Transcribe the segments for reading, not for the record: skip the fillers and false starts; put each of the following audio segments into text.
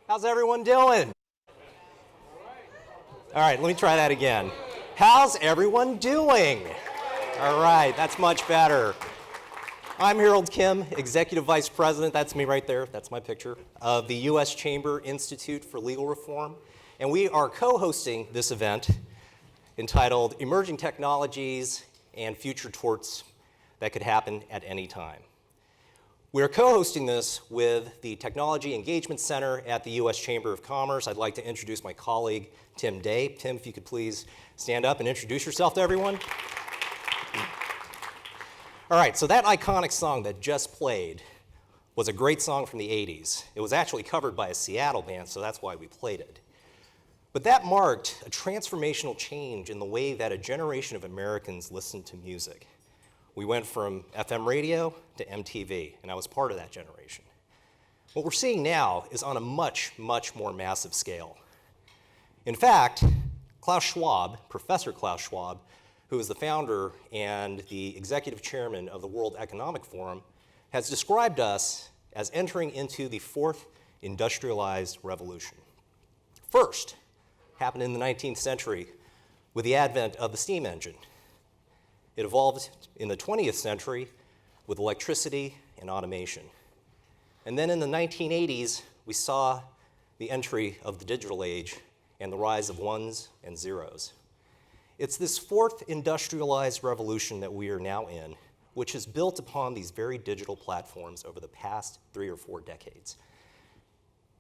How's everyone doing? All right, let me try that again. How's everyone doing? All right, that's much better. I'm Harold Kim, Executive Vice President, that's me right there, that's my picture, of the U.S. Chamber Institute for Legal Reform. And we are co-hosting this event entitled Emerging Technologies and Future Torts That Could Happen at Any Time. We're co-hosting this with the Technology Engagement Center at the U.S. Chamber of Commerce. I'd like to introduce my colleague, Tim Day. Tim, if you could please stand up and introduce yourself to everyone. All right, so that iconic song that just played was a great song from the 80s. It was actually covered by a Seattle band, so that's why we played it. But that marked a transformational change in the way that a generation of Americans listened to music. We went from FM radio to MTV, and I was part of that generation. What we're seeing now is on a much, much more massive scale. In fact, Klaus Schwab, Professor Klaus Schwab, who is the founder and the executive chairman of the World Economic Forum, has described us as entering into the fourth industrialized revolution. First happened in the 19th century with the advent of the steam engine. It evolved in the 20th century with electricity and automation. And then in the 1980s, we saw the entry of the digital age and the rise of ones and zeros. It's this fourth industrialized revolution that we are now in, which is built upon these very digital platforms over the past 3 or 4 decades.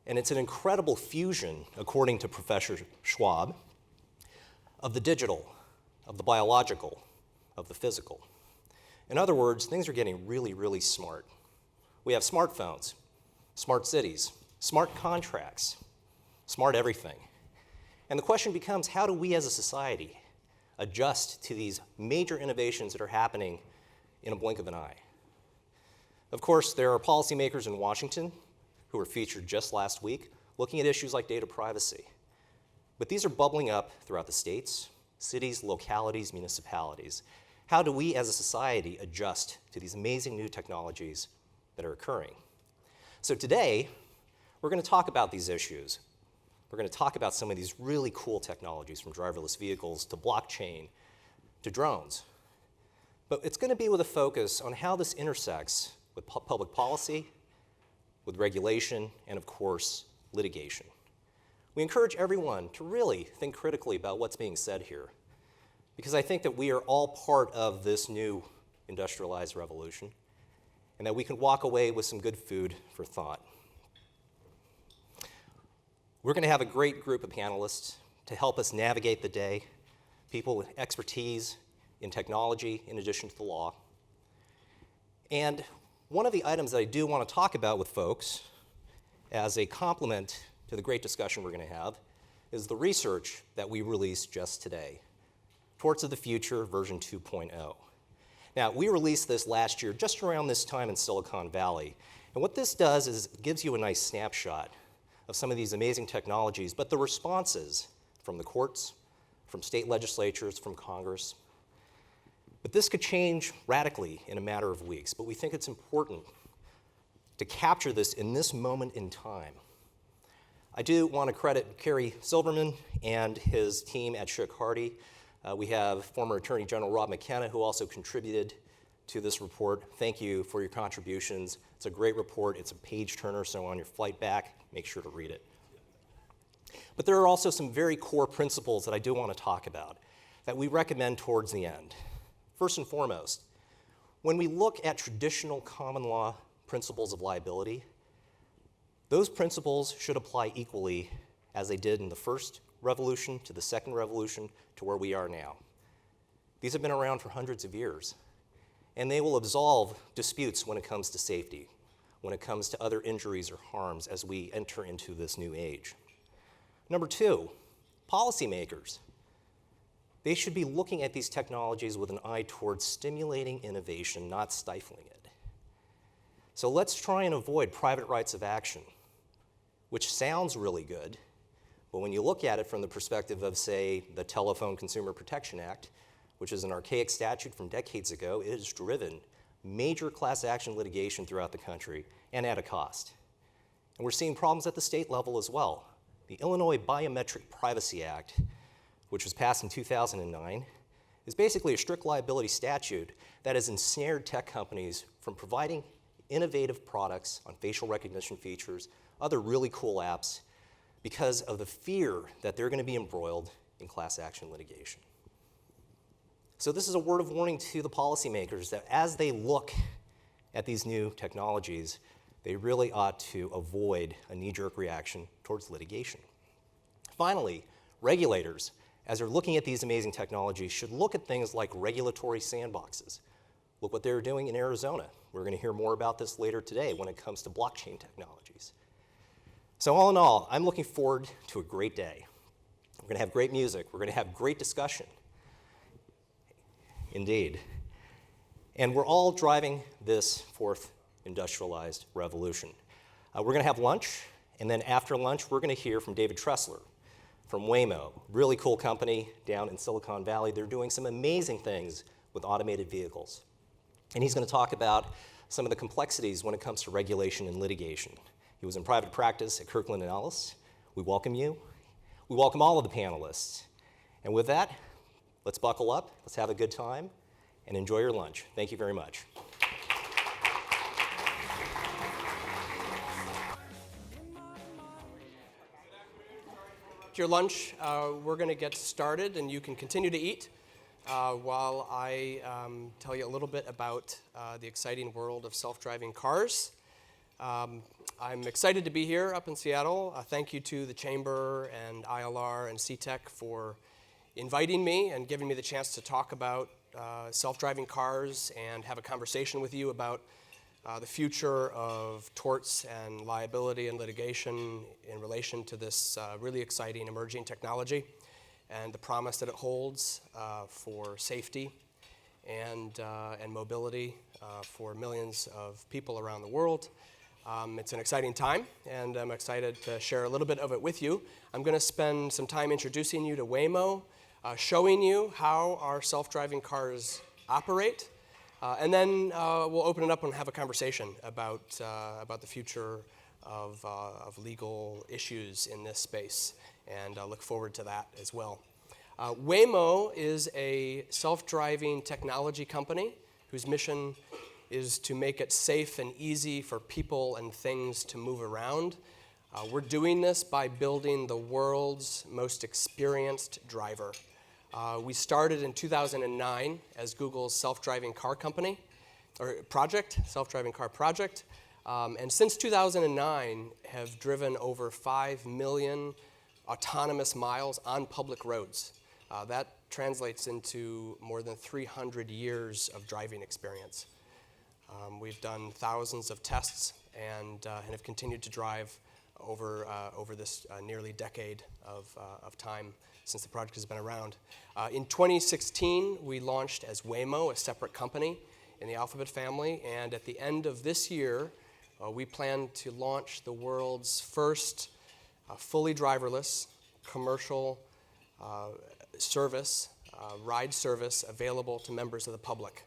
And it's an incredible fusion, according to Professor Schwab, of the digital, of the biological, of the physical. In other words, things are getting really, really smart. We have smartphones, smart cities, smart contracts, smart everything. And the question becomes, how do we as a society adjust to these major innovations that are happening in a blink of an eye? Of course, there are policymakers in Washington who were featured just last week looking at issues like data privacy. But these are bubbling up throughout the states, cities, localities, municipalities. How do we as a society adjust to these amazing new technologies that are occurring? So today, we're going to talk about these issues. We're going to talk about some of these really cool technologies, from driverless vehicles to blockchain to drones. But it's going to be with a focus on how this intersects with public policy, with regulation, and of course, litigation. We encourage everyone to really think critically about what's being said here, because I think that we are all part of this new industrialized revolution, and that we can walk away with some good food for thought. We're going to have a great group of panelists to help us navigate the day, people with expertise in technology in addition to the law. And one of the items that I do want to talk about with folks as a complement to the great discussion we're going to have is the research that we released just today, Torts of the Future version 2.0. Now, we released this last year just around this time in Silicon Valley. And what this does is it gives you a nice snapshot of some of these amazing technologies, but the responses from the courts, from state legislatures, from Congress. But this could change radically in a matter of weeks, but we think it's important to capture this in this moment in time. I do want to credit Kerry Silverman and his team at Shook Hardy. We have former Attorney General Rob McKenna, who also contributed to this report. Thank you for your contributions. It's a great report. It's a page turner, so on your flight back, make sure to read it. But there are also some very core principles that I do want to talk about that we recommend towards the end. First and foremost, when we look at traditional common law principles of liability, those principles should apply equally as they did in the first revolution to the second revolution to where we are now. These have been around for hundreds of years, and they will absolve disputes when it comes to safety, when it comes to other injuries or harms as we enter into this new age. Number two, policymakers. They should be looking at these technologies with an eye towards stimulating innovation, not stifling it. So let's try and avoid private rights of action, which sounds really good, but when you look at it from the perspective of, say, the Telephone Consumer Protection Act, which is an archaic statute from decades ago, it has driven major class action litigation throughout the country and at a cost. And we're seeing problems at the state level as well. The Illinois Biometric Privacy Act, which was passed in 2009, is basically a strict liability statute that has ensnared tech companies from providing innovative products on facial recognition features, other really cool apps, because of the fear that they're going to be embroiled in class action litigation. So this is a word of warning to the policymakers that as they look at these new technologies, they really ought to avoid a knee-jerk reaction towards litigation. Finally, regulators, as they're looking at these amazing technologies, should look at things like regulatory sandboxes. Look what they're doing in Arizona. We're going to hear more about this later today when it comes to blockchain technologies. So all in all, I'm looking forward to a great day. We're going to have great music. We're going to have great discussion. Indeed. And we're all driving this fourth industrialized revolution. We're going to have lunch, and then after lunch, we're going to hear from David Tressler from Waymo, really cool company down in Silicon Valley. They're doing some amazing things with automated vehicles. And he's going to talk about some of the complexities when it comes to regulation and litigation. He was in private practice at Kirkland & Ellis. We welcome you. We welcome all of the panelists. And with that, let's buckle up, let's have a good time, and enjoy your lunch. Thank you very much. Your lunch, we're going to get started, and you can continue to eat while I tell you a little bit about the exciting world of self-driving cars. I'm excited to be here up in Seattle. Thank you to the Chamber and ILR and CTEC for inviting me and giving me the chance to talk about self-driving cars and have a conversation with you about the future of torts and liability and litigation in relation to this really exciting emerging technology and the promise that it holds for safety and mobility for millions of people around the world. It's an exciting time, and I'm excited to share a little bit of it with you. I'm going to spend some time introducing you to Waymo, showing you how our self-driving cars operate, and then we'll open it up and have a conversation about the future of legal issues in this space, and I look forward to that as well. Waymo is a self-driving technology company whose mission is to make it safe and easy for people and things to move around. We're doing this by building the world's most experienced driver. We started in 2009 as Google's self-driving car company, or project, self-driving car project, and since 2009 have driven over 5 million autonomous miles on public roads. That translates into more than 300 years of driving experience. We've done thousands of tests and have continued to drive over this nearly decade of time since the project has been around. In 2016, we launched as Waymo, a separate company in the Alphabet family, and at the end of this year, we plan to launch the world's first fully driverless commercial service, ride service available to members of the public.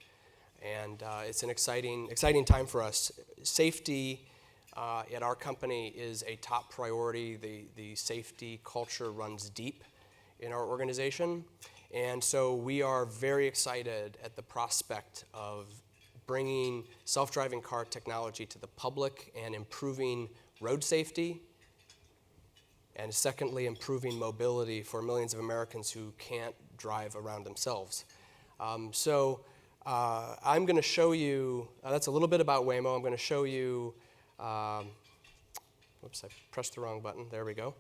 And it's an exciting time for us. Safety at our company is a top priority. The safety culture runs deep in our organization. And so we are very excited at the prospect of bringing self-driving car technology to the public and improving road safety, and secondly, improving mobility for millions of Americans who can't drive around themselves. I'm going to show you, that's a little bit about Waymo. I'm going to show you, whoops, I pressed the wrong button. There we go.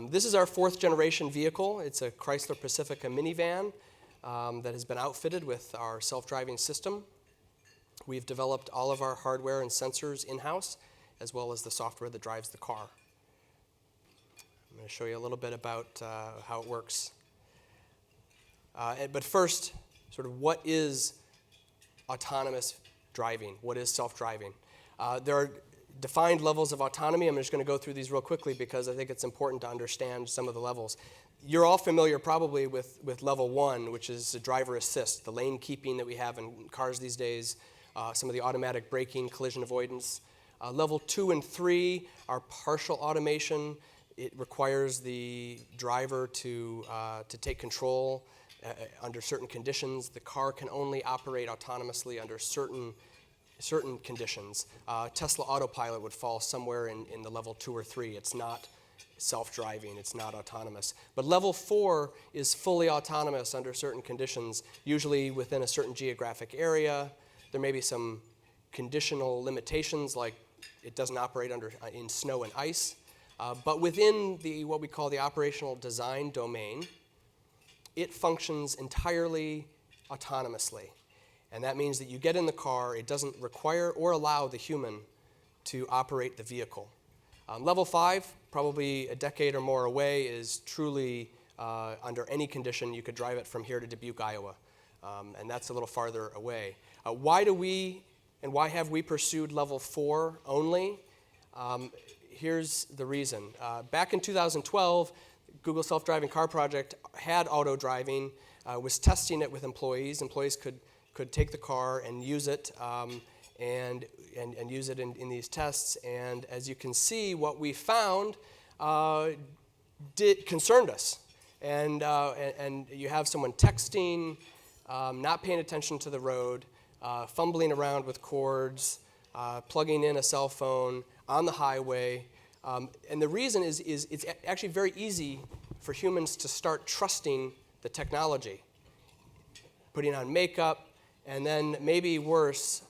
This is our fourth generation vehicle. It's a Chrysler Pacifica minivan that has been outfitted with our self-driving system. We've developed all of our hardware and sensors in-house, as well as the software that drives the car. I'm going to show you a little bit about how it works. But first, sort of what is autonomous driving? What is self-driving? There are defined levels of autonomy. I'm just going to go through these real quickly because I think it's important to understand some of the levels. You're all familiar probably with level 1, which is the driver assist, the lane keeping that we have in cars these days, some of the automatic braking, collision avoidance. Level 2 and 3 are partial automation. It requires the driver to take control under certain conditions. The car can only operate autonomously under certain conditions. Tesla Autopilot would fall somewhere in the level 2 or 3. It's not self-driving, it's not autonomous. But level 4 is fully autonomous under certain conditions, usually within a certain geographic area. There may be some conditional limitations, like it doesn't operate in snow and ice. But within what we call the operational design domain, it functions entirely autonomously. And that means that you get in the car, it doesn't require or allow the human to operate the vehicle. Level 5, probably a decade or more away, is truly under any condition you could drive it from here to Dubuque, Iowa. And that's a little farther away. Why have we pursued level 4 only? Here's the reason. Back in 2012, Google Self-Driving Car Project had auto driving, was testing it with employees. Employees could take the car and use it, and use it in these tests. And as you can see, what we found concerned us. And you have someone texting, not paying attention to the road, fumbling around with cords, plugging in a cell phone on the highway. And the reason is it's actually very easy for humans to start trusting the technology, putting on makeup, and then maybe worse,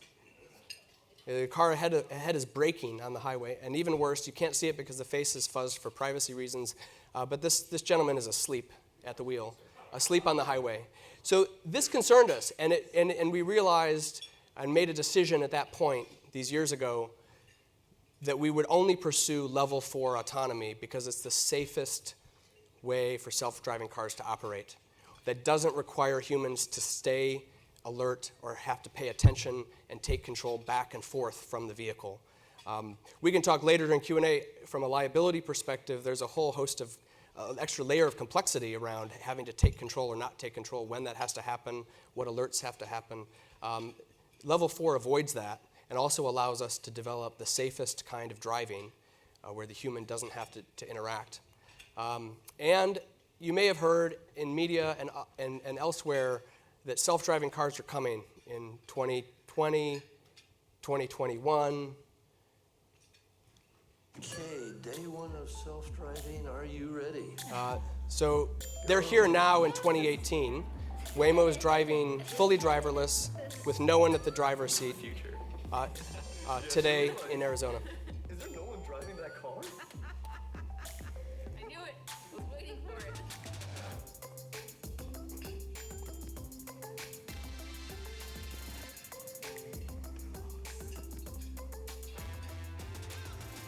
the car ahead is braking on the highway, and even worse, you can't see it because the face is fuzzed for privacy reasons, but this gentleman is asleep at the wheel, asleep on the highway. So this concerned us, and we realized and made a decision at that point, these years ago, that we would only pursue level 4 autonomy because it's the safest way for self-driving cars to operate. That doesn't require humans to stay alert or have to pay attention and take control back and forth from the vehicle. We can talk later during Q&A from a liability perspective. There's a whole host of extra layer of complexity around having to take control or not take control, when that has to happen, what alerts have to happen. Level 4 avoids that and also allows us to develop the safest kind of driving where the human doesn't have to interact. And you may have heard in media and elsewhere that self-driving cars are coming in 2020, 2021. Okay, day 1 of self-driving, are you ready? So they're here now in 2018. Waymo is driving fully driverless with no one at the driver's seat today in Arizona. Is there no one driving that car? I knew it. I was waiting for it.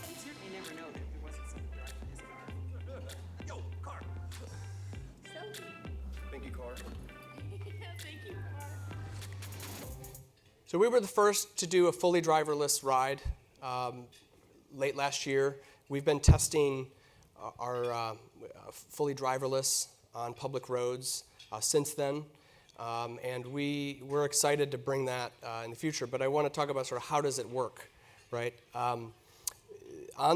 He'd certainly never know that there wasn't someone driving his car. Yo, car. Selfie. Thank you, car. Thank you, car. So we were the first to do a fully driverless ride late last year. We've been testing our fully driverless on public roads since then. And we're excited to bring that in the future. But I want to talk about sort of how does it work, right? On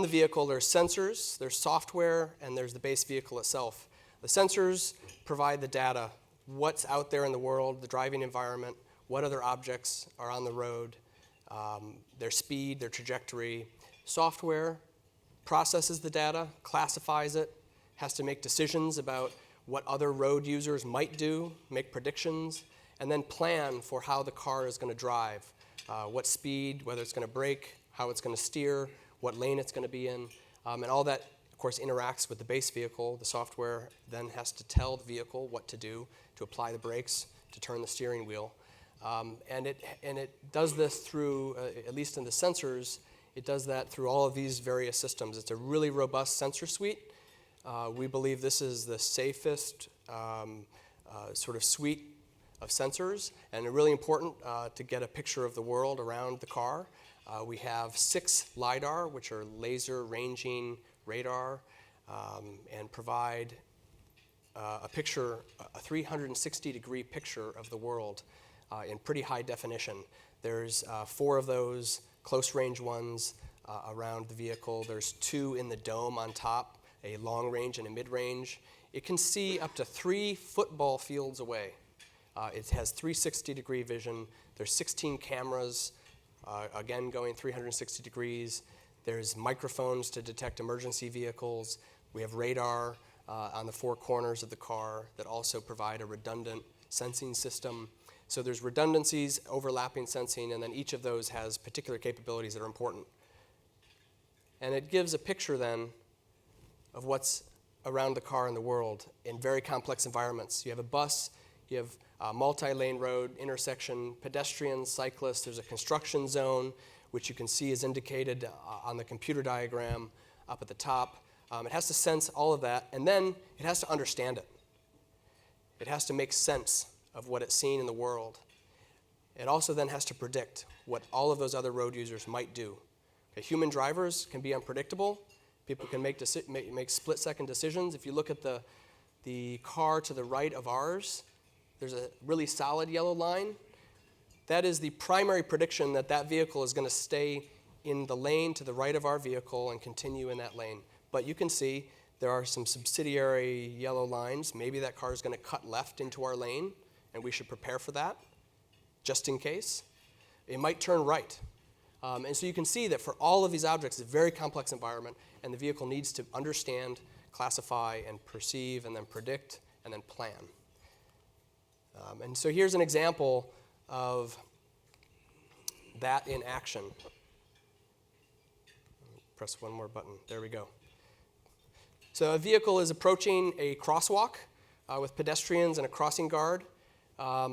the vehicle, there's sensors, there's software, and there's the base vehicle itself. The sensors provide the data, what's out there in the world, the driving environment, what other objects are on the road, their speed, their trajectory. Software processes the data, classifies it, has to make decisions about what other road users might do, make predictions, and then plan for how the car is going to drive, what speed, whether it's going to brake, how it's going to steer, what lane it's going to be in, and all that, of course, interacts with the base vehicle. The software then has to tell the vehicle what to do, to apply the brakes, to turn the steering wheel. And it does this through, at least in the sensors, it does that through all of these various systems. It's a really robust sensor suite. We believe this is the safest sort of suite of sensors, and really important to get a picture of the world around the car. We have 6 LiDAR, which are laser ranging radar, and provide a 360-degree picture of the world in pretty high definition. There's 4 of those close range ones, around the vehicle. There's 2 in the dome on top, a long range and a mid-range. It can see up to 3 football fields away. It has 360-degree vision. There's 16 cameras, again going 360 degrees. There's microphones to detect emergency vehicles. We have radar on the 4 corners of the car that also provide a redundant sensing system. So there's redundancies, overlapping sensing, and then each of those has particular capabilities that are important. And it gives a picture then of what's around the car in the world in very complex environments. You have a bus, you have a multi-lane road, intersection, pedestrians, cyclists. There's a construction zone, which you can see is indicated on the computer diagram up at the top. It has to sense all of that, and then it has to understand it. It has to make sense of what it's seeing in the world. It also then has to predict what all of those other road users might do. Okay, human drivers can be unpredictable. People can make split-second decisions. If you look at the car to the right of ours, there's a really solid yellow line. That is the primary prediction that that vehicle is going to stay in the lane to the right of our vehicle and continue in that lane. But you can see there are some subsidiary yellow lines. Maybe that car is going to cut left into our lane, and we should prepare for that, just in case. It might turn right. And so you can see that for all of these objects, it's a very complex environment, and the vehicle needs to understand, classify, and perceive, and then predict, and then plan. And so here's an example of that in action. Press one more button. There we go. So a vehicle is approaching a crosswalk with pedestrians and a crossing guard. I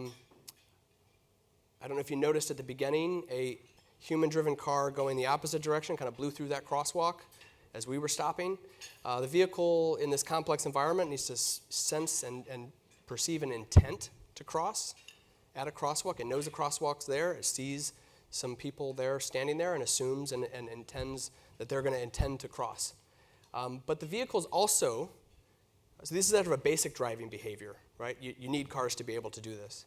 don't know if you noticed at the beginning, a human-driven car going the opposite direction kind of blew through that crosswalk as we were stopping. The vehicle in this complex environment needs to sense and perceive an intent to cross at a crosswalk. It knows a crosswalk's there. It sees some people there standing there and assumes and intends that they're going to intend to cross. But the vehicle's also, so this is sort of a basic driving behavior, right? You need cars to be able to do this.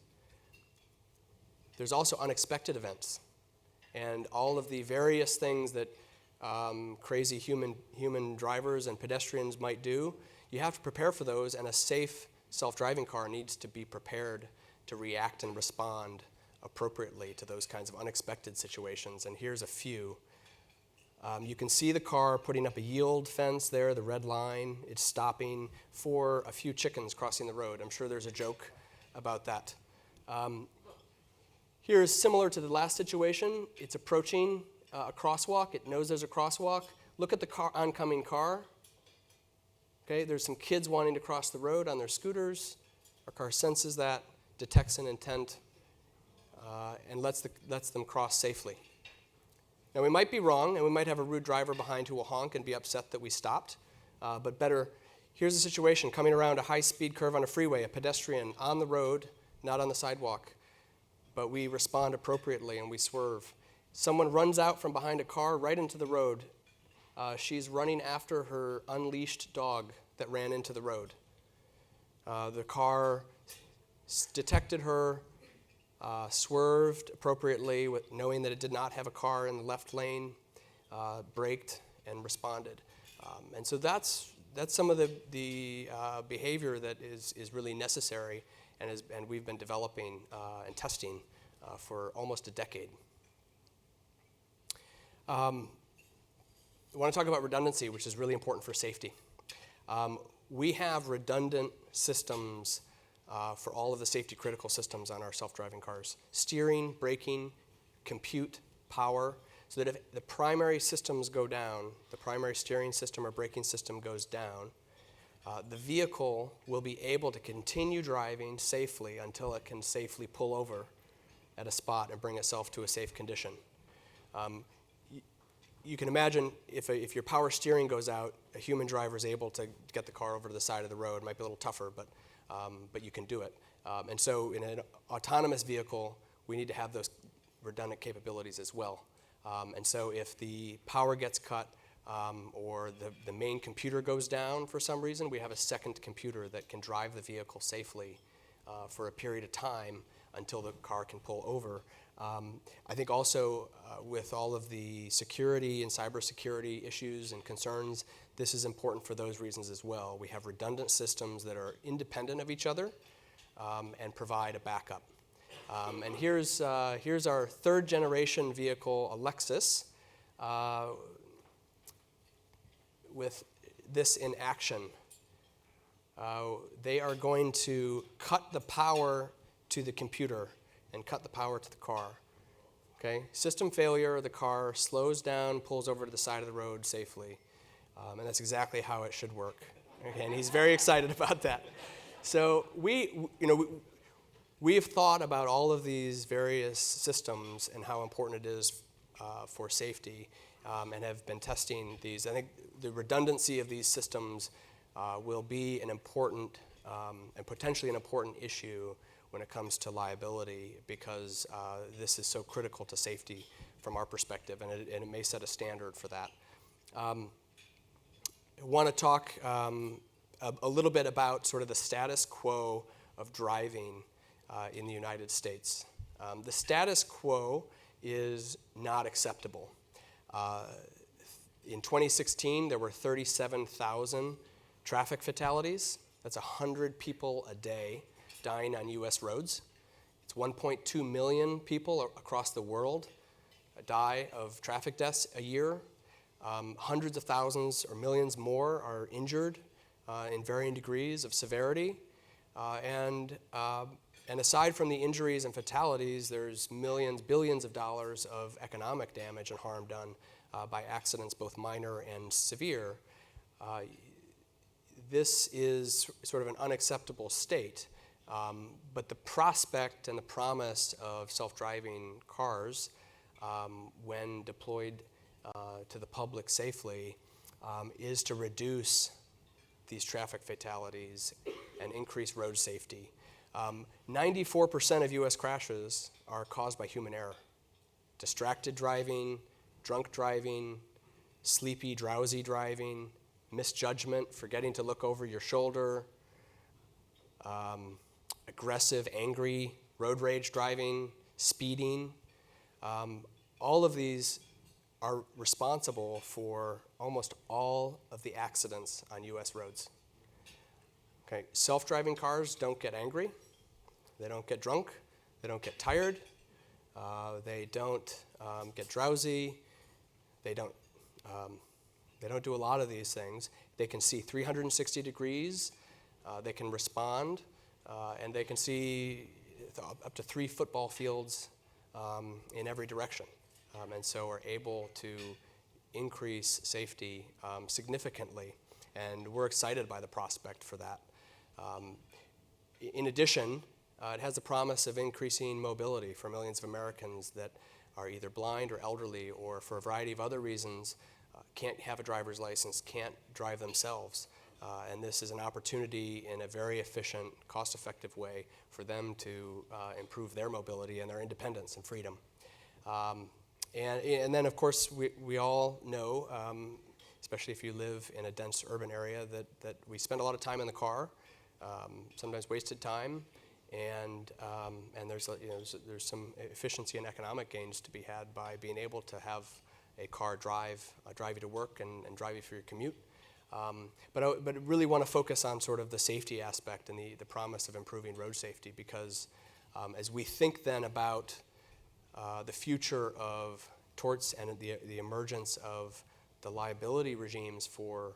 There's also unexpected events. And all of the various things that crazy human drivers and pedestrians might do, you have to prepare for those, and a safe self-driving car needs to be prepared to react and respond appropriately to those kinds of unexpected situations. And here's a few. You can see the car putting up a yield fence there, the red line. It's stopping for a few chickens crossing the road. I'm sure there's a joke about that. Here is similar to the last situation. It's approaching a crosswalk. It knows there's a crosswalk. Look at the oncoming car. Okay, there's some kids wanting to cross the road on their scooters. Our car senses that, detects an intent, and lets them cross safely. Now, we might be wrong, and we might have a rude driver behind who will honk and be upset that we stopped. But better, here's the situation. Coming around a high-speed curve on a freeway, a pedestrian on the road, not on the sidewalk. But we respond appropriately, and we swerve. Someone runs out from behind a car right into the road. She's running after her unleashed dog that ran into the road. The car detected her, swerved appropriately, knowing that it did not have a car in the left lane, braked, and responded. And so that's some of the behavior that is really necessary and we've been developing and testing for almost a decade. I want to talk about redundancy, which is really important for safety. We have redundant systems for all of the safety critical systems on our self-driving cars. Steering, braking, compute, power, so that if the primary systems go down, the primary steering system or braking system goes down, the vehicle will be able to continue driving safely until it can safely pull over at a spot and bring itself to a safe condition. You can imagine if your power steering goes out, a human driver is able to get the car over to the side of the road. It might be a little tougher, but you can do it. And so in an autonomous vehicle, we need to have those redundant capabilities as well. And so if the power gets cut or the main computer goes down for some reason, we have a second computer that can drive the vehicle safely for a period of time until the car can pull over I think also with all of the security and cybersecurity issues and concerns, this is important for those reasons as well. We have redundant systems that are independent of each other and provide a backup. And here's our third generation vehicle, a Lexus, with this in action. They are going to cut the power to the computer and cut the power to the car. Okay? System failure, the car slows down, pulls over to the side of the road safely. And that's exactly how it should work. Okay? And he's very excited about that. So we've thought about all of these various systems and how important it is for safety, and have been testing these. I think the redundancy of these systems will be an important and potentially an important issue when it comes to liability, because this is so critical to safety from our perspective, and it may set a standard for that. I want to talk a little bit about sort of the status quo of driving in the United States. The status quo is not acceptable. In 2016, there were 37,000 traffic fatalities. That's 100 people a day dying on U.S. roads. It's 1.2 million people across the world die of traffic deaths a year. Hundreds of thousands or millions more are injured in varying degrees of severity. And aside from the injuries and fatalities, there's millions, billions of dollars of economic damage and harm done by accidents, both minor and severe. This is sort of an unacceptable state. But the prospect and the promise of self-driving cars, when deployed to the public safely, is to reduce these traffic fatalities and increase road safety. 94% of U.S. crashes are caused by human error. Distracted driving, drunk driving, sleepy, drowsy driving, misjudgment, forgetting to look over your shoulder, aggressive, angry, road rage driving, speeding. All of these are responsible for almost all of the accidents on U.S. roads. Okay, self-driving cars don't get angry, they don't get drunk, they don't get tired, they don't get drowsy, they don't do a lot of these things. They can see 360 degrees, they can respond, and they can see up to 3 football fields in every direction, and so are able to increase safety significantly, and we're excited by the prospect for that. In addition, it has the promise of increasing mobility for millions of Americans that are either blind or elderly, or for a variety of other reasons can't have a driver's license, can't drive themselves. And this is an opportunity in a very efficient, cost-effective way for them to improve their mobility and their independence and freedom. And then, of course, we all know, especially if you live in a dense urban area, that we spend a lot of time in the car, sometimes wasted time, and there's some efficiency and economic gains to be had by being able to have a car drive you to work and drive you for your commute. But I really want to focus on sort of the safety aspect and the promise of improving road safety, because as we think then about the future of torts and the emergence of the liability regimes for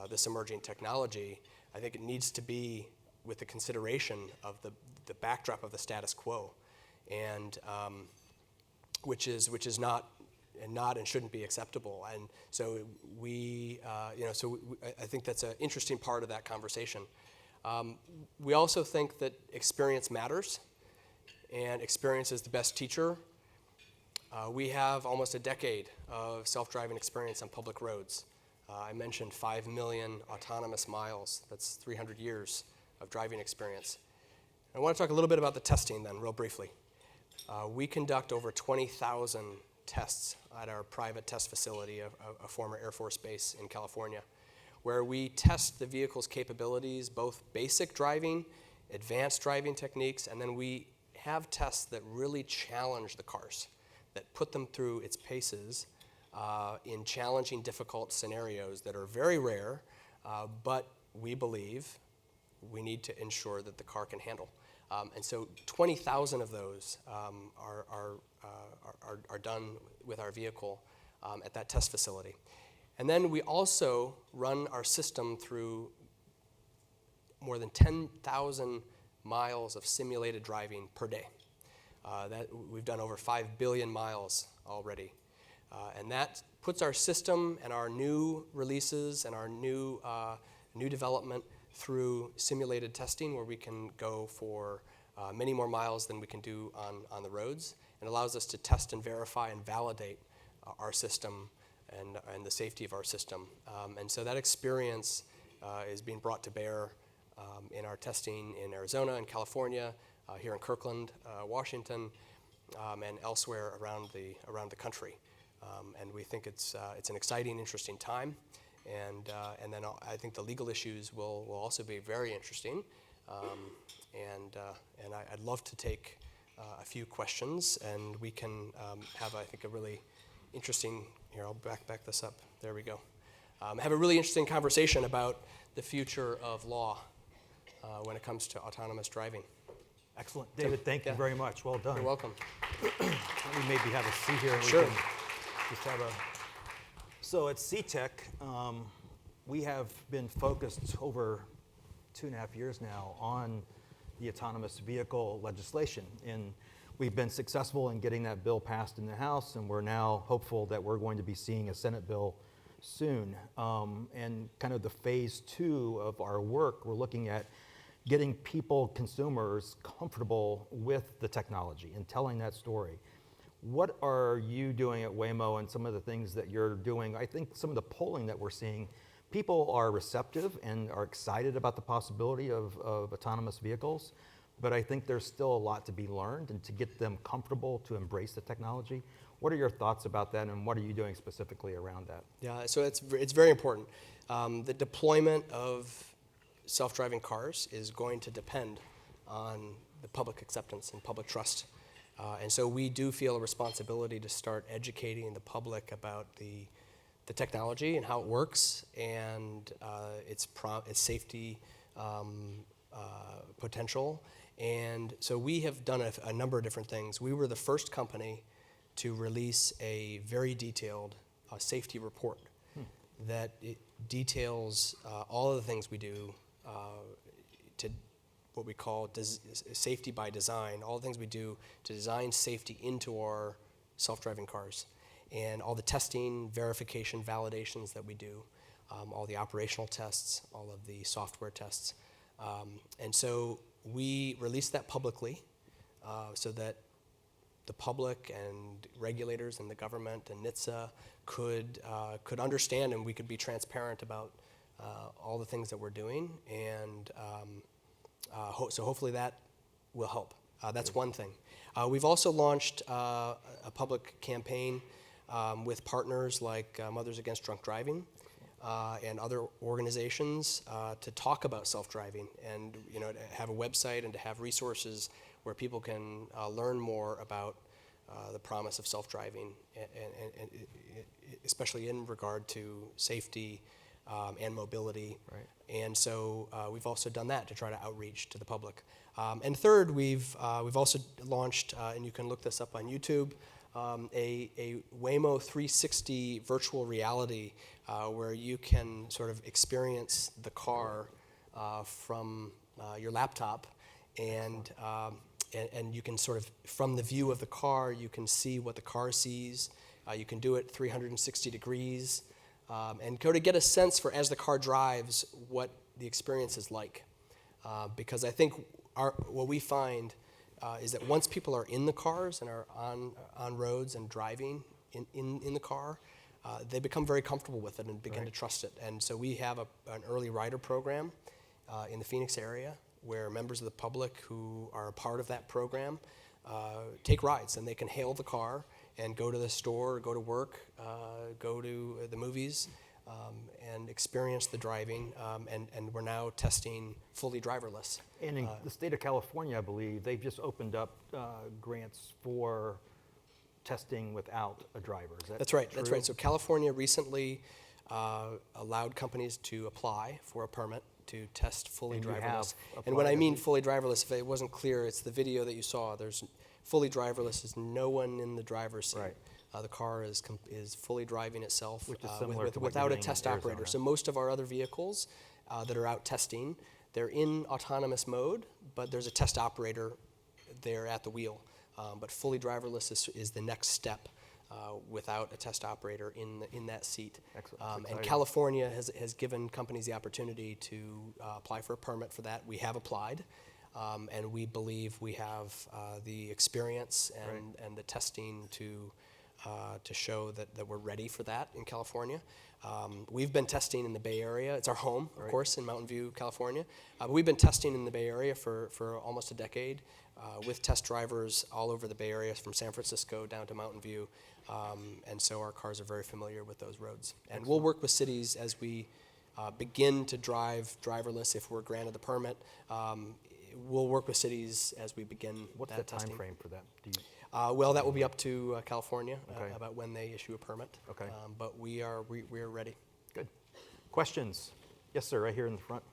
this emerging technology, I think it needs to be with the consideration of the backdrop of the status quo, and which is not and shouldn't be acceptable. And so I think that's an interesting part of that conversation. We also think that experience matters, and experience is the best teacher. We have almost a decade of self-driving experience on public roads. I mentioned 5 million autonomous miles. That's 300 years of driving experience. I want to talk a little bit about the testing then, real briefly. We conduct over 20,000 tests at our private test facility, a former Air Force base in California, where we test the vehicle's capabilities, both basic driving, advanced driving techniques, and then we have tests that really challenge the cars, that put them through its paces in challenging, difficult scenarios that are very rare, but we believe we need to ensure that the car can handle. And so 20,000 of those are done with our vehicle at that test facility. And then we also run our system through more than 10,000 miles of simulated driving per day. We've done over 5 billion miles already. And that puts our system and our new releases and our new development through simulated testing, where we can go for many more miles than we can do on the roads, and allows us to test and verify and validate our system and the safety of our system. And so that experience is being brought to bear in our testing in Arizona and California, here in Kirkland, Washington, and elsewhere around the country. And we think it's an exciting, interesting time. And then I think the legal issues will also be very interesting. And I'd love to take a few questions, and we can have, I think, a really interesting, here, I'll back this up. There we go. Have a really interesting conversation about the future of law when it comes to autonomous driving. Excellent. David, thank you Yeah. very much. Well done. You're welcome. Let me maybe have a seat here. And Sure. We can just have a. So at CTEC, we have been focused over 2.5 years now on the autonomous vehicle legislation. And we've been successful in getting that bill passed in the House, and we're now hopeful that we're going to be seeing a Senate bill soon. And kind of the phase 2 of our work, we're looking at getting people, consumers, comfortable with the technology and telling that story. What are you doing at Waymo and some of the things that you're doing? I think some of the polling that we're seeing, people are receptive and are excited about the possibility of autonomous vehicles, but I think there's still a lot to be learned and to get them comfortable to embrace the technology. What are your thoughts about that, and what are you doing specifically around that? Yeah, so it's very important. The deployment of self-driving cars is going to depend on the public acceptance and public trust. And so we do feel a responsibility to start educating the public about the technology and how it works, and its safety potential. And so we have done a number of different things. We were the first company to release a very detailed safety report that it details all of the things we do to what we call safety by design, all the things we do to design safety into our self-driving cars, and all the testing, verification, validations that we do, all the operational tests, all of the software tests. And so we released that publicly so that the public and regulators and the government and NHTSA could understand, and we could be transparent about all the things that we're doing. And so hopefully that will help. That's one thing. We've also launched a public campaign with partners like Mothers Against Drunk Driving and other organizations to talk about self-driving, and to have a website and to have resources where people can learn more about the promise of self-driving, and especially in regard to safety and mobility. Right. And so we've also done that to try to outreach to the public. And third, we've also launched, and you can look this up on YouTube, a Waymo 360 virtual reality where you can sort of experience the car from your laptop, and you can sort of, from the view of the car, you can see what the car sees. You can do it 360 degrees, and go to get a sense for, as the car drives, what the experience is like. Because I think what we find is that once people are in the cars and are on roads and driving in the car, they become very comfortable with it and begin to trust it. And so we have an early rider program in the Phoenix area where members of the public who are a part of that program take rides, and they can hail the car and go to the store, go to work, go to the movies and experience the driving, and we're now testing fully driverless. And in the state of California, I believe, they've just opened up grants for testing without a driver. Is that That's right. true? That's right. So California recently allowed companies to apply for a permit to test fully And you have driverless. And applied, when I have mean you? fully driverless, if it wasn't clear, it's the video that you saw. There's fully driverless is no one in the driver's seat. Right. The car is fully driving itself Which is similar to what without you're a doing in test operator. Arizona. So most of our other vehicles that are out testing, they're in autonomous mode, but there's a test operator there at the wheel. But fully driverless is the next step without a test operator in that seat. Excellent. That's And exciting. California has given companies the opportunity to apply for a permit for that. We have applied, and we believe we have the experience and the testing to show that we're ready for that in California. We've been testing in the Bay Area. It's our home, of course, in Mountain View, California. But we've been testing in the Bay Area for almost a decade with test drivers all over the Bay Area, from San Francisco down to Mountain View. And so our cars are very familiar with those roads. And we'll work with cities as we begin to drive driverless if we're granted the permit. We'll work with cities as we begin What's that the time testing. frame for that? Do you, Well, that will be up to California Okay. about when they issue a permit. Okay. But we are ready. good. Questions? Yes, sir, right here in the front.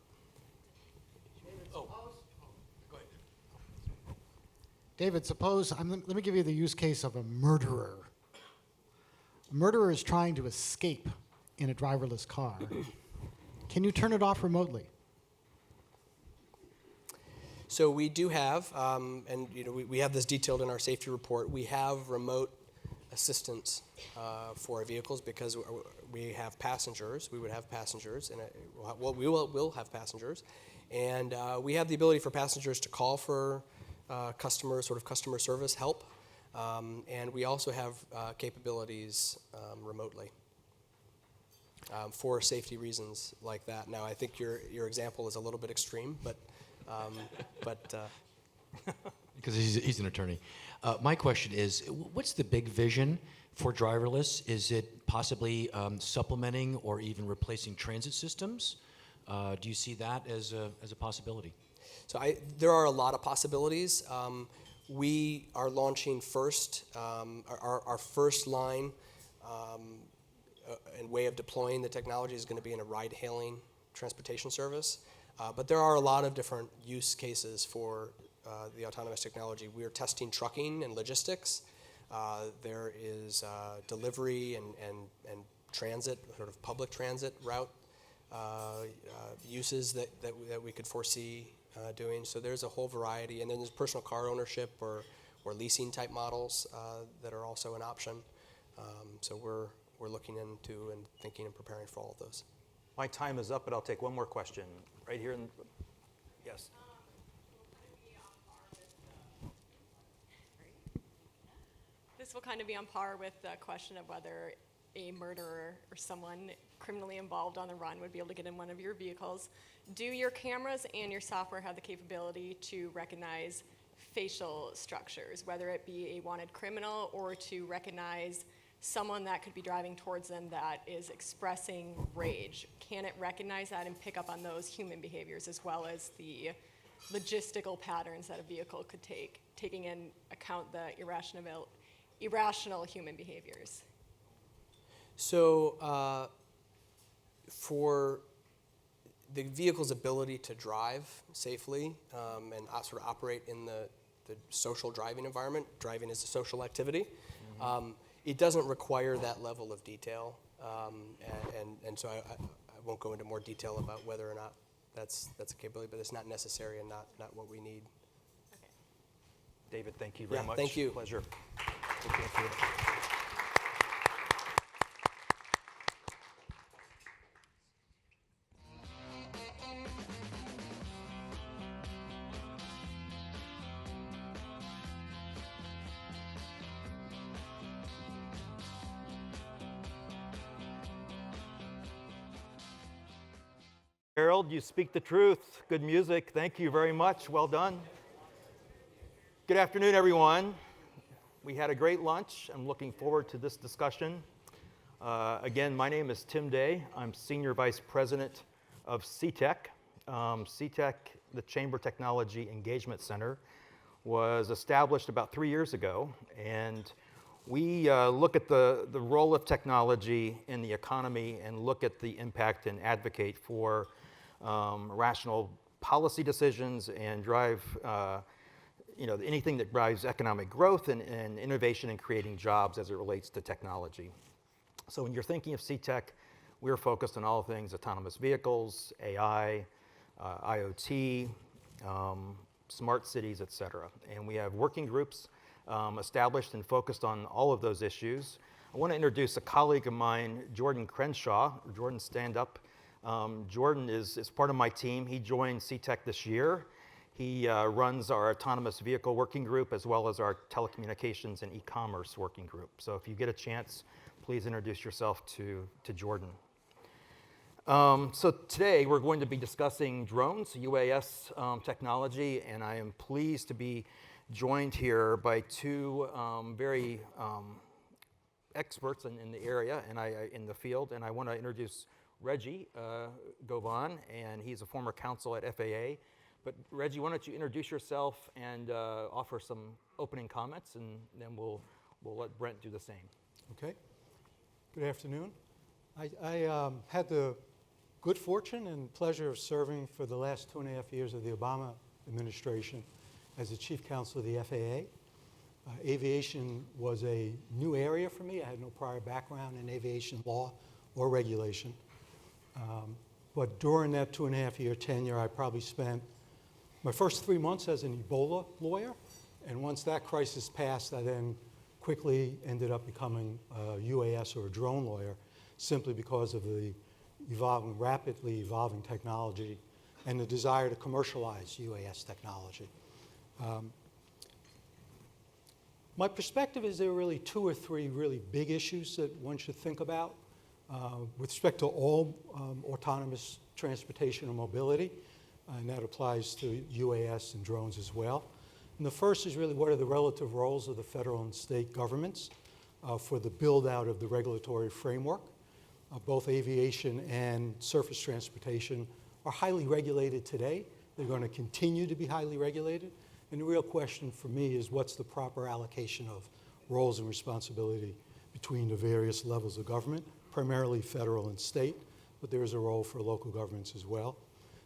David, suppose, let me give you the use case of a murderer. A murderer is trying to escape in a driverless car. Can you turn it off remotely? So we do have, and we have this detailed in our safety report. We have remote assistance for our vehicles because we have passengers. We would have passengers, and we will have passengers, and we have the ability for passengers to call for customer service help, and we also have capabilities remotely for safety reasons like that. Now, I think your example is a little bit extreme, but. Because he's an attorney. My question is, what's the big vision for driverless? Is it possibly supplementing or even replacing transit systems? Do you see that as a possibility? So there are a lot of possibilities. We are launching first, our first line and way of deploying the technology is going to be in a ride-hailing transportation service. But there are a lot of different use cases for the autonomous technology. We are testing trucking and logistics. There is delivery and transit, sort of public transit route uses that we could foresee doing. So there's a whole variety. And then there's personal car ownership or leasing type models that are also an option. So we're looking into and thinking and preparing for all of those. My time is up, but I'll take one more question. Right here in, yes. This will kind of be on par with the question of whether a murderer or someone criminally involved on the run would be able to get in one of your vehicles. Do your cameras and your software have the capability to recognize facial structures, whether it be a wanted criminal or to recognize someone that could be driving towards them that is expressing rage? Can it recognize that and pick up on those human behaviors as well as the logistical patterns that a vehicle could take, taking in account the irrational human behaviors? So for the vehicle's ability to drive safely and sort of operate in the social driving environment, driving is a social activity, it doesn't require that level of detail. And so I won't go into more detail about whether or not that's a capability, but it's not necessary and not what we need. David, thank you very Yeah, much. thank you. Pleasure. Harold, you speak the truth. Good music. Thank you very much. Well done. Good afternoon, everyone. We had a great lunch. I'm looking forward to this discussion. Again, my name is Tim Day. I'm Senior Vice President of CTEC. CTEC, the Chamber Technology Engagement Center, was established about 3 years ago, and we look at the role of technology in the economy and look at the impact and advocate for rational policy decisions and drive anything that drives economic growth and innovation and creating jobs as it relates to technology. So when you're thinking of CTEC, we're focused on all things autonomous vehicles, AI, IoT, smart cities, et cetera. And we have working groups established and focused on all of those issues. I want to introduce a colleague of mine, Jordan Crenshaw. Jordan, stand up. Jordan is part of my team. He joined CTEC this year. He runs our autonomous vehicle working group as well as our telecommunications and e-commerce working group. So if you get a chance, please introduce yourself to Jordan. So today we're going to be discussing drones, UAS technology, and I am pleased to be joined here by two very experts in the area and in the field. And I want to introduce Reggie Govan, and he's a former counsel at FAA. But Reggie, why don't you introduce yourself and offer some opening comments, and then we'll let Brent do the same. Okay. Good afternoon. I had the good fortune and pleasure of serving for the last 2.5 years of the Obama administration as the chief counsel of the FAA. Aviation was a new area for me. I had no prior background in aviation law or regulation. But during that 2.5-year tenure, I probably spent my first 3 months as an Ebola lawyer. And once that crisis passed, I then quickly ended up becoming a UAS or a drone lawyer simply because of the rapidly evolving technology and the desire to commercialize UAS technology. My perspective is there are really 2 or 3 really big issues that one should think about with respect to all autonomous transportation and mobility, and that applies to UAS and drones as well. And the first is really what are the relative roles of the federal and state governments for the build out of the regulatory framework. Both aviation and surface transportation are highly regulated today. They're going to continue to be highly regulated. And the real question for me is what's the proper allocation of roles and responsibility between the various levels of government, primarily federal and state, but there is a role for local governments as well.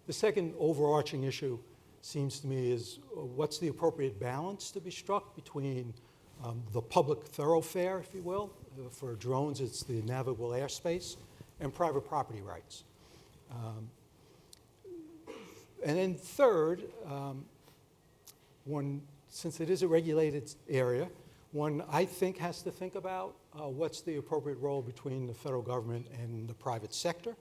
The second overarching issue seems to me is what's the appropriate balance to be struck between the public thoroughfare, if you will. For drones, it's the navigable airspace, and private property rights. And then third, since it is a regulated area, one I think has to think about what's the appropriate role between the federal government and the private sector.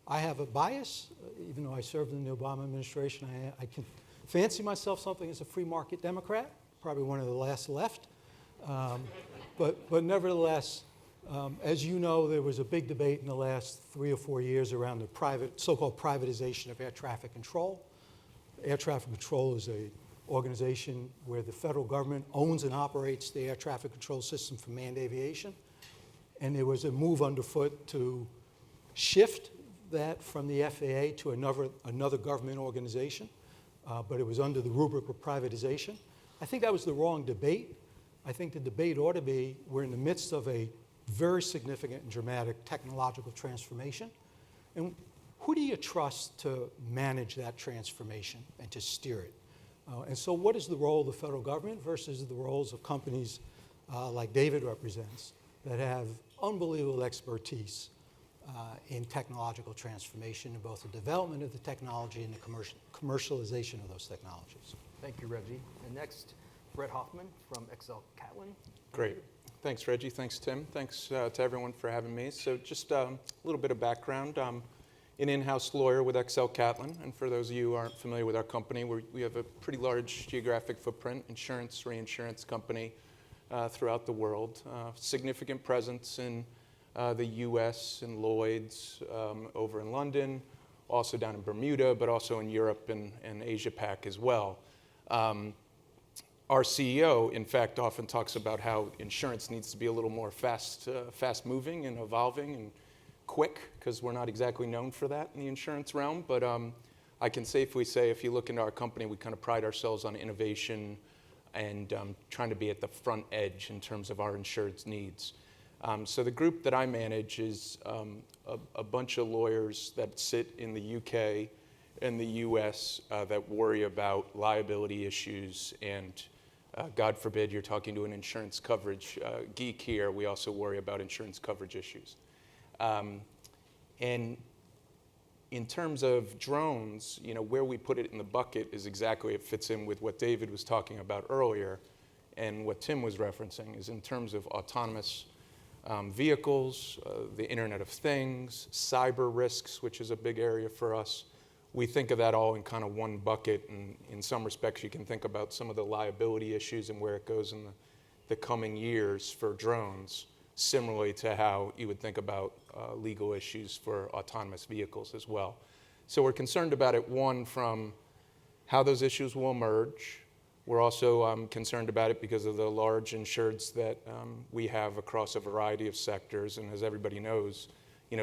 I have a bias, even though I served in the Obama administration. I can fancy myself something as a free market Democrat, probably one of the last left. But nevertheless, as you know, there was a big debate in the last 3 or 4 years around the so-called privatization of air traffic control. Air traffic control is an organization where the federal government owns and operates the air traffic control system for manned aviation. And there was a move underfoot to shift that from the FAA to another government organization, but it was under the rubric of privatization. I think that was the wrong debate. I think the debate ought to be, we're in the midst of a very significant and dramatic technological transformation. And who do you trust to manage that transformation and to steer it? And so what is the role of the federal government versus the roles of companies like David represents that have unbelievable expertise in technological transformation in both the development of the technology and the commercialization of those technologies. Thank you, Reggie. And next, Brett Hoffman from XL Catlin. Great. Thanks, Reggie. Thanks, Tim. Thanks to everyone for having me. So just a little bit of background. I'm an in-house lawyer with XL Catlin, and for those of you who aren't familiar with our company, we have a pretty large geographic footprint, insurance, reinsurance company throughout the world. Significant presence in the U.S. and Lloyd's over in London, also down in Bermuda, but also in Europe and Asia Pac as well. our CEO, in fact, often talks about how insurance needs to be a little more fast-moving and evolving and quick, because we're not exactly known for that in the insurance realm. But I can safely say, if you look into our company, we kind of pride ourselves on innovation and trying to be at the front edge in terms of our insured's needs. So the group that I manage is a bunch of lawyers that sit in the UK and the US that worry about liability issues, and God forbid you're talking to an insurance coverage geek here, we also worry about insurance coverage issues. And in terms of drones, where we put it in the bucket is exactly, it fits in with what David was talking about earlier and what Tim was referencing, is in terms of autonomous vehicles, the Internet of Things, cyber risks, which is a big area for us. We think of that all in kind of one bucket, and in some respects you can think about some of the liability issues and where it goes in the coming years for drones, similarly to how you would think about legal issues for autonomous vehicles as well. So we're concerned about it, one, from how those issues will emerge. We're also concerned about it because of the large insureds that we have across a variety of sectors, and as everybody knows,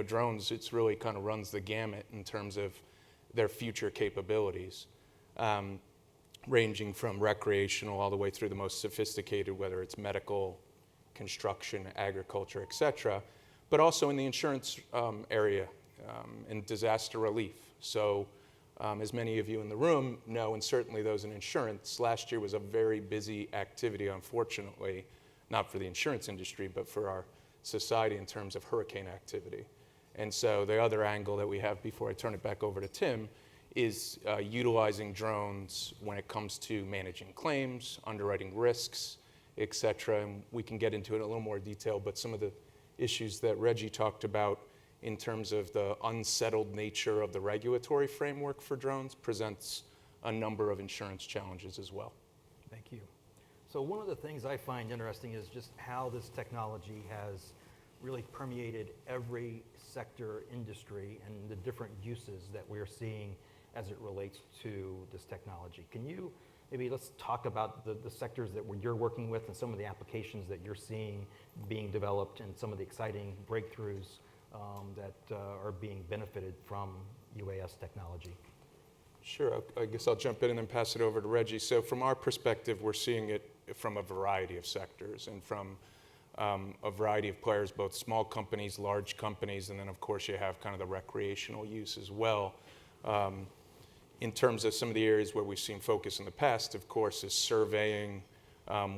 drones, it's really kind of runs the gamut in terms of their future capabilities, ranging from recreational all the way through the most sophisticated, whether it's medical, construction, agriculture, et cetera, but also in the insurance area and disaster relief. So as many of you in the room know, and certainly those in insurance, last year was a very busy activity, unfortunately, not for the insurance industry, but for our society in terms of hurricane activity. And so the other angle that we have, before I turn it back over to Tim, is utilizing drones when it comes to managing claims, underwriting risks, et cetera. And we can get into it in a little more detail, but some of the issues that Reggie talked about in terms of the unsettled nature of the regulatory framework for drones presents a number of insurance challenges as well. Thank you. So one of the things I find interesting is just how this technology has really permeated every sector, industry, and the different uses that we're seeing as it relates to this technology. Can you, maybe let's talk about the sectors that you're working with and some of the applications that you're seeing being developed and some of the exciting breakthroughs that are being benefited from UAS technology. Sure, I guess I'll jump in and then pass it over to Reggie. So from our perspective, we're seeing it from a variety of sectors and from a variety of players, both small companies, large companies, and then of course you have kind of the recreational use as well. In terms of some of the areas where we've seen focus in the past, of course, is surveying,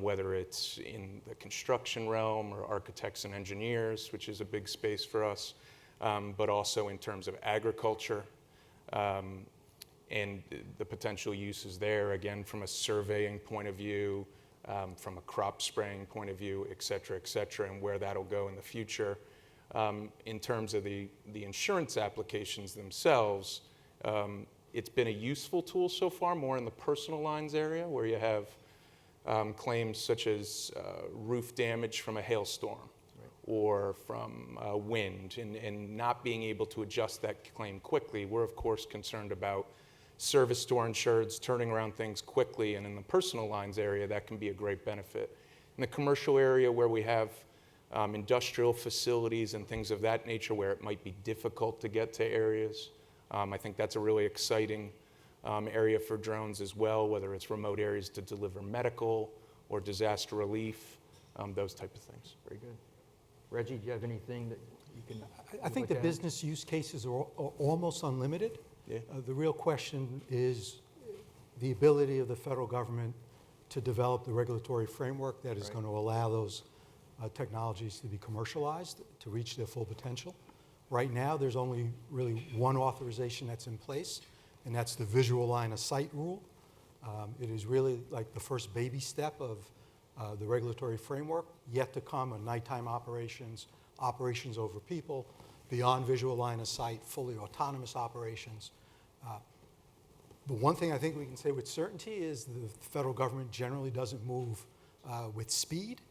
whether it's in the construction realm or architects and engineers, which is a big space for us, but also in terms of agriculture and the potential uses there, again, from a surveying point of view, from a crop spraying point of view, et cetera, and where that'll go in the future. In terms of the insurance applications themselves, it's been a useful tool so far, more in the personal lines area, where you have claims such as roof damage from a hailstorm, right, or from wind, and not being able to adjust that claim quickly. We're, of course, concerned about service store insureds turning around things quickly, and in the personal lines area, that can be a great benefit. In the commercial area, where we have industrial facilities and things of that nature, where it might be difficult to get to areas, I think that's a really exciting area for drones as well, whether it's remote areas to deliver medical or disaster relief, those type of things. Very good. Reggie, do you have anything that you can? I think the business use cases are almost unlimited. Yeah. The real question is the ability of the federal government to develop the regulatory framework that is going to allow those technologies to be commercialized, to reach their full potential. Right now, there's only really one authorization that's in place, and that's the visual line of sight rule. It is really like the first baby step of the regulatory framework. Yet to come are nighttime operations, operations over people, beyond visual line of sight, fully autonomous operations. The one thing I think we can say with certainty is the federal government generally doesn't move with speed,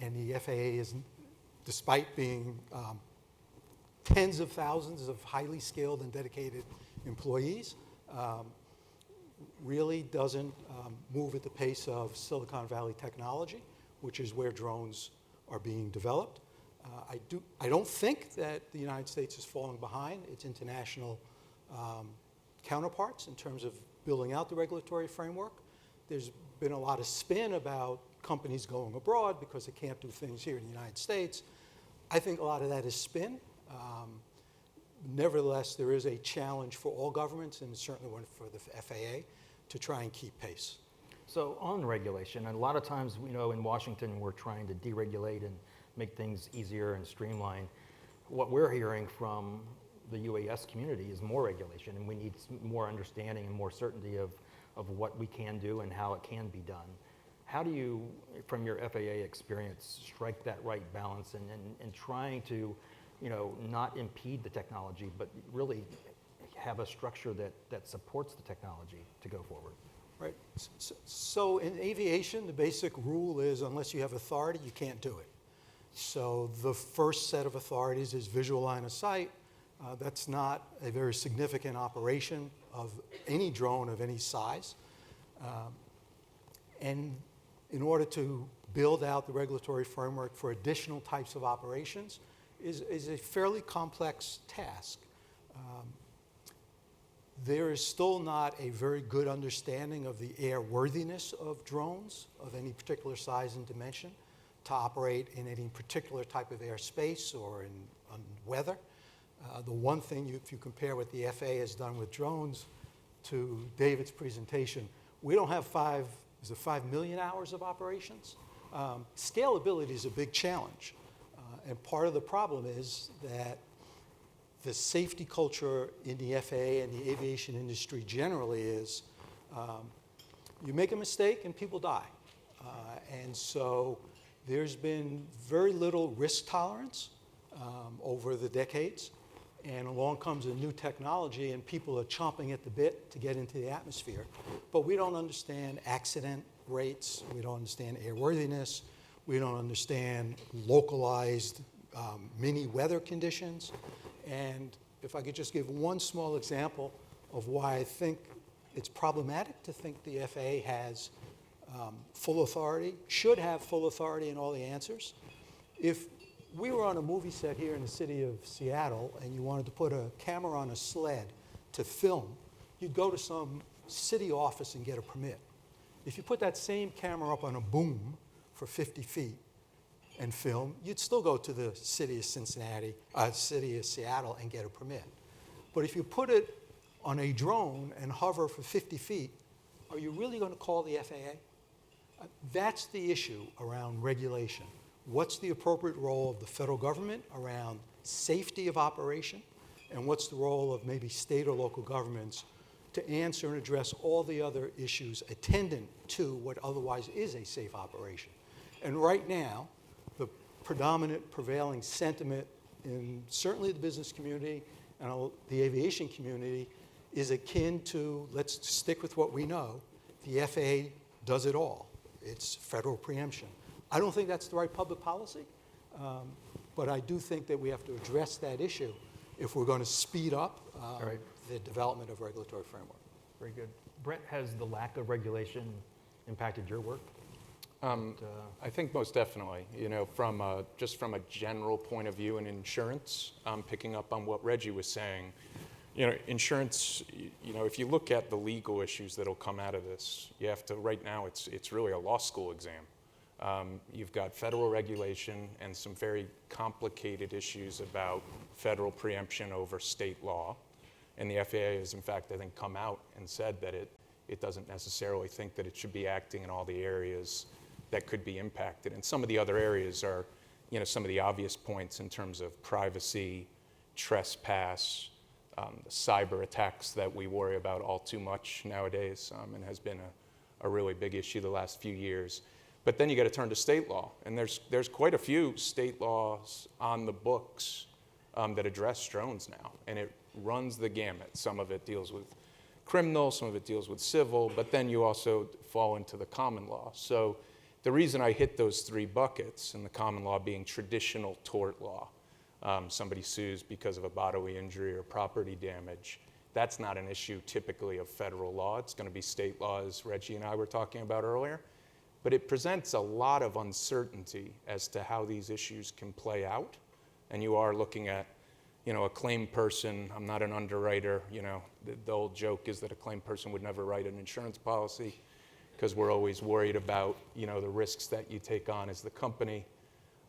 and the FAA isn't, despite being tens of thousands of highly skilled and dedicated employees, really doesn't move at the pace of Silicon Valley technology, which is where drones are being developed. I don't think that the United States is falling behind its international counterparts in terms of building out the regulatory framework. There's been a lot of spin about companies going abroad because they can't do things here in the United States. I think a lot of that is spin. Nevertheless, there is a challenge for all governments, and certainly one for the FAA, to try and keep pace. So on regulation, and a lot of times, in Washington, we're trying to deregulate and make things easier and streamlined. What we're hearing from the UAS community is more regulation, and we need more understanding and more certainty of what we can do and how it can be done. How do you, from your FAA experience, strike that right balance and trying to, not impede the technology, but really have a structure that supports the technology to go forward? Right. So in aviation, the basic rule is unless you have authority, you can't do it. So the first set of authorities is visual line of sight. That's not a very significant operation of any drone of any size. And in order to build out the regulatory framework for additional types of operations is a fairly complex task. There is still not a very good understanding of the airworthiness of drones of any particular size and dimension to operate in any particular type of airspace or on weather. The one thing, if you compare what the FAA has done with drones to David's presentation, we don't have 5 million hours of operations? Scalability is a big challenge. And part of the problem is that the safety culture in the FAA and the aviation industry generally is you make a mistake and people die. And so there's been very little risk tolerance over the decades. And along comes a new technology and people are chomping at the bit to get into the atmosphere. But we don't understand accident rates. We don't understand airworthiness. We don't understand localized mini weather conditions. And if I could just give one small example of why I think it's problematic to think the FAA has full authority, should have full authority in all the answers. If we were on a movie set here in the city of Seattle and you wanted to put a camera on a sled to film, you'd go to some city office and get a permit. If you put that same camera up on a boom for 50 feet and film, you'd still go to the city of city of Seattle and get a permit. But if you put it on a drone and hover for 50 feet, are you really going to call the FAA? That's the issue around regulation. What's the appropriate role of the federal government around safety of operation? And what's the role of maybe state or local governments to answer and address all the other issues attendant to what otherwise is a safe operation? And right now, the predominant prevailing sentiment in certainly the business community and the aviation community is akin to, let's stick with what we know, the FAA does it all. It's federal preemption. I don't think that's the right public policy, but I do think that we have to address that issue if we're going to speed up the development of regulatory framework. Very good. Brett, has the lack of regulation impacted your work? I think most definitely. Just from a general point of view in insurance, picking up on what Reggie was saying, insurance, if you look at the legal issues that'll come out of this, you have to, right now, it's really a law school exam. You've got federal regulation and some very complicated issues about federal preemption over state law. And the FAA has, in fact, I think, come out and said that it doesn't necessarily think that it should be acting in all the areas that could be impacted. And some of the other areas are, some of the obvious points in terms of privacy, trespass, the cyber attacks that we worry about all too much nowadays, and has been a really big issue the last few years. But then you got to turn to state law, and there's quite a few state laws on the books that address drones now, and it runs the gamut. Some of it deals with criminal, some of it deals with civil, but then you also fall into the common law. So the reason I hit those 3 buckets, and the common law being traditional tort law, somebody sues because of a bodily injury or property damage. That's not an issue typically of federal law. It's going to be state law, as Reggie and I were talking about earlier. But it presents a lot of uncertainty as to how these issues can play out. And you are looking at, a claim person. I'm not an underwriter. The old joke is that a claim person would never write an insurance policy because we're always worried about, the risks that you take on as the company.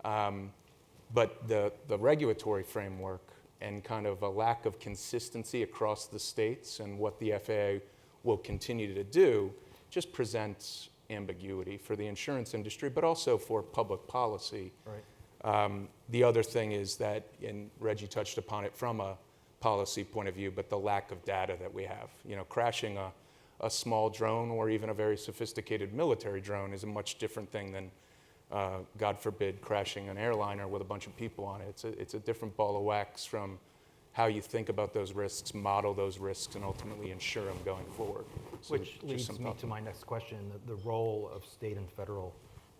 But the regulatory framework and kind of a lack of consistency across the states and what the FAA will continue to do just presents ambiguity for the insurance industry, but also for public policy. Right. The other thing is that, and Reggie touched upon it from a policy point of view, but the lack of data that we have. Crashing a small drone or even a very sophisticated military drone is a much different thing than, God forbid, crashing an airliner with a bunch of people on it. It's a different ball of wax from how you think about those risks, model those risks, and ultimately insure them going forward. So Which just leads some me thoughts. to my next question, the role of state and federal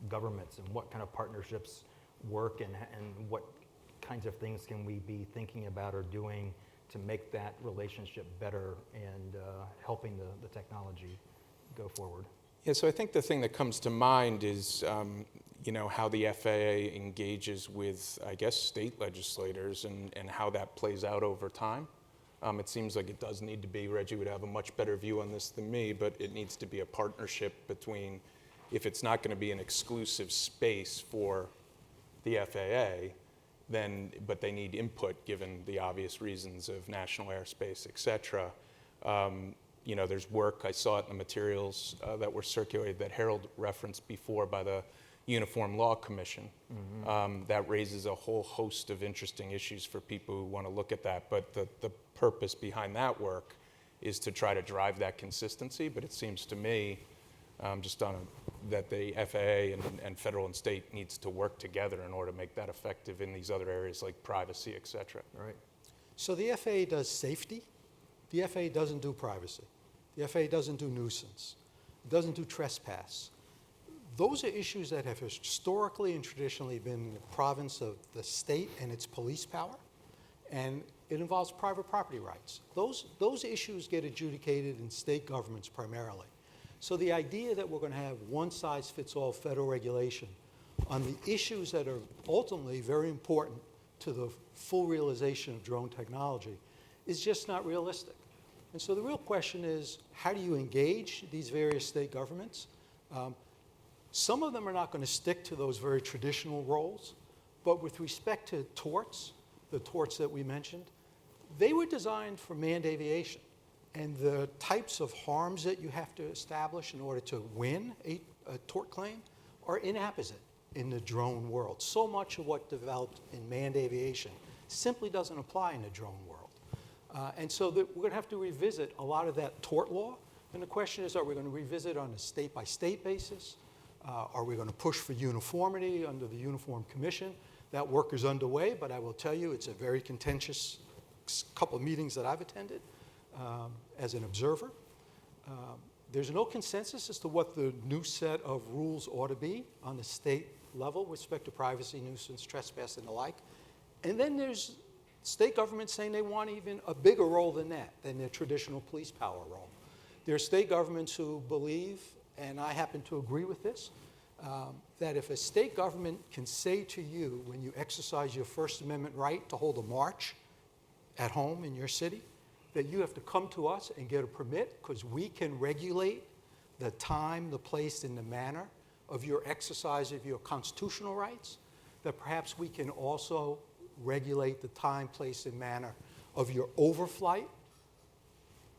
governments and what kind of partnerships work and what kinds of things can we be thinking about or doing to make that relationship better and helping the technology go forward. Yeah, so I think the thing that comes to mind is, how the FAA engages with, I guess, state legislators and how that plays out over time. It seems like it does need to be, Reggie would have a much better view on this than me, but it needs to be a partnership between, if it's not going to be an exclusive space for the FAA, but they need input given the obvious reasons of national airspace, et cetera. There's work, I saw it in the materials that were circulated that Harold referenced before by the Uniform Law Commission. That raises a whole host of interesting issues for people who want to look at that. But the purpose behind that work is to try to drive that consistency. But it seems to me, that the FAA and federal and state needs to work together in order to make that effective in these other areas like privacy, et cetera. Right. So the FAA does safety. The FAA doesn't do privacy. The FAA doesn't do nuisance. It doesn't do trespass. Those are issues that have historically and traditionally been the province of the state and its police power, and it involves private property rights. Those issues get adjudicated in state governments primarily. So the idea that we're going to have one-size-fits-all federal regulation on the issues that are ultimately very important to the full realization of drone technology is just not realistic. And so the real question is, how do you engage these various state governments? Some of them are not going to stick to those very traditional roles, but with respect to torts, the torts that we mentioned, they were designed for manned aviation. And the types of harms that you have to establish in order to win a tort claim are inapposite in the drone world. So much of what developed in manned aviation simply doesn't apply in the drone world. And so we're going to have to revisit a lot of that tort law. And the question is, are we going to revisit on a state-by-state basis? Are we going to push for uniformity under the Uniform Commission? That work is underway, but I will tell you it's a very contentious couple of meetings that I've attended as an observer. There's no consensus as to what the new set of rules ought to be on the state level with respect to privacy, nuisance, trespass, and the like. And then there's state governments saying they want even a bigger role than that, than their traditional police power role. There are state governments who believe, and I happen to agree with this, that if a state government can say to you when you exercise your First Amendment right to hold a march at home in your city, that you have to come to us and get a permit because we can regulate the time, the place, and the manner of your exercise of your constitutional rights, that perhaps we can also regulate the time, place, and manner of your overflight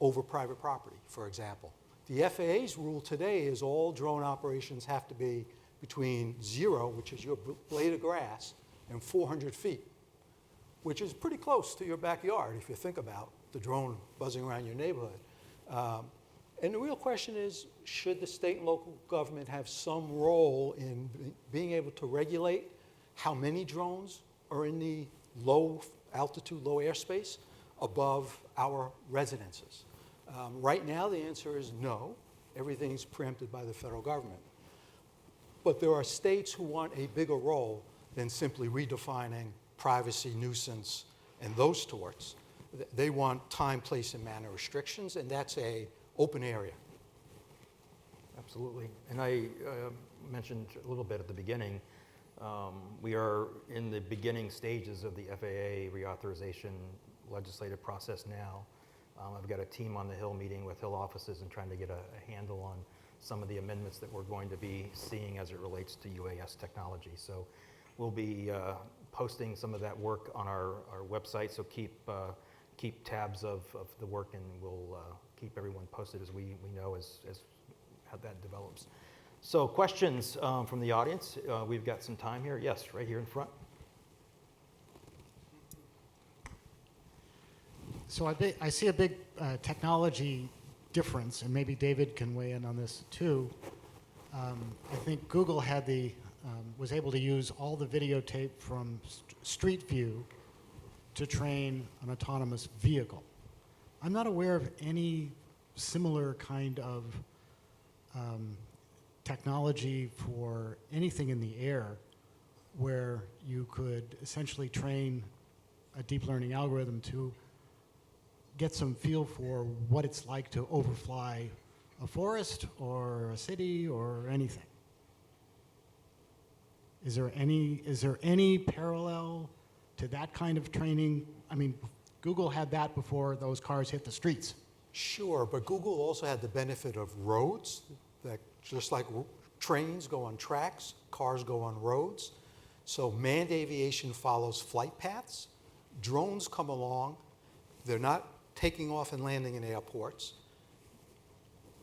over private property, for example. The FAA's rule today is all drone operations have to be between 0, which is your blade of grass, and 400 feet, which is pretty close to your backyard if you think about the drone buzzing around your neighborhood. And the real question is, should the state and local government have some role in being able to regulate how many drones are in the low altitude, low airspace above our residences? Right now, the answer is no. Everything's preempted by the federal government. But there are states who want a bigger role than simply redefining privacy, nuisance, and those torts. They want time, place, and manner restrictions, and that's a open area. Absolutely. And I mentioned a little bit at the beginning, we are in the beginning stages of the FAA reauthorization legislative process now. I've got a team on the Hill meeting with Hill offices and trying to get a handle on some of the amendments that we're going to be seeing as it relates to UAS technology. So we'll be posting some of that work on our website, so keep tabs of the work, and we'll keep everyone posted as we know as how that develops. So questions from the audience? We've got some time here. Yes, right here in front. So I see a big technology difference, and maybe David can weigh in on this too. I think Google had was able to use all the videotape from Street View to train an autonomous vehicle. I'm not aware of any similar kind of technology for anything in the air where you could essentially train a deep learning algorithm to get some feel for what it's like to overfly a forest or a city or anything. Is there any parallel to that kind of training? I mean, Google had that before those cars hit the streets. Sure, but Google also had the benefit of roads, that just like trains go on tracks, cars go on roads. So manned aviation follows flight paths. Drones come along. They're not taking off and landing in airports.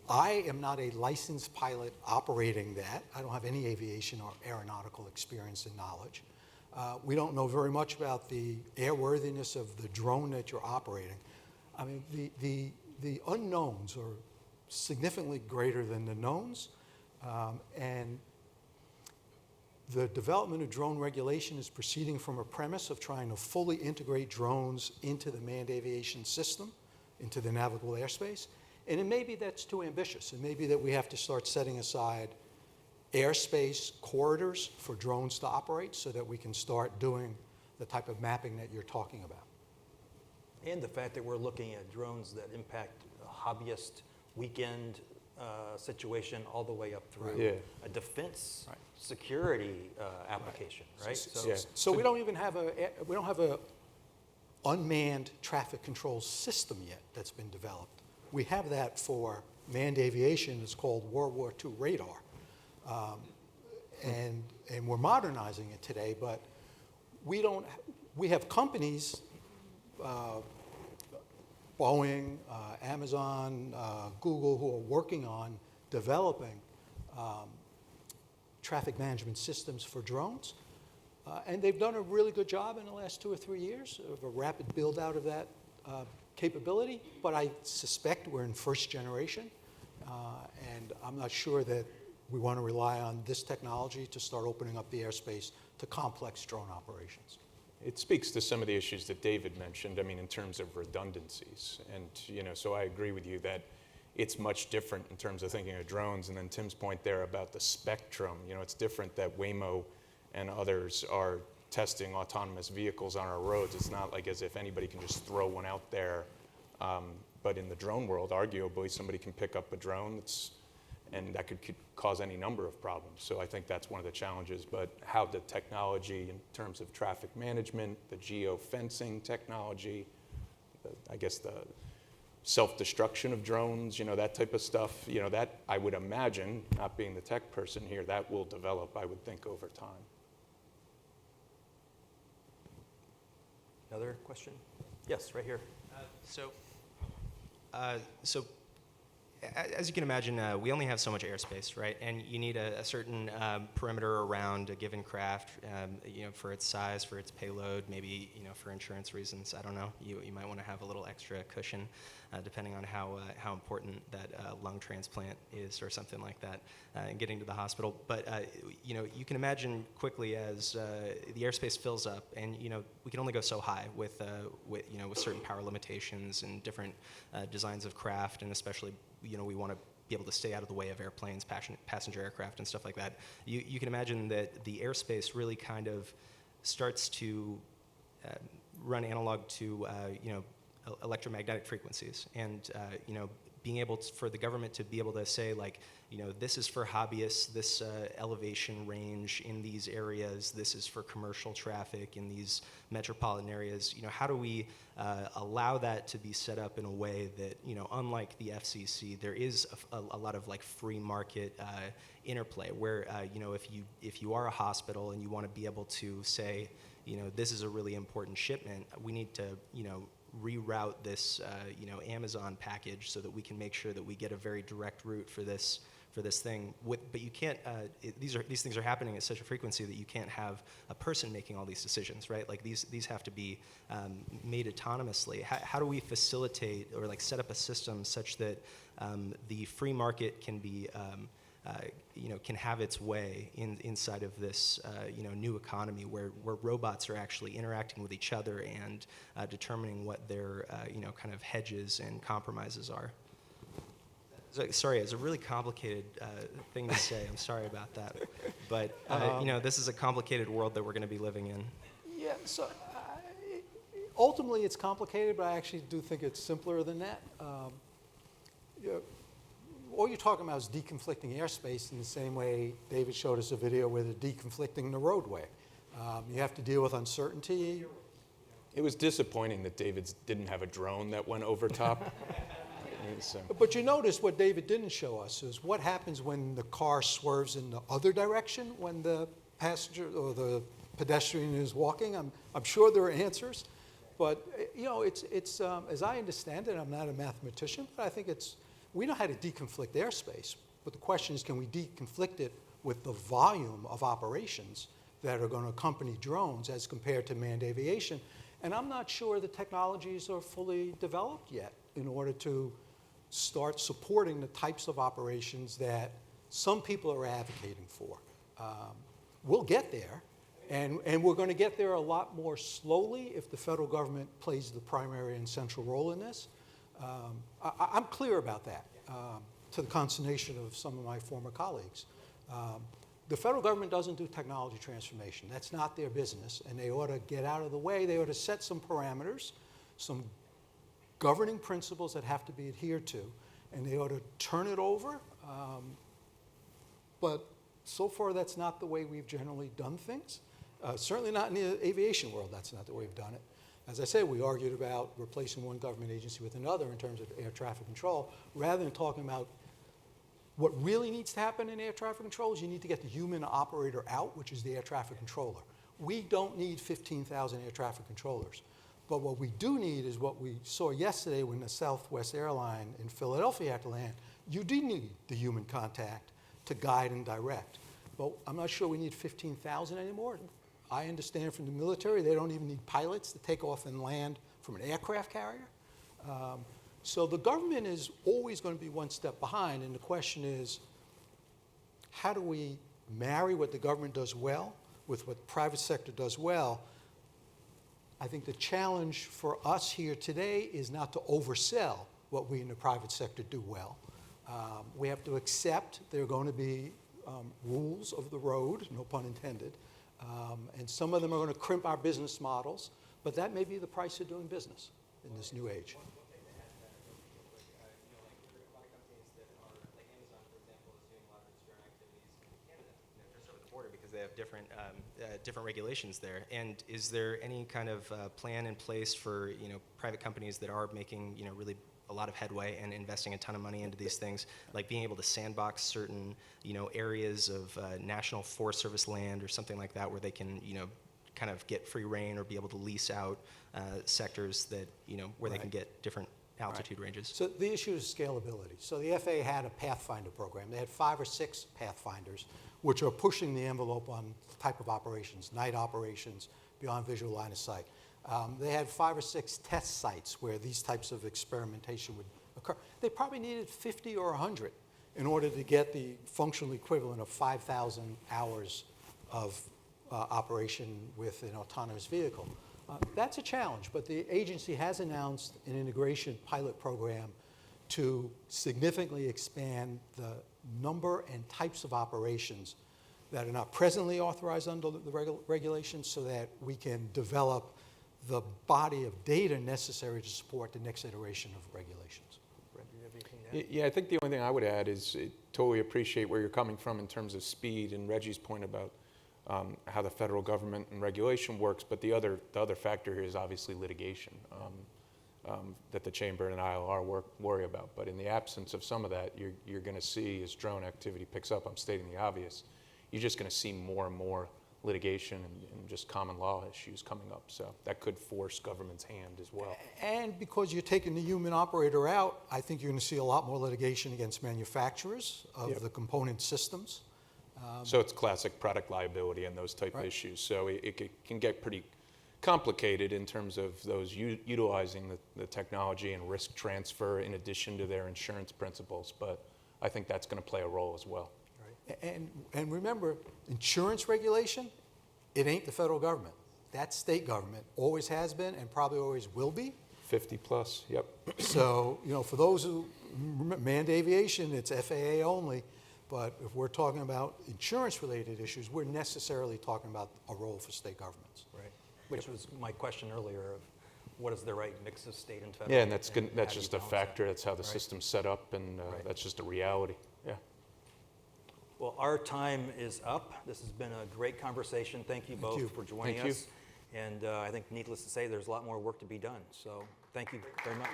I am not a licensed pilot operating that. I don't have any aviation or aeronautical experience and knowledge. We don't know very much about the airworthiness of the drone that you're operating. I mean, the unknowns are significantly greater than the knowns, and the development of drone regulation is proceeding from a premise of trying to fully integrate drones into the manned aviation system, into the navigable airspace. And it may be that's too ambitious. It may be that we have to start setting aside airspace corridors for drones to operate so that we can start doing the type of mapping that you're talking about. And the fact that we're looking at drones that impact a hobbyist weekend situation all the way up through a defense security application, right? So we don't even have a unmanned traffic control system yet that's been developed. We have that for manned aviation. It's called World War II radar, and we're modernizing it today. But we have companies. Boeing, Amazon, Google, who are working on developing traffic management systems for drones. And they've done a really good job in the last 2 or 3 years of a rapid build out of that capability. But I suspect we're in first generation. And I'm not sure that we want to rely on this technology to start opening up the airspace to complex drone operations. It speaks to some of the issues that David mentioned, I mean, in terms of redundancies. And, so I agree with you that it's much different in terms of thinking of drones. And then Tim's point there about the spectrum, it's different that Waymo and others are testing autonomous vehicles on our roads. It's not like as if anybody can just throw one out there. But in the drone world, arguably, somebody can pick up a drone and that could cause any number of problems. So I think that's one of the challenges. But how the technology in terms of traffic management, the geo-fencing technology, I guess the self-destruction of drones, that type of stuff, that I would imagine, not being the tech person here, that will develop, I would think, over time. Another question? Yes, right here. So as you can imagine, we only have so much airspace, right? And you need a certain perimeter around a given craft, for its size, for its payload, maybe, for insurance reasons. I don't know. You might want to have a little extra cushion, depending on how important that lung transplant is or something like that, and getting to the hospital. But you can imagine quickly as the airspace fills up, and we can only go so high with certain power limitations and different designs of craft, and especially we want to be able to stay out of the way of airplanes, passenger aircraft, and stuff like that. You can imagine that the airspace really kind of starts to run analog to electromagnetic frequencies, and being able for the government to be able to say, like, this is for hobbyists, this elevation range in these areas, this is for commercial traffic in these metropolitan areas. How do we allow that to be set up in a way that, unlike the FCC, there is a lot of like free market interplay where, if you are a hospital and you want to be able to say, this is a really important shipment, we need to, reroute this, Amazon package so that we can make sure that we get a very direct route for this thing. But you can't. These things are happening at such a frequency that you can't have a person making all these decisions, right? Like these have to be made autonomously. How do we facilitate or like set up a system such that the free market can be can have its way inside of this new economy where robots are actually interacting with each other and determining what their kind of hedges and compromises are. Sorry, it's a really complicated thing to say. I'm sorry about that, but this is a complicated world that we're going to be living in. Yeah, so ultimately it's complicated, but I actually do think it's simpler than that. All you're talking about is deconflicting airspace in the same way David showed us a video where they're deconflicting the roadway. You have to deal with uncertainty. It was disappointing that David didn't have a drone that went over top. But you notice what David didn't show us is what happens when the car swerves in the other direction when the passenger or the pedestrian is walking. I'm sure there are answers, but it's as I understand it, I'm not a mathematician, but I think we know how to deconflict airspace. But the question is, can we deconflict it with the volume of operations that are going to accompany drones as compared to manned aviation? And I'm not sure the technologies are fully developed yet in order to start supporting the types of operations that some people are advocating for. We'll get there, and we're going to get there a lot more slowly if the federal government plays the primary and central role in this. I'm clear about that, to the consternation of some of my former colleagues. The federal government doesn't do technology transformation. That's not their business, and they ought to get out of the way. They ought to set some parameters, some governing principles that have to be adhered to, and they ought to turn it over. But so far, that's not the way we've generally done things. Certainly not in the aviation world, that's not the way we've done it. As I said, we argued about replacing one government agency with another in terms of air traffic control. Rather than talking about what really needs to happen in air traffic control is you need to get the human operator out, which is the air traffic controller. We don't need 15,000 air traffic controllers. But what we do need is what we saw yesterday when the Southwest airline in Philadelphia had to land. You do need the human contact to guide and direct. But I'm not sure we need 15,000 anymore. I understand from the military they don't even need pilots to take off and land from an aircraft carrier. So the government is always going to be one step behind, and the question is, how do we marry what the government does well with what the private sector does well? I think the challenge for us here today is not to oversell what we in the private sector do well. We have to accept there are going to be rules of the road, no pun intended, and some of them are going to crimp our business models, but that may be the price of doing business in this new age. They have different regulations there. And is there any kind of plan in place for private companies that are making really a lot of headway and investing a ton of money into these things, like being able to sandbox certain areas of National Forest Service land or something like that, where they can kind of get free reign or be able to lease out sectors that where they can get different altitude ranges? So the issue is scalability. So the FAA had a Pathfinder program. They had 5 or 6 Pathfinders, which are pushing the envelope on type of operations, night operations, beyond visual line of sight. They had 5 or 6 test sites where these types of experimentation would occur. They probably needed 50 or 100 in order to get the functional equivalent of 5,000 hours of operation with an autonomous vehicle. That's a challenge, but the agency has announced an integration pilot program to significantly expand the number and types of operations that are not presently authorized under the regulations so that we can develop the body of data necessary to support the next iteration of regulations. Yeah, I think the only thing I would add is totally appreciate where you're coming from in terms of speed and Reggie's point about how the federal government and regulation works, but the other factor here is obviously litigation that the Chamber and ILR worry about. But in the absence of some of that, you're going to see as drone activity picks up, I'm stating the obvious, you're just going to see more and more litigation and just common law issues coming up. So that could force government's hand as well. And because you're taking the human operator out, I think you're going to see a lot more litigation against manufacturers of the component systems. So it's classic product liability and those type of issues. So it can get pretty complicated in terms of those utilizing the technology and risk transfer in addition to their insurance principles. But I think that's going to play a role as well. And remember, insurance regulation, it ain't the federal government. That's state government. Always has been and probably always will be. 50 plus, yep. So, for those who, manned aviation, it's FAA only. But if we're talking about insurance-related issues, we're necessarily talking about a role for state governments. Right. Which was my question earlier of what is the right mix of state and federal? Yeah, and that's just a factor. That's how the system's set up, and that's just a reality. Yeah. Well, our time is up. This has been a great conversation. Thank you both for joining us. And I think needless to say, there's a lot more work to be done. So thank you very much.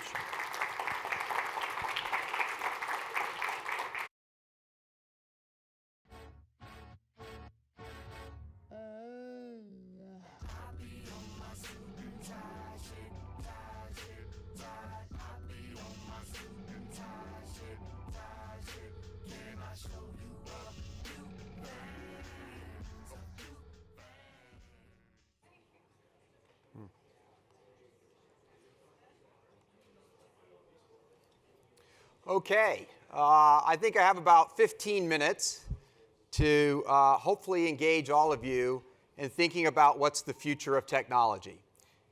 Okay, I think I have about 15 minutes to hopefully engage all of you in thinking about what's the future of technology.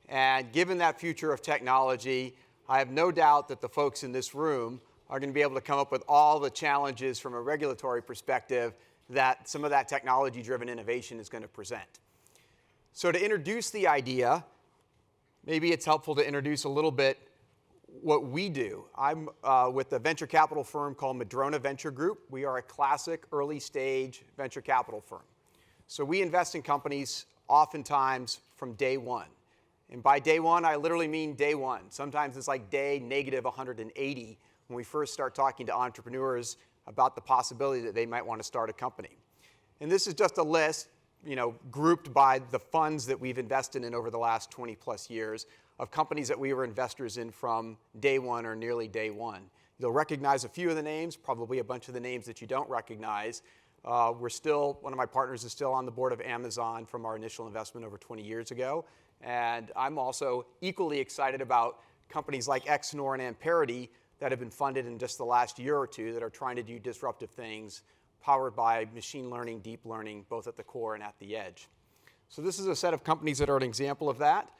And given that future of technology, I have no doubt that the folks in this room are going to be able to come up with all the challenges from a regulatory perspective that some of that technology-driven innovation is going to present. So to introduce the idea, maybe it's helpful to introduce a little bit what we do. I'm with a venture capital firm called Madrona Venture Group. We are a classic early stage venture capital firm. So we invest in companies oftentimes from day one. And by day one, I literally mean day one. Sometimes it's like day negative 180 when we first start talking to entrepreneurs about the possibility that they might want to start a company. And this is just a list, grouped by the funds that we've invested in over the last 20 plus years of companies that we were investors in from day one or nearly day one. You'll recognize a few of the names, probably a bunch of the names that you don't recognize. One of my partners is still on the board of Amazon from our initial investment over 20 years ago. And I'm also equally excited about companies like Exnor and Amperity that have been funded in just the last year or two that are trying to do disruptive things powered by machine learning, deep learning, both at the core and at the edge. So this is a set of companies that are an example of that.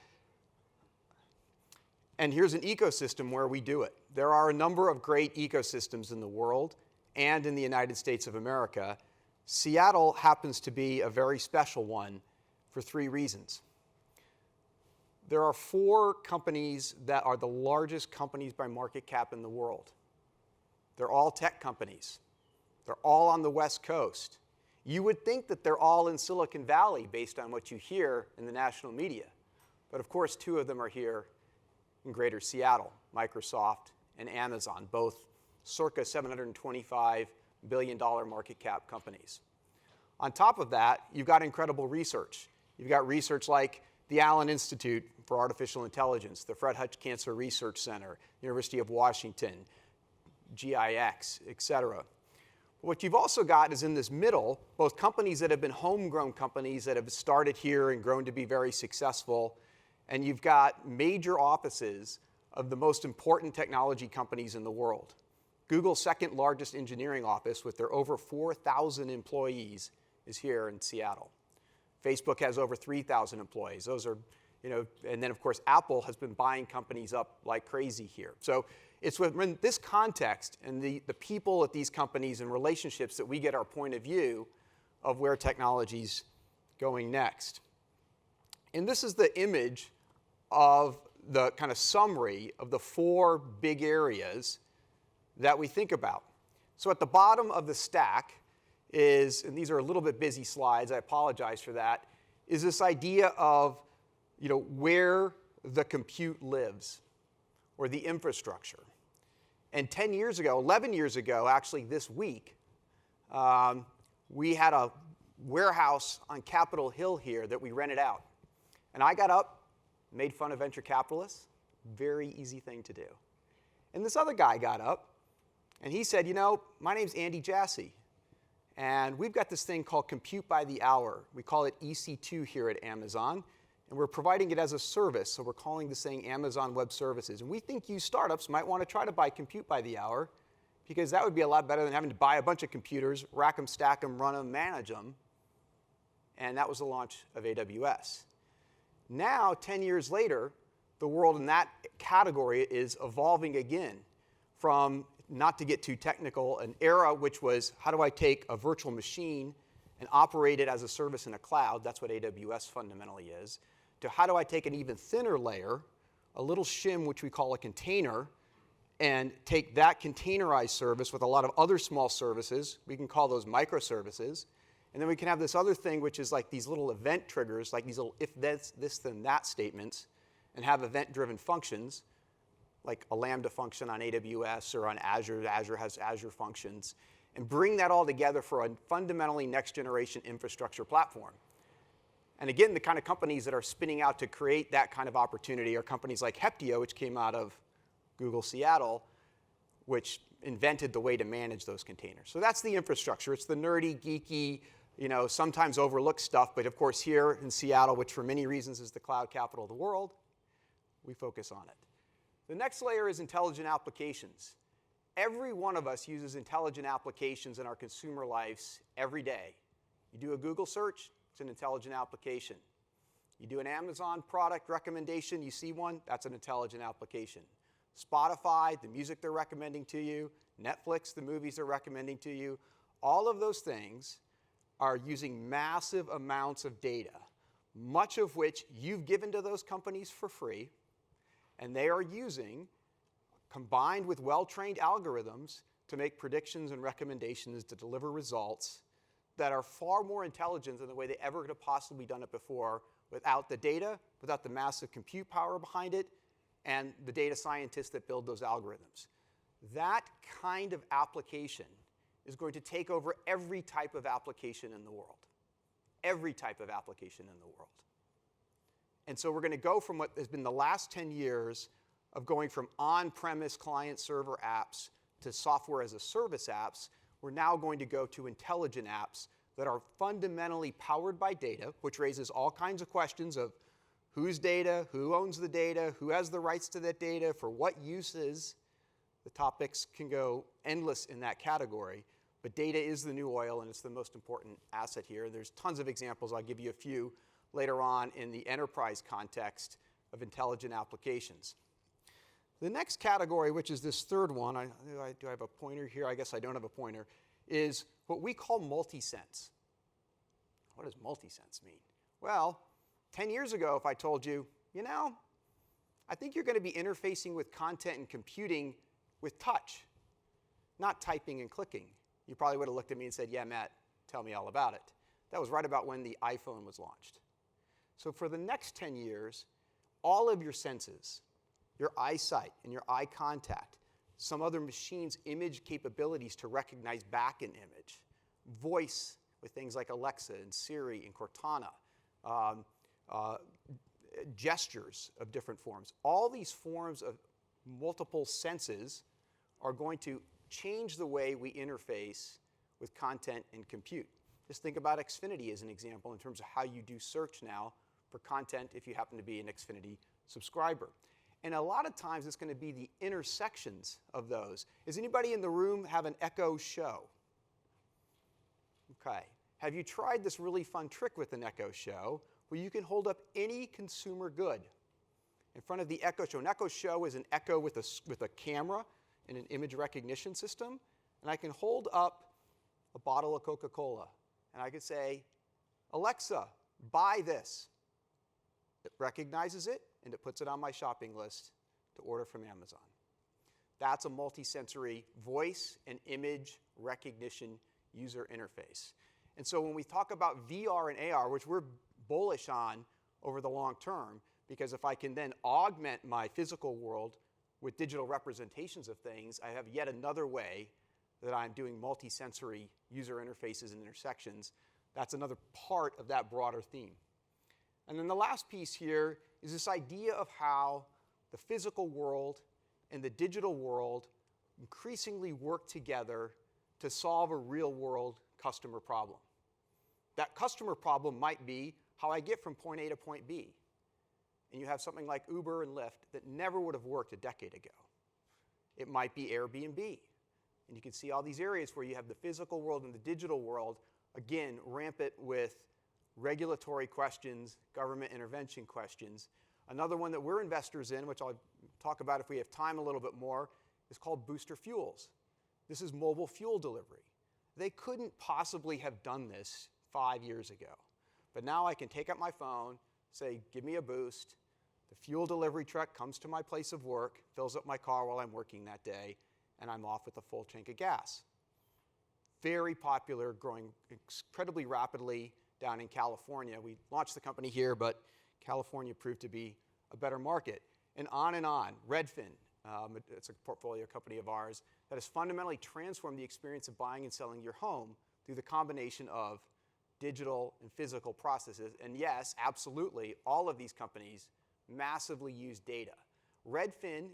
And here's an ecosystem where we do it. There are a number of great ecosystems in the world and in the United States of America. Seattle happens to be a very special one for 3 reasons. There are 4 companies that are the largest companies by market cap in the world. They're all tech companies. They're all on the West Coast. You would think that they're all in Silicon Valley based on what you hear in the national media. But of course, 2 of them are here in greater Seattle, Microsoft and Amazon, both circa $725 billion market cap companies. On top of that, you've got incredible research. You've got research like the Allen Institute for Artificial Intelligence, the Fred Hutch Cancer Research Center, University of Washington, GIX, et cetera. What you've also got is in this middle, both companies that have been homegrown companies that have started here and grown to be very successful, and you've got major offices of the most important technology companies in the world. Google's second largest engineering office with their over 4,000 employees is here in Seattle. Facebook has over 3,000 employees. Those are, and then of course Apple has been buying companies up like crazy here. So it's within this context and the people at these companies and relationships that we get our point of view of where technology's going next. And this is the image of the kind of summary of the 4 big areas that we think about. So at the bottom of the stack is, and these are a little bit busy slides, I apologize for that, is this idea of where the compute lives, or the infrastructure. And 10 years ago, 11 years ago, actually this week, we had a warehouse on Capitol Hill here that we rented out. And I got up, made fun of venture capitalists. Very easy thing to do. And this other guy got up, and he said, my name's Andy Jassy, and we've got this thing called Compute by the Hour. We call it EC2 here at Amazon, and we're providing it as a service, so we're calling this thing Amazon Web Services. And we think you startups might want to try to buy Compute by the Hour, because that would be a lot better than having to buy a bunch of computers, rack them, stack them, run them, manage them. And that was the launch of AWS. Now, 10 years later, the world in that category is evolving again from, not to get too technical, an era which was, how do I take a virtual machine and operate it as a service in a cloud? That's what AWS fundamentally is. To how do I take an even thinner layer, a little shim which we call a container, and take that containerized service with a lot of other small services. We can call those microservices. And then we can have this other thing, which is like these little event triggers, like these little if this, then that statements, and have event-driven functions, like a Lambda function on AWS or on Azure. Azure has Azure functions. And bring that all together for a fundamentally next-generation infrastructure platform. And again, the kind of companies that are spinning out to create that kind of opportunity are companies like Heptio, which came out of Google Seattle, which invented the way to manage those containers. So that's the infrastructure. It's the nerdy, geeky, sometimes overlooked stuff. But of course, here in Seattle, which for many reasons is the cloud capital of the world, we focus on it. The next layer is intelligent applications. Every one of us uses intelligent applications in our consumer lives every day. You do a Google search, it's an intelligent application. You do an Amazon product recommendation, you see one, that's an intelligent application. Spotify, the music they're recommending to you, Netflix, the movies they're recommending to you, all of those things are using massive amounts of data, much of which you've given to those companies for free, and they are using, combined with well-trained algorithms, to make predictions and recommendations to deliver results that are far more intelligent than the way they ever could have possibly done it before without the data, without the massive compute power behind it, and the data scientists that build those algorithms. That kind of application is going to take over every type of application in the world. Every type of application in the world. And so we're going to go from what has been the last 10 years of going from on-premise client-server apps to software as a service apps. We're now going to go to intelligent apps that are fundamentally powered by data, which raises all kinds of questions of whose data, who owns the data, who has the rights to that data, for what uses. The topics can go endless in that category, but data is the new oil, and it's the most important asset here. There's tons of examples. I'll give you a few later on in the enterprise context of intelligent applications. The next category, which is this third one, do I have a pointer here? I guess I don't have a pointer, is what we call multi-sense. What does multi-sense mean? Well, 10 years ago, if I told you, I think you're going to be interfacing with content and computing with touch, not typing and clicking. You probably would have looked at me and said, yeah, Matt, tell me all about it. That was right about when the iPhone was launched. So for the next 10 years, all of your senses, your eyesight and your eye contact, some other machine's image capabilities to recognize back an image, voice with things like Alexa and Siri and Cortana, gestures of different forms. All these forms of multiple senses are going to change the way we interface with content and compute. Just think about Xfinity as an example in terms of how you do search now for content if you happen to be an Xfinity subscriber. And a lot of times it's going to be the intersections of those. Does anybody in the room have an Echo Show? Okay. Have you tried this really fun trick with an Echo Show where you can hold up any consumer good in front of the Echo Show? An Echo Show is an Echo with a camera and an image recognition system. And I can hold up a bottle of Coca-Cola. And I could say, Alexa, buy this. It recognizes it, and it puts it on my shopping list to order from Amazon. That's a multisensory voice and image recognition user interface. And so when we talk about VR and AR, which we're bullish on over the long term, because if I can then augment my physical world with digital representations of things, I have yet another way that I'm doing multisensory user interfaces and intersections. That's another part of that broader theme. And then the last piece here is this idea of how the physical world and the digital world increasingly work together to solve a real-world customer problem. That customer problem might be how I get from point A to point B. And you have something like Uber and Lyft that never would have worked a decade ago. It might be Airbnb. And you can see all these areas where you have the physical world and the digital world, again, rampant with regulatory questions, government intervention questions. Another one that we're investors in, which I'll talk about if we have time a little bit more, is called Booster Fuels. This is mobile fuel delivery. They couldn't possibly have done this 5 years ago. But now I can take out my phone, say, give me a boost. The fuel delivery truck comes to my place of work, fills up my car while I'm working that day, and I'm off with a full tank of gas. Very popular, growing incredibly rapidly down in California. We launched the company here, but California proved to be a better market. And on and on. Redfin, it's a portfolio company of ours that has fundamentally transformed the experience of buying and selling your home through the combination of digital and physical processes. And yes, absolutely, all of these companies massively use data. Redfin,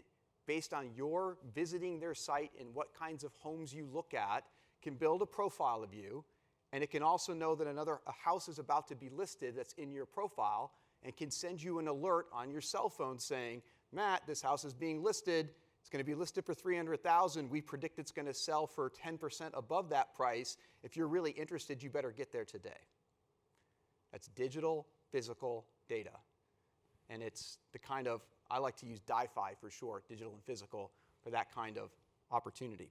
based on your visiting their site and what kinds of homes you look at, can build a profile of you, and it can also know that a house is about to be listed that's in your profile, and can send you an alert on your cell phone saying, Matt, this house is being listed. It's going to be listed for $300,000. We predict it's going to sell for 10% above that price. If you're really interested, you better get there today. That's digital, physical data. And it's the kind of, I like to use DiFi for short, digital and physical, for that kind of opportunity.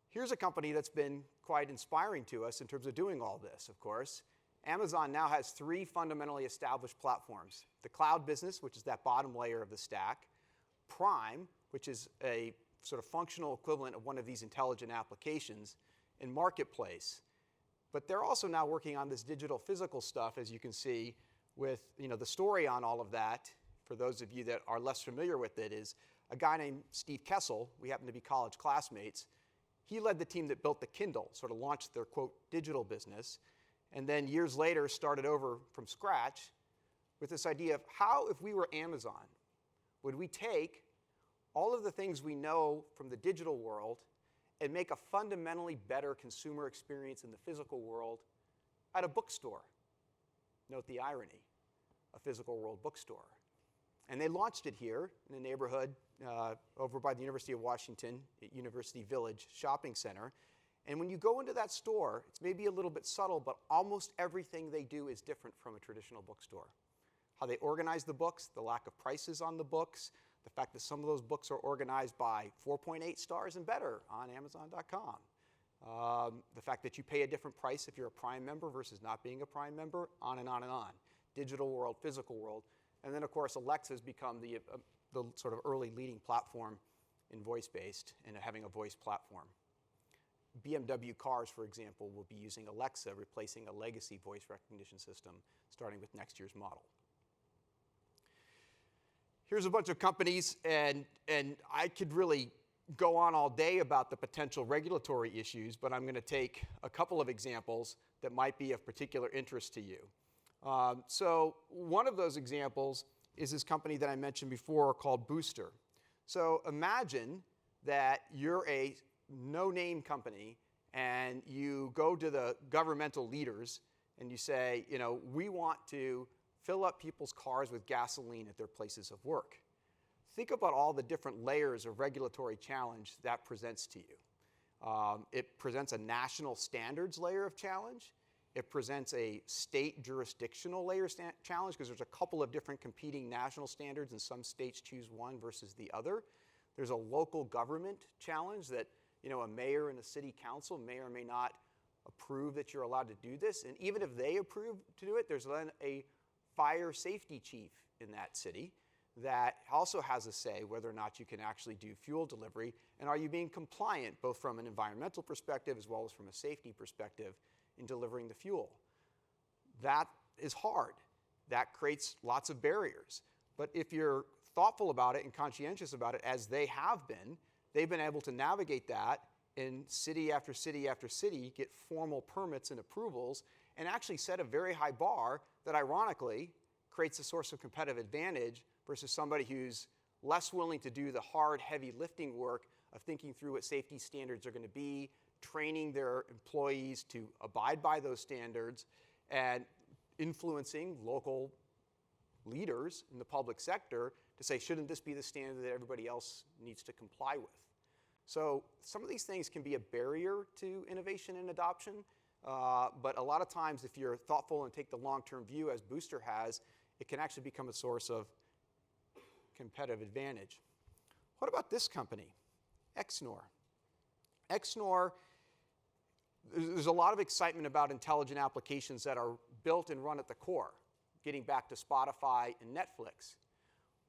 Here's a company that's been quite inspiring to us in terms of doing all this, of course. Amazon now has 3 fundamentally established platforms. The cloud business, which is that bottom layer of the stack. Prime, which is a sort of functional equivalent of one of these intelligent applications. And Marketplace. But they're also now working on this digital physical stuff, as you can see, with the story on all of that, for those of you that are less familiar with it, is a guy named Steve Kessel. We happen to be college classmates. He led the team that built the Kindle, sort of launched their, quote, digital business, and then years later started over from scratch with this idea of how, if we were Amazon, would we take all of the things we know from the digital world and make a fundamentally better consumer experience in the physical world at a bookstore? Note the irony, a physical world bookstore. And they launched it here in a neighborhood over by the University of Washington, at University Village Shopping Center. And when you go into that store, it's maybe a little bit subtle, but almost everything they do is different from a traditional bookstore. How they organize the books, the lack of prices on the books, the fact that some of those books are organized by 4.8 stars and better on Amazon.com. The fact that you pay a different price if you're a Prime member versus not being a Prime member, on and on and on. Digital world, physical world. And then, of course, Alexa has become the sort of early leading platform in voice-based and having a voice platform. BMW cars, for example, will be using Alexa, replacing a legacy voice recognition system starting with next year's model. Here's a bunch of companies, and I could really go on all day about the potential regulatory issues, but I'm going to take a couple of examples that might be of particular interest to you. So one of those examples is this company that I mentioned before called Booster. So imagine that you're a no-name company and you go to the governmental leaders and you say, we want to fill up people's cars with gasoline at their places of work. Think about all the different layers of regulatory challenge that presents to you. It presents a national standards layer of challenge. It presents a state jurisdictional layer challenge because there's a couple of different competing national standards and some states choose one versus the other. There's a local government challenge that a mayor and a city council may or may not approve that you're allowed to do this. And even if they approve to do it, there's then a fire safety chief in that city that also has a say whether or not you can actually do fuel delivery, and are you being compliant both from an environmental perspective as well as from a safety perspective in delivering the fuel. That is hard. That creates lots of barriers. But if you're thoughtful about it and conscientious about it, as they have been, they've been able to navigate that in city after city after city, get formal permits and approvals, and actually set a very high bar that ironically creates a source of competitive advantage versus somebody who's less willing to do the hard, heavy lifting work of thinking through what safety standards are going to be, training their employees to abide by those standards, and influencing local leaders in the public sector to say, shouldn't this be the standard that everybody else needs to comply with? So some of these things can be a barrier to innovation and adoption, but a lot of times if you're thoughtful and take the long-term view as Booster has, it can actually become a source of competitive advantage. What about this company, Exnor? Exnor, there's a lot of excitement about intelligent applications that are built and run at the core, getting back to Spotify and Netflix.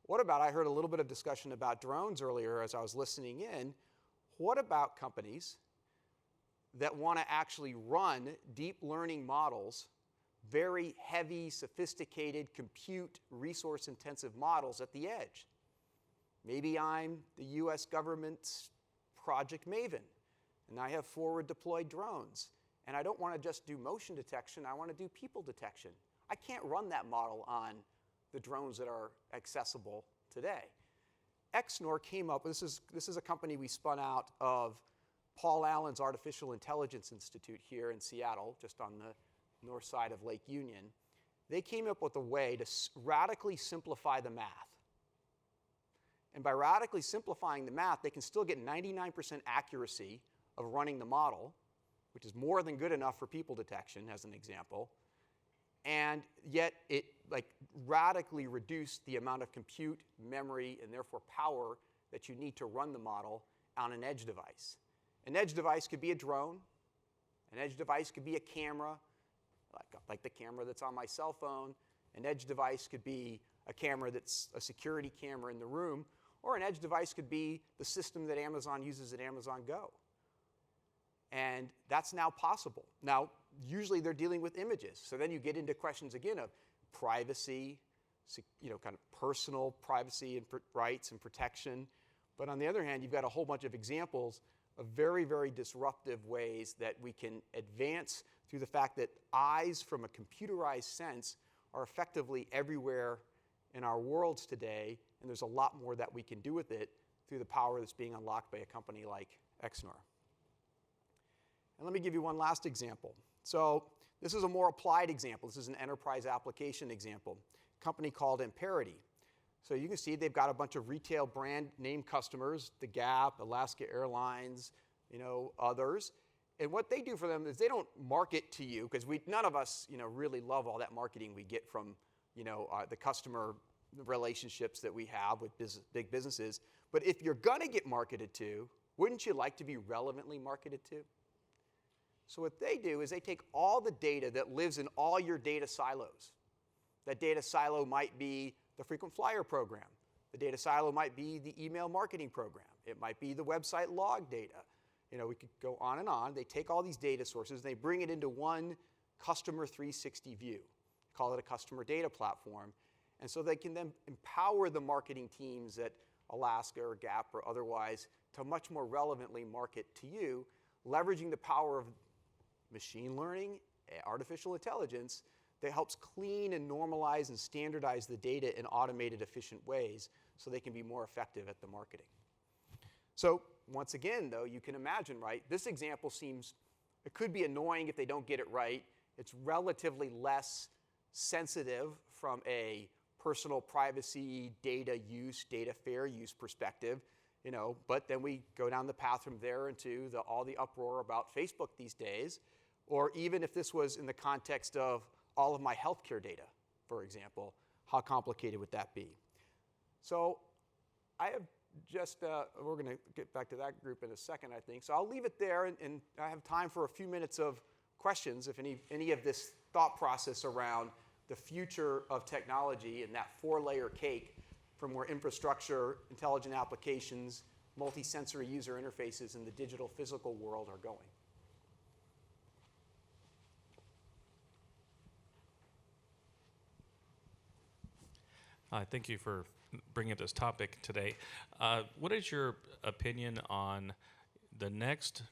What about, I heard a little bit of discussion about drones earlier as I was listening in. What about companies that want to actually run deep learning models, very heavy, sophisticated, compute, resource-intensive models at the edge? Maybe I'm the US government's Project Maven, and I have forward deployed drones, and I don't want to just do motion detection, I want to do people detection. I can't run that model on the drones that are accessible today. Exnor came up, this is a company we spun out of Paul Allen's Artificial Intelligence Institute here in Seattle, just on the north side of Lake Union. They came up with a way to radically simplify the math. And by radically simplifying the math, they can still get 99% accuracy of running the model, which is more than good enough for people detection, as an example. And yet it radically reduced the amount of compute, memory, and therefore power that you need to run the model on an edge device. An edge device could be a drone. An edge device could be a camera, like the camera that's on my cell phone. An edge device could be a camera that's a security camera in the room. Or an edge device could be the system that Amazon uses at Amazon Go. And that's now possible. Now, usually they're dealing with images. So then you get into questions again of privacy, kind of personal privacy and rights and protection. But on the other hand, you've got a whole bunch of examples of very, very disruptive ways that we can advance through the fact that eyes from a computerized sense are effectively everywhere in our worlds today, and there's a lot more that we can do with it through the power that's being unlocked by a company like Exnor. And let me give you one last example. So this is a more applied example. This is an enterprise application example. A company called Imperity. So you can see they've got a bunch of retail brand name customers, The Gap, Alaska Airlines, others. And what they do for them is they don't market to you, because none of us really love all that marketing we get from the customer relationships that we have with big businesses. But if you're going to get marketed to, wouldn't you like to be relevantly marketed to? So what they do is they take all the data that lives in all your data silos. That data silo might be the frequent flyer program. The data silo might be the email marketing program. It might be the website log data. We could go on and on. They take all these data sources and they bring it into one customer 360 view. Call it a customer data platform. And so they can then empower the marketing teams at Alaska or Gap or otherwise to much more relevantly market to you, leveraging the power of machine learning, artificial intelligence, that helps clean and normalize and standardize the data in automated, efficient ways so they can be more effective at the marketing. So once again, though, you can imagine, right? This example it could be annoying if they don't get it right. It's relatively less sensitive from a personal privacy, data use, data fair use perspective. But then we go down the path from there into all the uproar about Facebook these days, or even if this was in the context of all of my healthcare data, for example, how complicated would that be? So I have just, we're going to get back to that group in a second, I think. So I'll leave it there, and I have time for a few minutes of questions, if any of this thought process around the future of technology and that four-layer cake from where infrastructure, intelligent applications, multi-sensory user interfaces in the digital physical world are going. Thank you for bringing up this topic today. What is your opinion on the next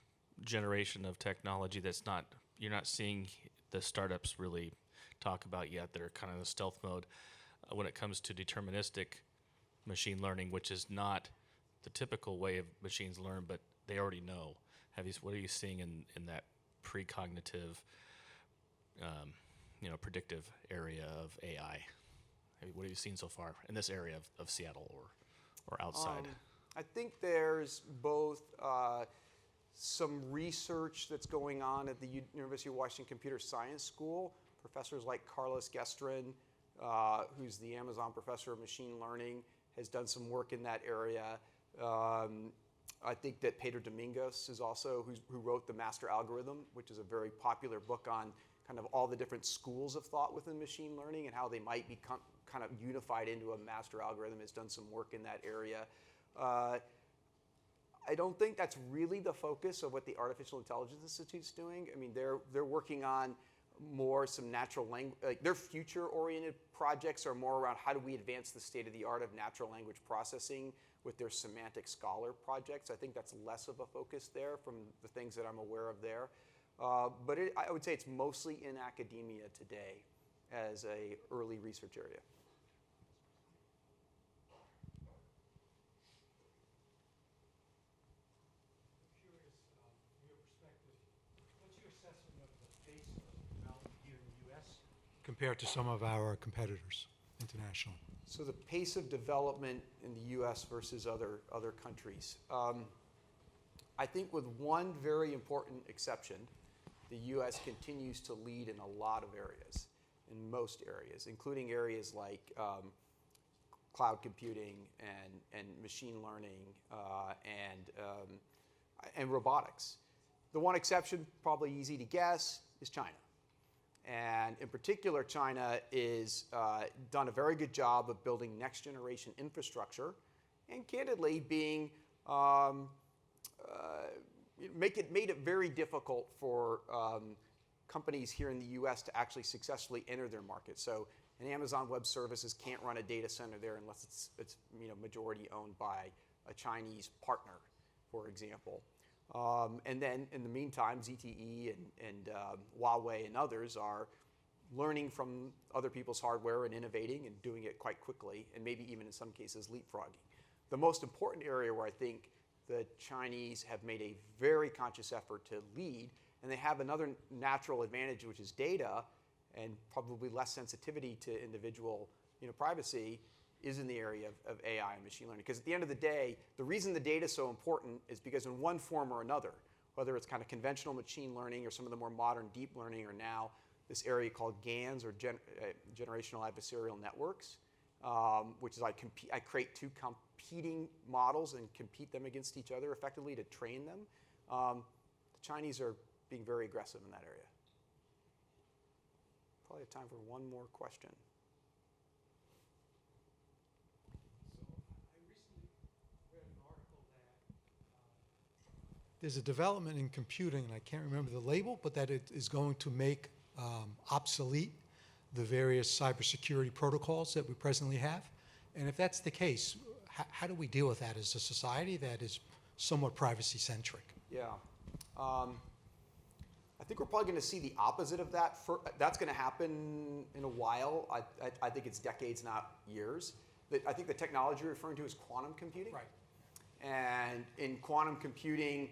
generation of technology that's you're not seeing the startups really talk about yet, that are kind of in stealth mode when it comes to deterministic machine learning, which is not the typical way of machines learn, but they already know. What are you seeing in that precognitive, predictive area of AI? What have you seen so far in this area of Seattle or outside? I think there's both some research that's going on at the University of Washington Computer Science School. Professors like Carlos Gestrin, who's the Amazon professor of machine learning, has done some work in that area. I think that Pedro Domingos is also, who wrote The Master Algorithm, which is a very popular book on kind of all the different schools of thought within machine learning and how they might become kind of unified into a master algorithm, has done some work in that area. I don't think that's really the focus of what the Artificial Intelligence Institute's doing. I mean, they're working on more some natural language, like their future-oriented projects are more around how do we advance the state of the art of natural language processing with their semantic scholar projects. I think that's less of a focus there from the things that I'm aware of there. But I would say it's mostly in academia today as a early research area. Compared to some of our competitors internationally? So the pace of development in the US versus other countries. I think with one very important exception, the US continues to lead in a lot of areas, in most areas, including areas like cloud computing and machine learning and robotics. The one exception, probably easy to guess, is China. And in particular, China is done a very good job of building next generation infrastructure and candidly being, made it very difficult for companies here in the US to actually successfully enter their market. So an Amazon Web Services can't run a data center there unless it's majority owned by a Chinese partner, for example. And then in the meantime, ZTE and Huawei and others are learning from other people's hardware and innovating and doing it quite quickly, and maybe even in some cases leapfrogging. The most important area where I think the Chinese have made a very conscious effort to lead, and they have another natural advantage, which is data and probably less sensitivity to individual privacy, is in the area of AI and machine learning. Because at the end of the day, the reason the data is so important is because in one form or another, whether it's kind of conventional machine learning or some of the more modern deep learning, or now this area called GANs, or generational adversarial networks, which is I create two competing models and compete them against each other effectively to train them. The Chinese are being very aggressive in that area. Probably have time for one more question. There's a development in computing, and I can't remember the label, but that it is going to make obsolete the various cybersecurity protocols that we presently have. And if that's the case, how do we deal with that as a society that is somewhat privacy-centric? Yeah. I think we're probably going to see the opposite of that. That's going to happen in a while. I think it's decades, not years. I think the technology you're referring to is quantum computing. Right. And in quantum computing,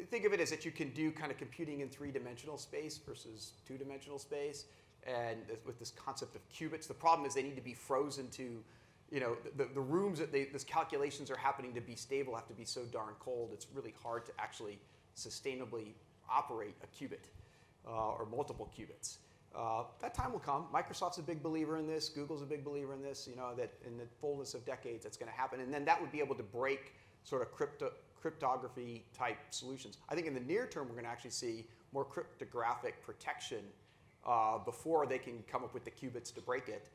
think of it as that you can do kind of computing in three-dimensional space versus two-dimensional space, and with this concept of qubits. The problem is they need to be frozen to, the rooms that these calculations are happening to be stable have to be so darn cold. It's really hard to actually sustainably operate a qubit or multiple qubits. That time will come. Microsoft's a big believer in this. Google's a big believer in this. That in the fullness of decades, that's going to happen, and then that would be able to break sort of cryptography type solutions. I think in the near term, we're going to actually see more cryptographic protection before they can come up with the qubits to break it,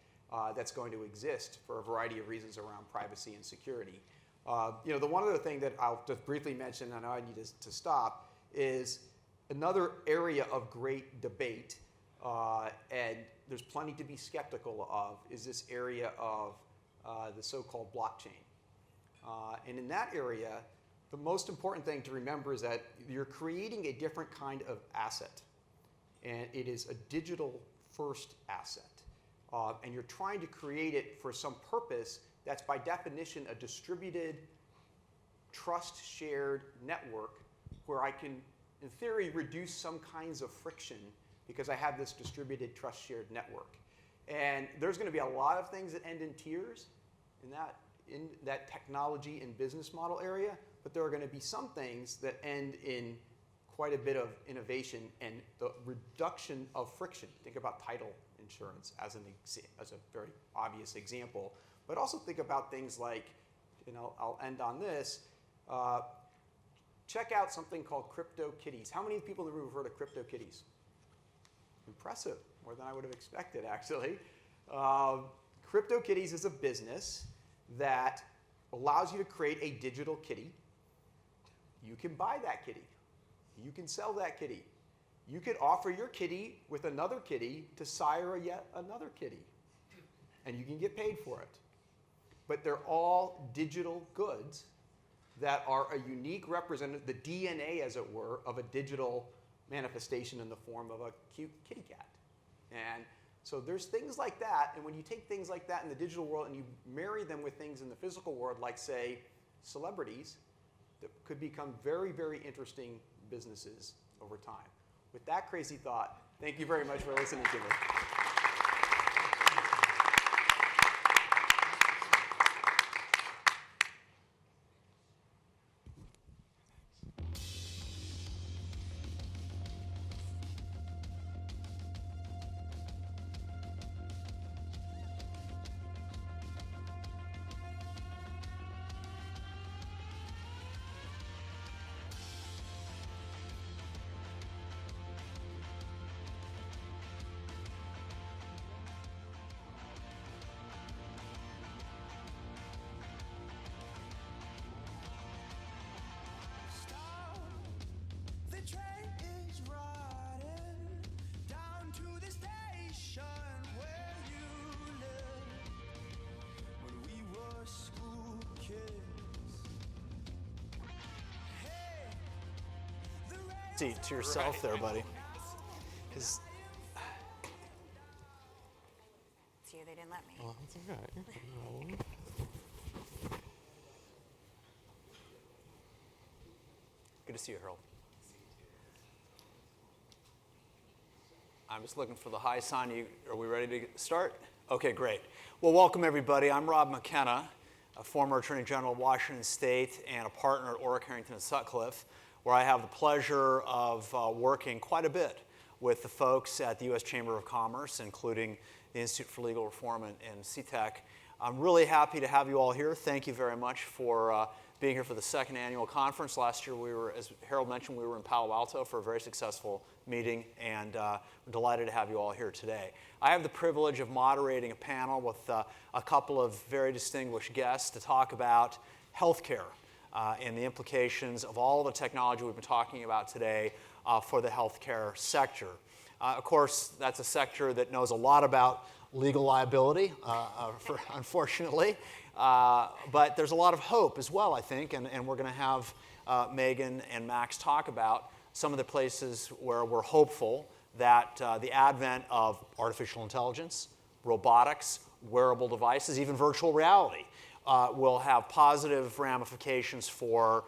that's going to exist for a variety of reasons around privacy and security. The one other thing that I'll just briefly mention, I know I need to stop, is another area of great debate, and there's plenty to be skeptical of, is this area of the so-called blockchain. And in that area, the most important thing to remember is that you're creating a different kind of asset, and it is a digital first asset. And you're trying to create it for some purpose that's by definition a distributed, trust-shared network where I can, in theory, reduce some kinds of friction because I have this distributed, trust-shared network. And there's going to be a lot of things that end in tears in that technology and business model area, but there are going to be some things that end in quite a bit of innovation and the reduction of friction. Think about title insurance as a very obvious example, but also think about things like, I'll end on this, check out something called CryptoKitties. How many people in the room have heard of CryptoKitties? Impressive, more than I would have expected, actually. CryptoKitties is a business that allows you to create a digital kitty. You can buy that kitty. You can sell that kitty. You could offer your kitty with another kitty to sire yet another kitty, and you can get paid for it. But they're all digital goods that are a unique representative, the DNA, as it were, of a digital manifestation in the form of a cute kitty cat. And so there's things like that, and when you take things like that in the digital world and you marry them with things in the physical world, like, say, celebrities, that could become very, very interesting businesses over time. With that crazy thought, thank you very much for listening to me. Seat to yourself there, buddy. It's you, they didn't let me. Well, that's okay. Good to see you, Harold. I'm just looking for the high sign. Are we ready to start? Okay, great. Well, welcome everybody. I'm Rob McKenna, a former Attorney General of Washington State and a partner at Orrick, Harrington, and Sutcliffe, where I have the pleasure of working quite a bit with the folks at the U.S. Chamber of Commerce, including the Institute for Legal Reform and CTEC. I'm really happy to have you all here. Thank you very much for being here for the second annual conference. Last year, we were, as Harold mentioned, we were in Palo Alto for a very successful meeting, and we're delighted to have you all here today. I have the privilege of moderating a panel with a couple of very distinguished guests to talk about healthcare. And the implications of all the technology we've been talking about today for the healthcare sector. Of course, that's a sector that knows a lot about legal liability, unfortunately. But there's a lot of hope as well, I think, and we're going to have Megan and Max talk about some of the places where we're hopeful that the advent of artificial intelligence, robotics, wearable devices, even virtual reality, will have positive ramifications for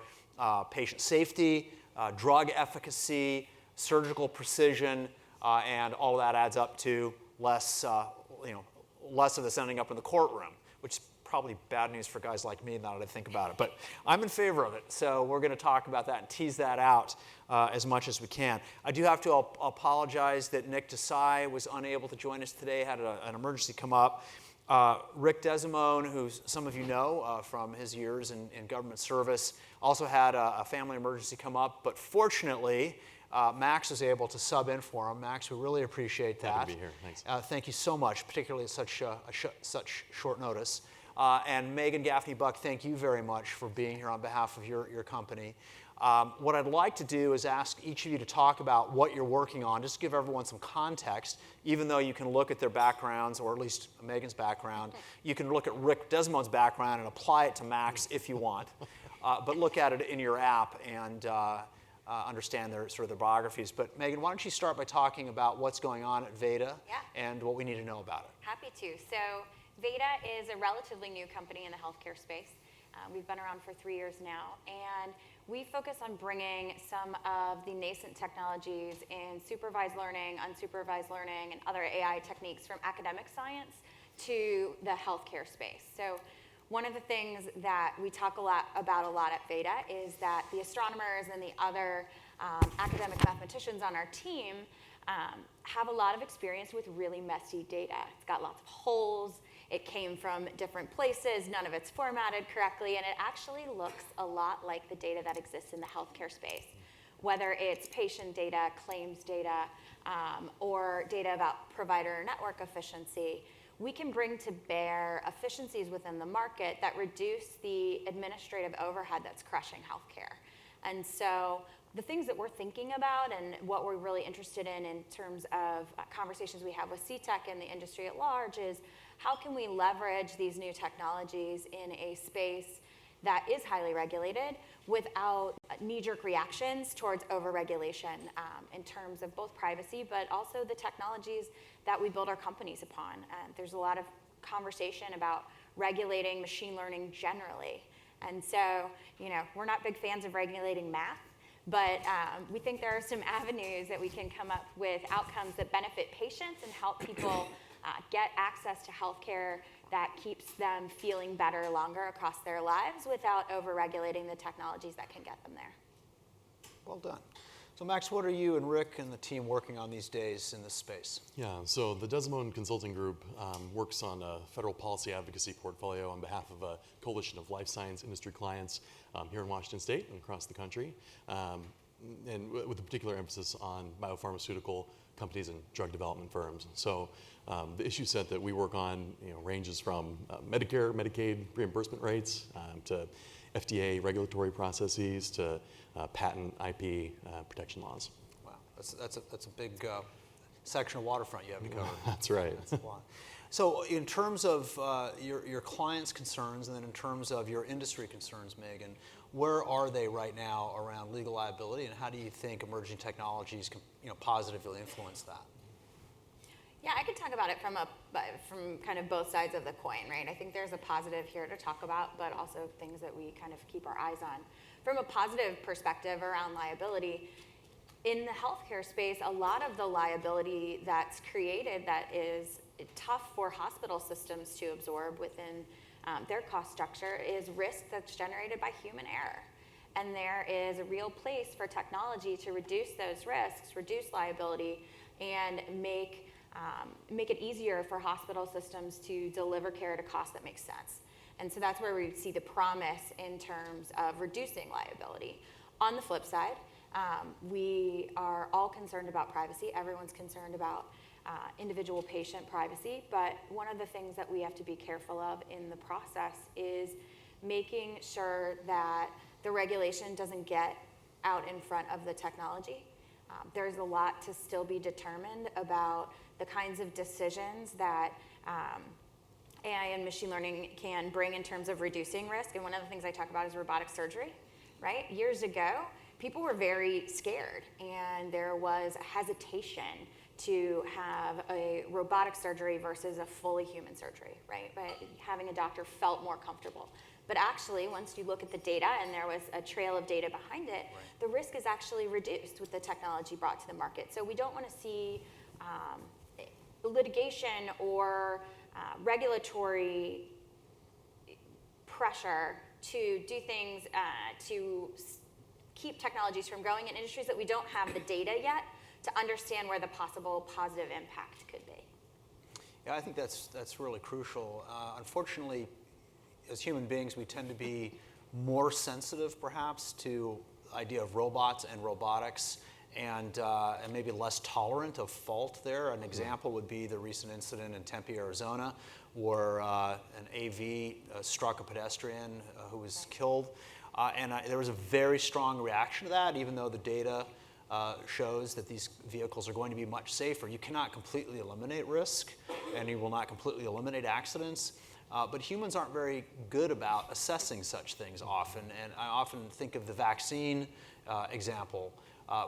patient safety, drug efficacy, surgical precision, and all of that adds up to less of this ending up in the courtroom, which is probably bad news for guys like me now that I think about it. But I'm in favor of it, so we're going to talk about that and tease that out as much as we can. I do have to apologize that Nick Desai was unable to join us today, had an emergency come up. Rick Desimone, who some of you know from his years in government service, also had a family emergency come up, but fortunately, Max was able to sub in for him. Max, we really appreciate that. Happy to be here. Thanks. Thank you so much, particularly at such short notice. And Megan Gaffney-Buck, thank you very much for being here on behalf of your company. What I'd like to do is ask each of you to talk about what you're working on, just to give everyone some context, even though you can look at their backgrounds, or at least Megan's background. You can look at Rick Desmont's background and apply it to Max if you want. But look at it in your app and understand their biographies. But Megan, why don't you start by talking about what's going on at Veda and what we need to know about it. Happy to. So Veda is a relatively new company in the healthcare space. We've been around for 3 years now, and we focus on bringing some of the nascent technologies in supervised learning, unsupervised learning, and other AI techniques from academic science to the healthcare space. So one of the things that we talk about a lot at Veda is that the astronomers and the other academic mathematicians on our team have a lot of experience with really messy data. It's got lots of holes. It came from different places. None of it's formatted correctly. And it actually looks a lot like the data that exists in the healthcare space, whether it's patient data, claims data, or data about provider network efficiency. We can bring to bear efficiencies within the market that reduce the administrative overhead that's crushing healthcare. And so the things that we're thinking about and what we're really interested in terms of conversations we have with CTEC and the industry at large is how can we leverage these new technologies in a space that is highly regulated without knee-jerk reactions towards overregulation in terms of both privacy, but also the technologies that we build our companies upon. There's a lot of conversation about regulating machine learning generally. And so, we're not big fans of regulating math, but we think there are some avenues that we can come up with outcomes that benefit patients and help people get access to healthcare that keeps them feeling better longer across their lives without over-regulating the technologies that can get them there. Well done. So Max, what are you and Rick and the team working on these days in this space? Yeah, so the Desmond Consulting Group works on a federal policy advocacy portfolio on behalf of a coalition of life science industry clients here in Washington State and across the country, and with a particular emphasis on biopharmaceutical companies and drug development firms. So the issue set that we work on ranges from Medicare, Medicaid reimbursement rates to FDA regulatory processes to patent IP protection laws. Wow, that's a big section of waterfront you have to cover. That's right. That's a lot. So in terms of your clients' concerns and then in terms of your industry concerns, Megan, where are they right now around legal liability, and how do you think emerging technologies can positively influence that? Yeah, I could talk about it from kind of both sides of the coin, right? I think there's a positive here to talk about, but also things that we kind of keep our eyes on. From a positive perspective around liability, in the healthcare space, a lot of the liability that's created that is tough for hospital systems to absorb within their cost structure is risk that's generated by human error. And there is a real place for technology to reduce those risks, reduce liability, and make it easier for hospital systems to deliver care at a cost that makes sense. And so that's where we see the promise in terms of reducing liability. On the flip side, we are all concerned about privacy. Everyone's concerned about individual patient privacy, but one of the things that we have to be careful of in the process is making sure that the regulation doesn't get out in front of the technology. There's a lot to still be determined about the kinds of decisions that AI and machine learning can bring in terms of reducing risk. And one of the things I talk about is robotic surgery, right? Years ago, people were very scared, and there was a hesitation to have a robotic surgery versus a fully human surgery, right? But having a doctor felt more comfortable. But actually, once you look at the data, and there was a trail of data behind it, the risk is actually reduced with the technology brought to the market. So we don't want to see litigation or regulatory pressure to do things to keep technologies from growing in industries that we don't have the data yet to understand where the possible positive impact could be. Yeah, I think that's really crucial. Unfortunately, as human beings, we tend to be more sensitive, perhaps, to the idea of robots and robotics and maybe less tolerant of fault there. An example would be the recent incident in Tempe, Arizona, where an AV struck a pedestrian who was killed. And there was a very strong reaction to that, even though the data shows that these vehicles are going to be much safer. You cannot completely eliminate risk, and you will not completely eliminate accidents. But humans aren't very good about assessing such things often. And I often think of the vaccine example,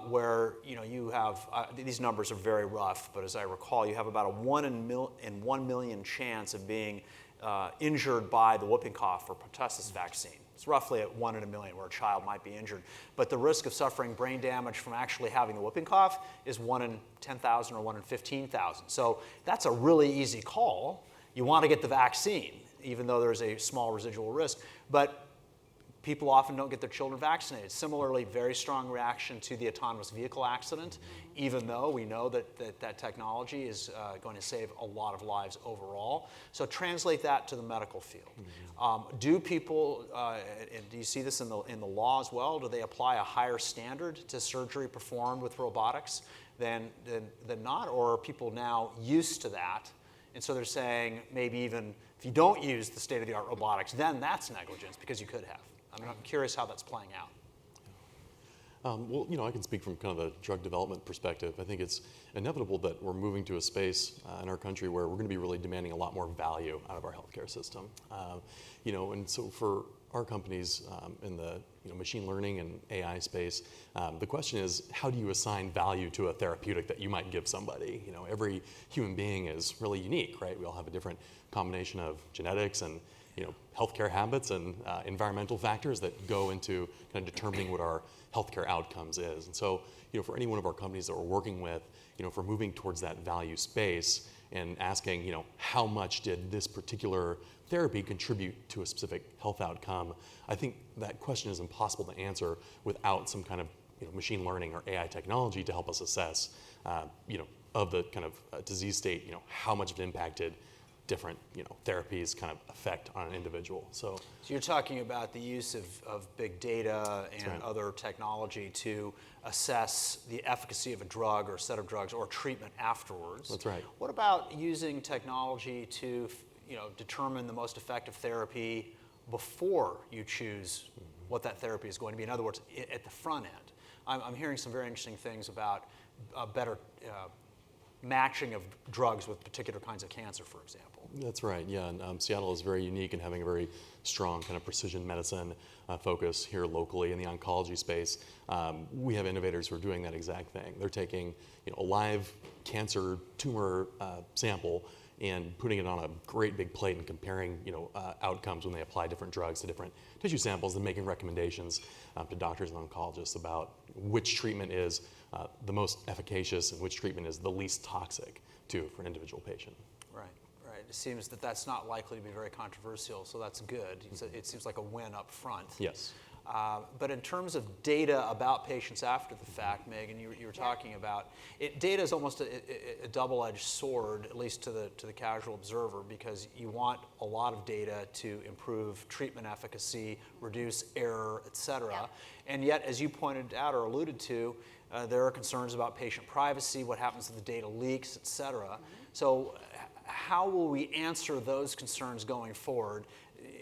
where you have, these numbers are very rough, but as I recall, you have about a 1 in 1 million chance of being injured by the whooping cough or pertussis vaccine. It's roughly at 1 in a million where a child might be injured. But the risk of suffering brain damage from actually having the whooping cough is 1 in 10,000 or 1 in 15,000. So that's a really easy call. You want to get the vaccine, even though there's a small residual risk. But people often don't get their children vaccinated. Similarly, very strong reaction to the autonomous vehicle accident, even though we know that technology is going to save a lot of lives overall. So translate that to the medical field. Do people, and do you see this in the law as well, do they apply a higher standard to surgery performed with robotics than not? Or are people now used to that? And so they're saying maybe even if you don't use the state-of-the-art robotics, then that's negligence because you could have. I'm curious how that's playing out. Well, I can speak from kind of a drug development perspective. I think it's inevitable that we're moving to a space in our country where we're going to be really demanding a lot more value out of our healthcare system. And so for our companies in the machine learning and AI space, the question is, how do you assign value to a therapeutic that you might give somebody? Every human being is really unique, right? We all have a different combination of genetics and healthcare habits and environmental factors that go into kind of determining what our healthcare outcomes is. And so, for any one of our companies that we're working with, if we're moving towards that value space and asking, how much did this particular therapy contribute to a specific health outcome, I think that question is impossible to answer without some kind of machine learning or AI technology to help us assess, of the kind of disease state, how much it impacted different therapies kind of effect on an individual. So you're talking about the use of big data and other technology to assess the efficacy of a drug or a set of drugs or treatment afterwards. That's right. What about using technology to determine the most effective therapy before you choose what that therapy is going to be? In other words, at the front end. I'm hearing some very interesting things about better matching of drugs with particular kinds of cancer, for example. That's right, yeah. And Seattle is very unique in having a very strong kind of precision medicine focus here locally in the oncology space. We have innovators who are doing that exact thing. They're taking a live cancer tumor sample and putting it on a great big plate and comparing outcomes when they apply different drugs to different tissue samples and making recommendations to doctors and oncologists about which treatment is the most efficacious and which treatment is the least toxic for an individual patient. Right. It seems that that's not likely to be very controversial, so that's good. It seems like a win up front. Yes. But in terms of data about patients after the fact, Megan, you were talking about it. Data is almost a double-edged sword, at least to the casual observer, because you want a lot of data to improve treatment efficacy, reduce error, et cetera. Yeah. And yet, as you pointed out or alluded to, there are concerns about patient privacy, what happens if the data leaks, et cetera. So how will we answer those concerns going forward?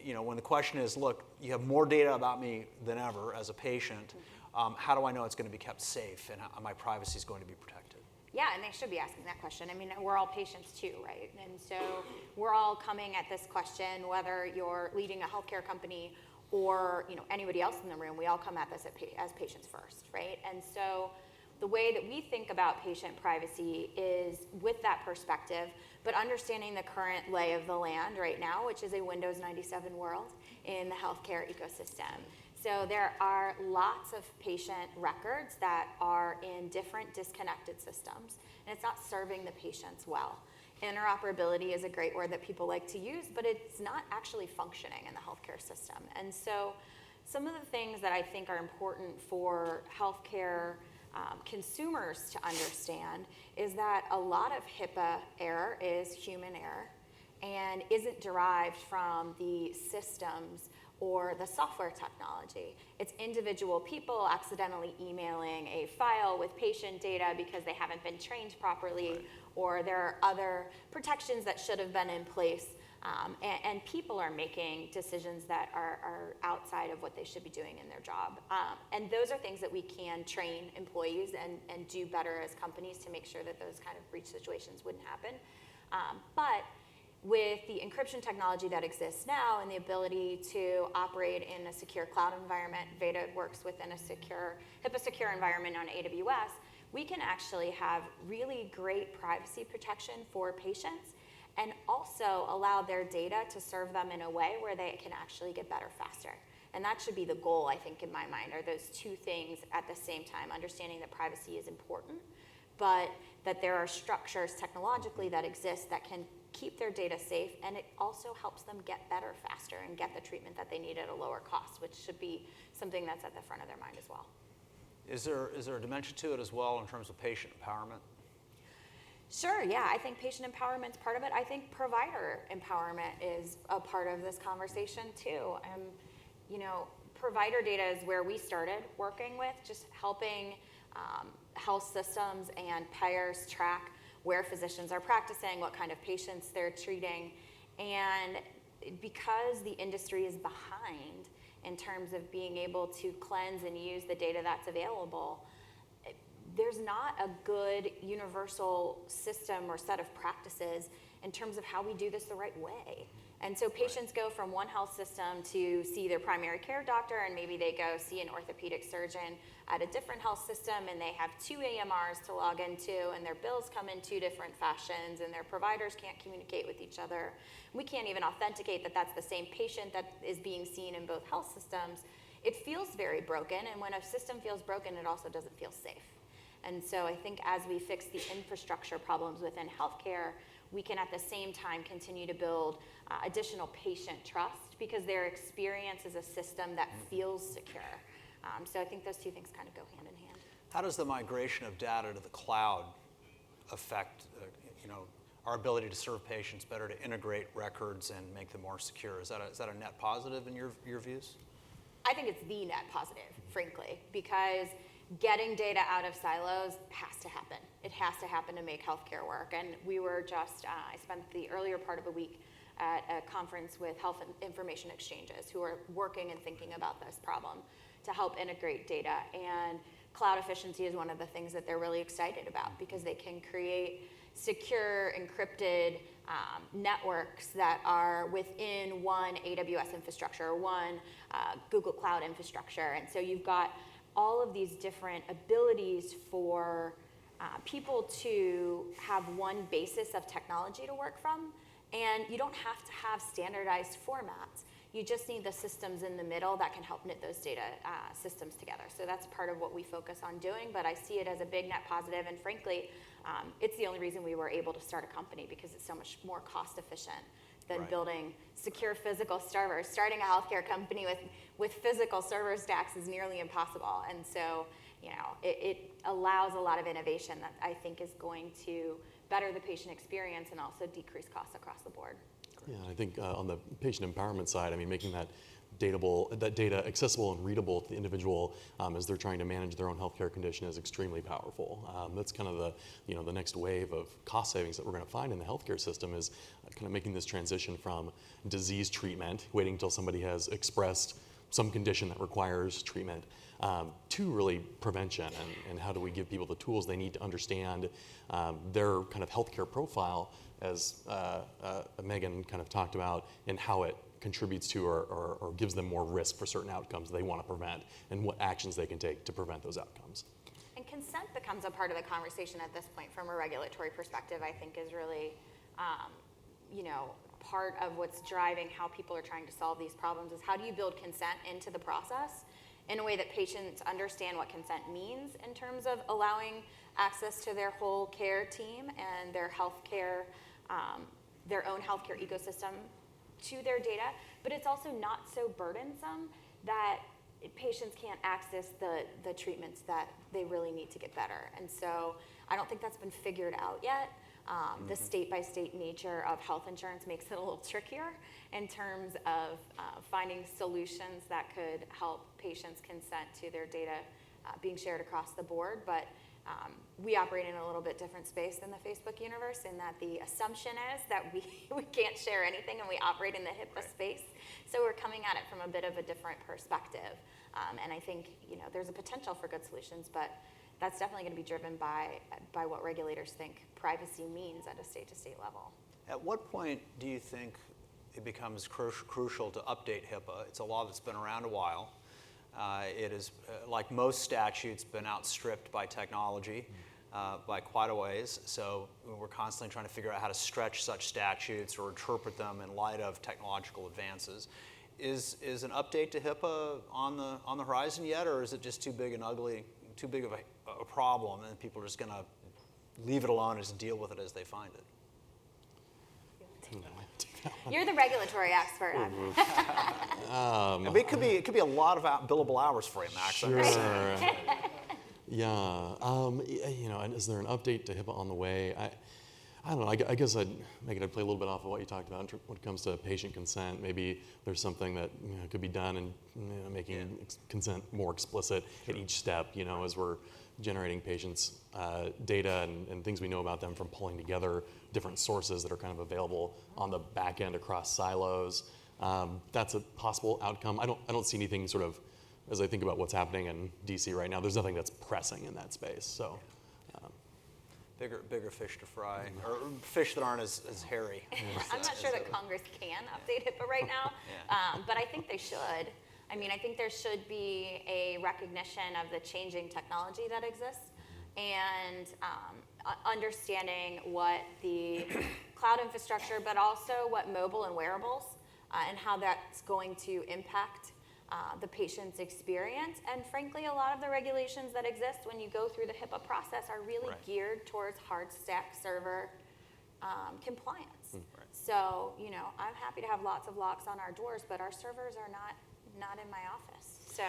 When the question is, look, you have more data about me than ever as a patient, how do I know it's going to be kept safe and my privacy is going to be protected? Yeah, and they should be asking that question. I mean, we're all patients too, right? And so we're all coming at this question, whether you're leading a healthcare company or anybody else in the room, we all come at this as patients first, right? And so the way that we think about patient privacy is with that perspective, but understanding the current lay of the land right now, which is a Windows 97 world in the healthcare ecosystem. So there are lots of patient records that are in different disconnected systems, and it's not serving the patients well. Interoperability is a great word that people like to use, but it's not actually functioning in the healthcare system. And so some of the things that I think are important for healthcare consumers to understand is that a lot of HIPAA error is human error and isn't derived from the systems or the software technology. It's individual people accidentally emailing a file with patient data because they haven't been trained properly, or there are other protections that should have been in place. And people are making decisions that are outside of what they should be doing in their job. And those are things that we can train employees and do better as companies to make sure that those kind of breach situations wouldn't happen. But with the encryption technology that exists now and the ability to operate in a secure cloud environment, Veda works within a HIPAA secure environment on AWS, we can actually have really great privacy protection for patients and also allow their data to serve them in a way where they can actually get better faster. And that should be the goal, I think, in my mind, are those two things at the same time, understanding that privacy is important, but that there are structures technologically that exist that can keep their data safe, and it also helps them get better faster and get the treatment that they need at a lower cost, which should be something that's at the front of their mind as well. Is there a dimension to it as well in terms of patient empowerment? Sure, yeah, I think patient empowerment's part of it. I think provider empowerment is a part of this conversation too. You know, provider data is where we started working with, just helping health systems and payers track where physicians are practicing, what kind of patients they're treating. And because the industry is behind in terms of being able to cleanse and use the data that's available, there's not a good universal system or set of practices in terms of how we do this the right way. And so patients go from one health system to see their primary care doctor, and maybe they go see an orthopedic surgeon at a different health system, and they have 2 AMRs to log into, and their bills come in 2 different fashions, and their providers can't communicate with each other. We can't even authenticate that that's the same patient that is being seen in both health systems. It feels very broken, and when a system feels broken, it also doesn't feel safe. And so I think as we fix the infrastructure problems within healthcare, we can at the same time continue to build additional patient trust because their experience is a system that feels secure. So I think those two things kind of go hand in hand. How does the migration of data to the cloud affect our ability to serve patients better, to integrate records and make them more secure? Is that a net positive in your views? I think it's the net positive, frankly, because getting data out of silos has to happen. It has to happen to make healthcare work. And we were just, I spent the earlier part of a week at a conference with health information exchanges who are working and thinking about this problem to help integrate data. And cloud efficiency is one of the things that they're really excited about because they can create secure, encrypted networks that are within one AWS infrastructure, one Google Cloud infrastructure. And so you've got all of these different abilities for people to have one basis of technology to work from. And you don't have to have standardized formats. You just need the systems in the middle that can help knit those data systems together. So that's part of what we focus on doing, but I see it as a big net positive, and frankly, it's the only reason we were able to start a company because it's so much more cost efficient than building secure physical servers. Starting a healthcare company with physical server stacks is nearly impossible, and so it allows a lot of innovation that I think is going to better the patient experience and also decrease costs across the board. Yeah, I think on the patient empowerment side, I mean, making that data accessible and readable to the individual as they're trying to manage their own healthcare condition is extremely powerful. That's kind of the next wave of cost savings that we're going to find in the healthcare system is kind of making this transition from disease treatment, waiting until somebody has expressed some condition that requires treatment, to really prevention and how do we give people the tools they need to understand their kind of healthcare profile, as Megan kind of talked about, and how it contributes to or gives them more risk for certain outcomes they want to prevent and what actions they can take to prevent those outcomes. And consent becomes a part of the conversation at this point from a regulatory perspective, I think is really part of what's driving how people are trying to solve these problems is how do you build consent into the process in a way that patients understand what consent means in terms of allowing access to their whole care team and their healthcare, their own healthcare ecosystem to their data, but it's also not so burdensome that patients can't access the treatments that they really need to get better. And so I don't think that's been figured out yet, The state-by-state nature of health insurance makes it a little trickier in terms of finding solutions that could help patients consent to their data being shared across the board. But we operate in a little bit different space than the Facebook universe in that the assumption is that we can't share anything and we operate in the HIPAA space. So we're coming at it from a bit of a different perspective. And I think there's a potential for good solutions, but that's definitely going to be driven by what regulators think privacy means at a state-to-state level. At what point do you think it becomes crucial to update HIPAA? It's a law that's been around a while. It is, like most statutes, been outstripped by technology by quite a ways. So we're constantly trying to figure out how to stretch such statutes or interpret them in light of technological advances. Is an update to HIPAA on the horizon yet, or is it just too big and ugly, too big of a problem, and people are just going to leave it alone and just deal with it as they find it? You're the regulatory expert. It could be a lot of billable hours for you, Max. Sure. Yeah. And is there an update to HIPAA on the way? I don't know. I guess I'd play a little bit off of what you talked about when it comes to patient consent. Maybe there's something that could be done in making consent more explicit at each step. As we're generating patients' data and things we know about them from pulling together different sources that are kind of available on the back end across silos. That's a possible outcome. I don't see anything sort of, as I think about what's happening in DC right now, there's nothing that's pressing in that space. So. Bigger fish to fry, or fish that aren't as hairy. I'm not sure that Congress can update HIPAA right now, but I think they should. I mean, I think there should be a recognition of the changing technology that exists and understanding what the cloud infrastructure, but also what mobile and wearables and how that's going to impact the patient's experience. And frankly, a lot of the regulations that exist when you go through the HIPAA process are really geared towards hard stack server compliance. So, I'm happy to have lots of locks on our doors, but our servers are not in my office. So,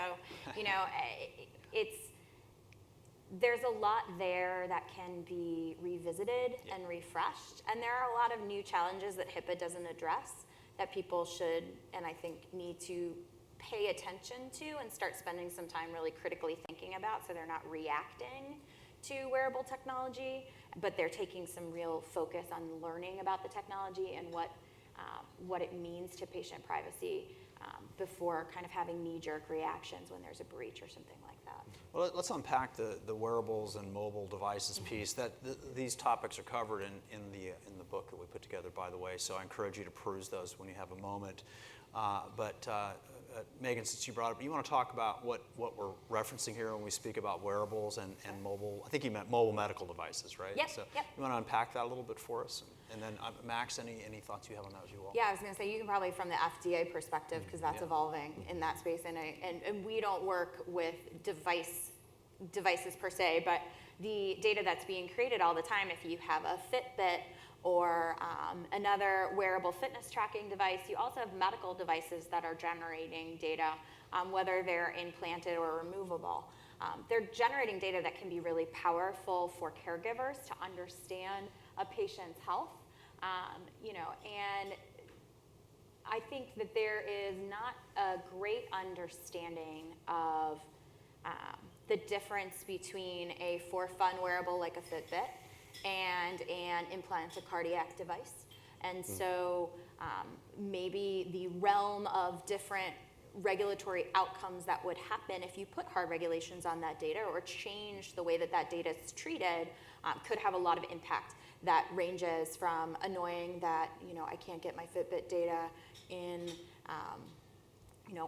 there's a lot there that can be revisited and refreshed. And there are a lot of new challenges that HIPAA doesn't address that people should, and I think need to pay attention to and start spending some time really critically thinking about, so they're not reacting to wearable technology, but they're taking some real focus on learning about the technology and what it means to patient privacy before kind of having knee-jerk reactions when there's a breach or something like that. Well, let's unpack the wearables and mobile devices piece. These topics are covered in the book that we put together, by the way, so I encourage you to peruse those when you have a moment. Megan, since you brought up, you want to talk about what we're referencing here when we speak about wearables and mobile, I think you meant mobile medical devices, right? Yep, so yep. You want to unpack that a little bit for us? And then Max, any thoughts you have on that as well? Yeah, I was going to say, you can probably from the FDA perspective, because that's evolving in that space, and we don't work with devices per se, but the data that's being created all the time, if you have a Fitbit or another wearable fitness tracking device, you also have medical devices that are generating data, whether they're implanted or removable. They're generating data that can be really powerful for caregivers to understand a patient's health, and I think that there is not a great understanding of the difference between a for-fun wearable like a Fitbit and an implanted cardiac device. And so maybe the realm of different regulatory outcomes that would happen if you put hard regulations on that data or change the way that data is treated could have a lot of impact that ranges from annoying that I can't get my Fitbit data in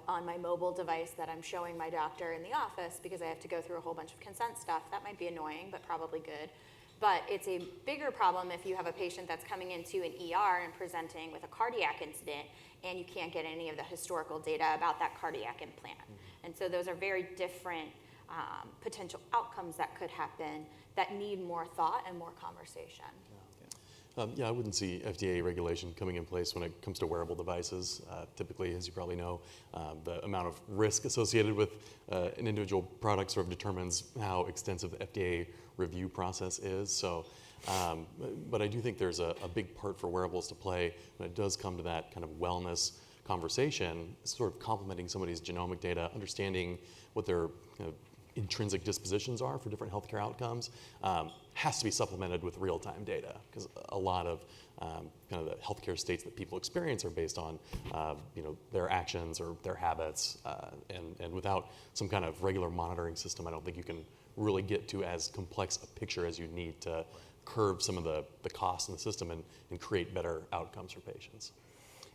on my mobile device that I'm showing my doctor in the office because I have to go through a whole bunch of consent stuff. That might be annoying, but probably good. But it's a bigger problem if you have a patient that's coming into an ER and presenting with a cardiac incident and you can't get any of the historical data about that cardiac implant. And so those are very different potential outcomes that could happen that need more thought and more conversation. Yeah, I wouldn't see FDA regulation coming in place when it comes to wearable devices. Typically, as you probably know, the amount of risk associated with an individual product sort of determines how extensive the FDA review process is. So, but I do think there's a big part for wearables to play when it does come to that kind of wellness conversation, sort of complementing somebody's genomic data, understanding what their intrinsic dispositions are for different healthcare outcomes, has to be supplemented with real-time data, because a lot of kind of the healthcare states that people experience are based on their actions or their habits, and without some kind of regular monitoring system, I don't think you can really get to as complex a picture as you need to curb some of the costs in the system and create better outcomes for patients.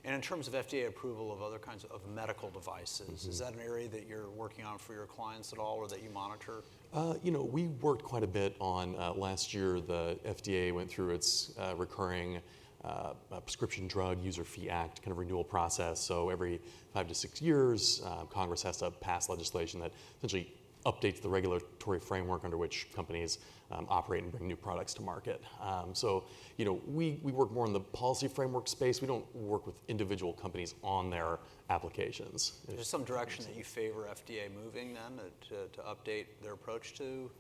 And in terms of FDA approval of other kinds of medical devices, is that an area that you're working on for your clients at all, or that you monitor? We worked quite a bit on last year. The FDA went through its recurring Prescription Drug User Fee Act kind of renewal process. So every 5 to 6 years, Congress has to pass legislation that essentially updates the regulatory framework under which companies operate and bring new products to market. So, we work more in the policy framework space. We don't work with individual companies on their applications. Is there some direction that you favor FDA moving then to update their approach to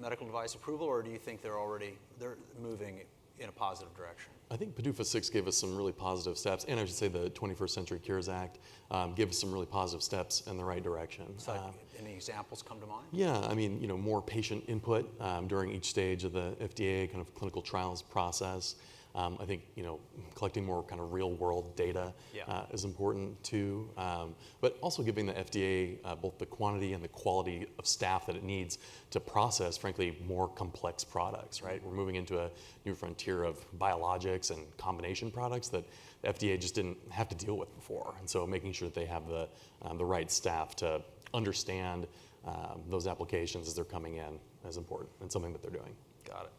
medical device approval, or do you think they're moving in a positive direction? I think PDUFA 6 gave us some really positive steps, and I should say the 21st Century Cures Act gave us some really positive steps in the right direction. So any examples come to mind? Yeah, I mean, more patient input during each stage of the FDA kind of clinical trials process. I think, collecting more kind of real world data is important too, but also giving the FDA both the quantity and the quality of staff that it needs to process, frankly, more complex products, right? We're moving into a new frontier of biologics and combination products that the FDA just didn't have to deal with before. And so making sure that they have the right staff to understand those applications as they're coming in is important, and something that they're doing. Got it.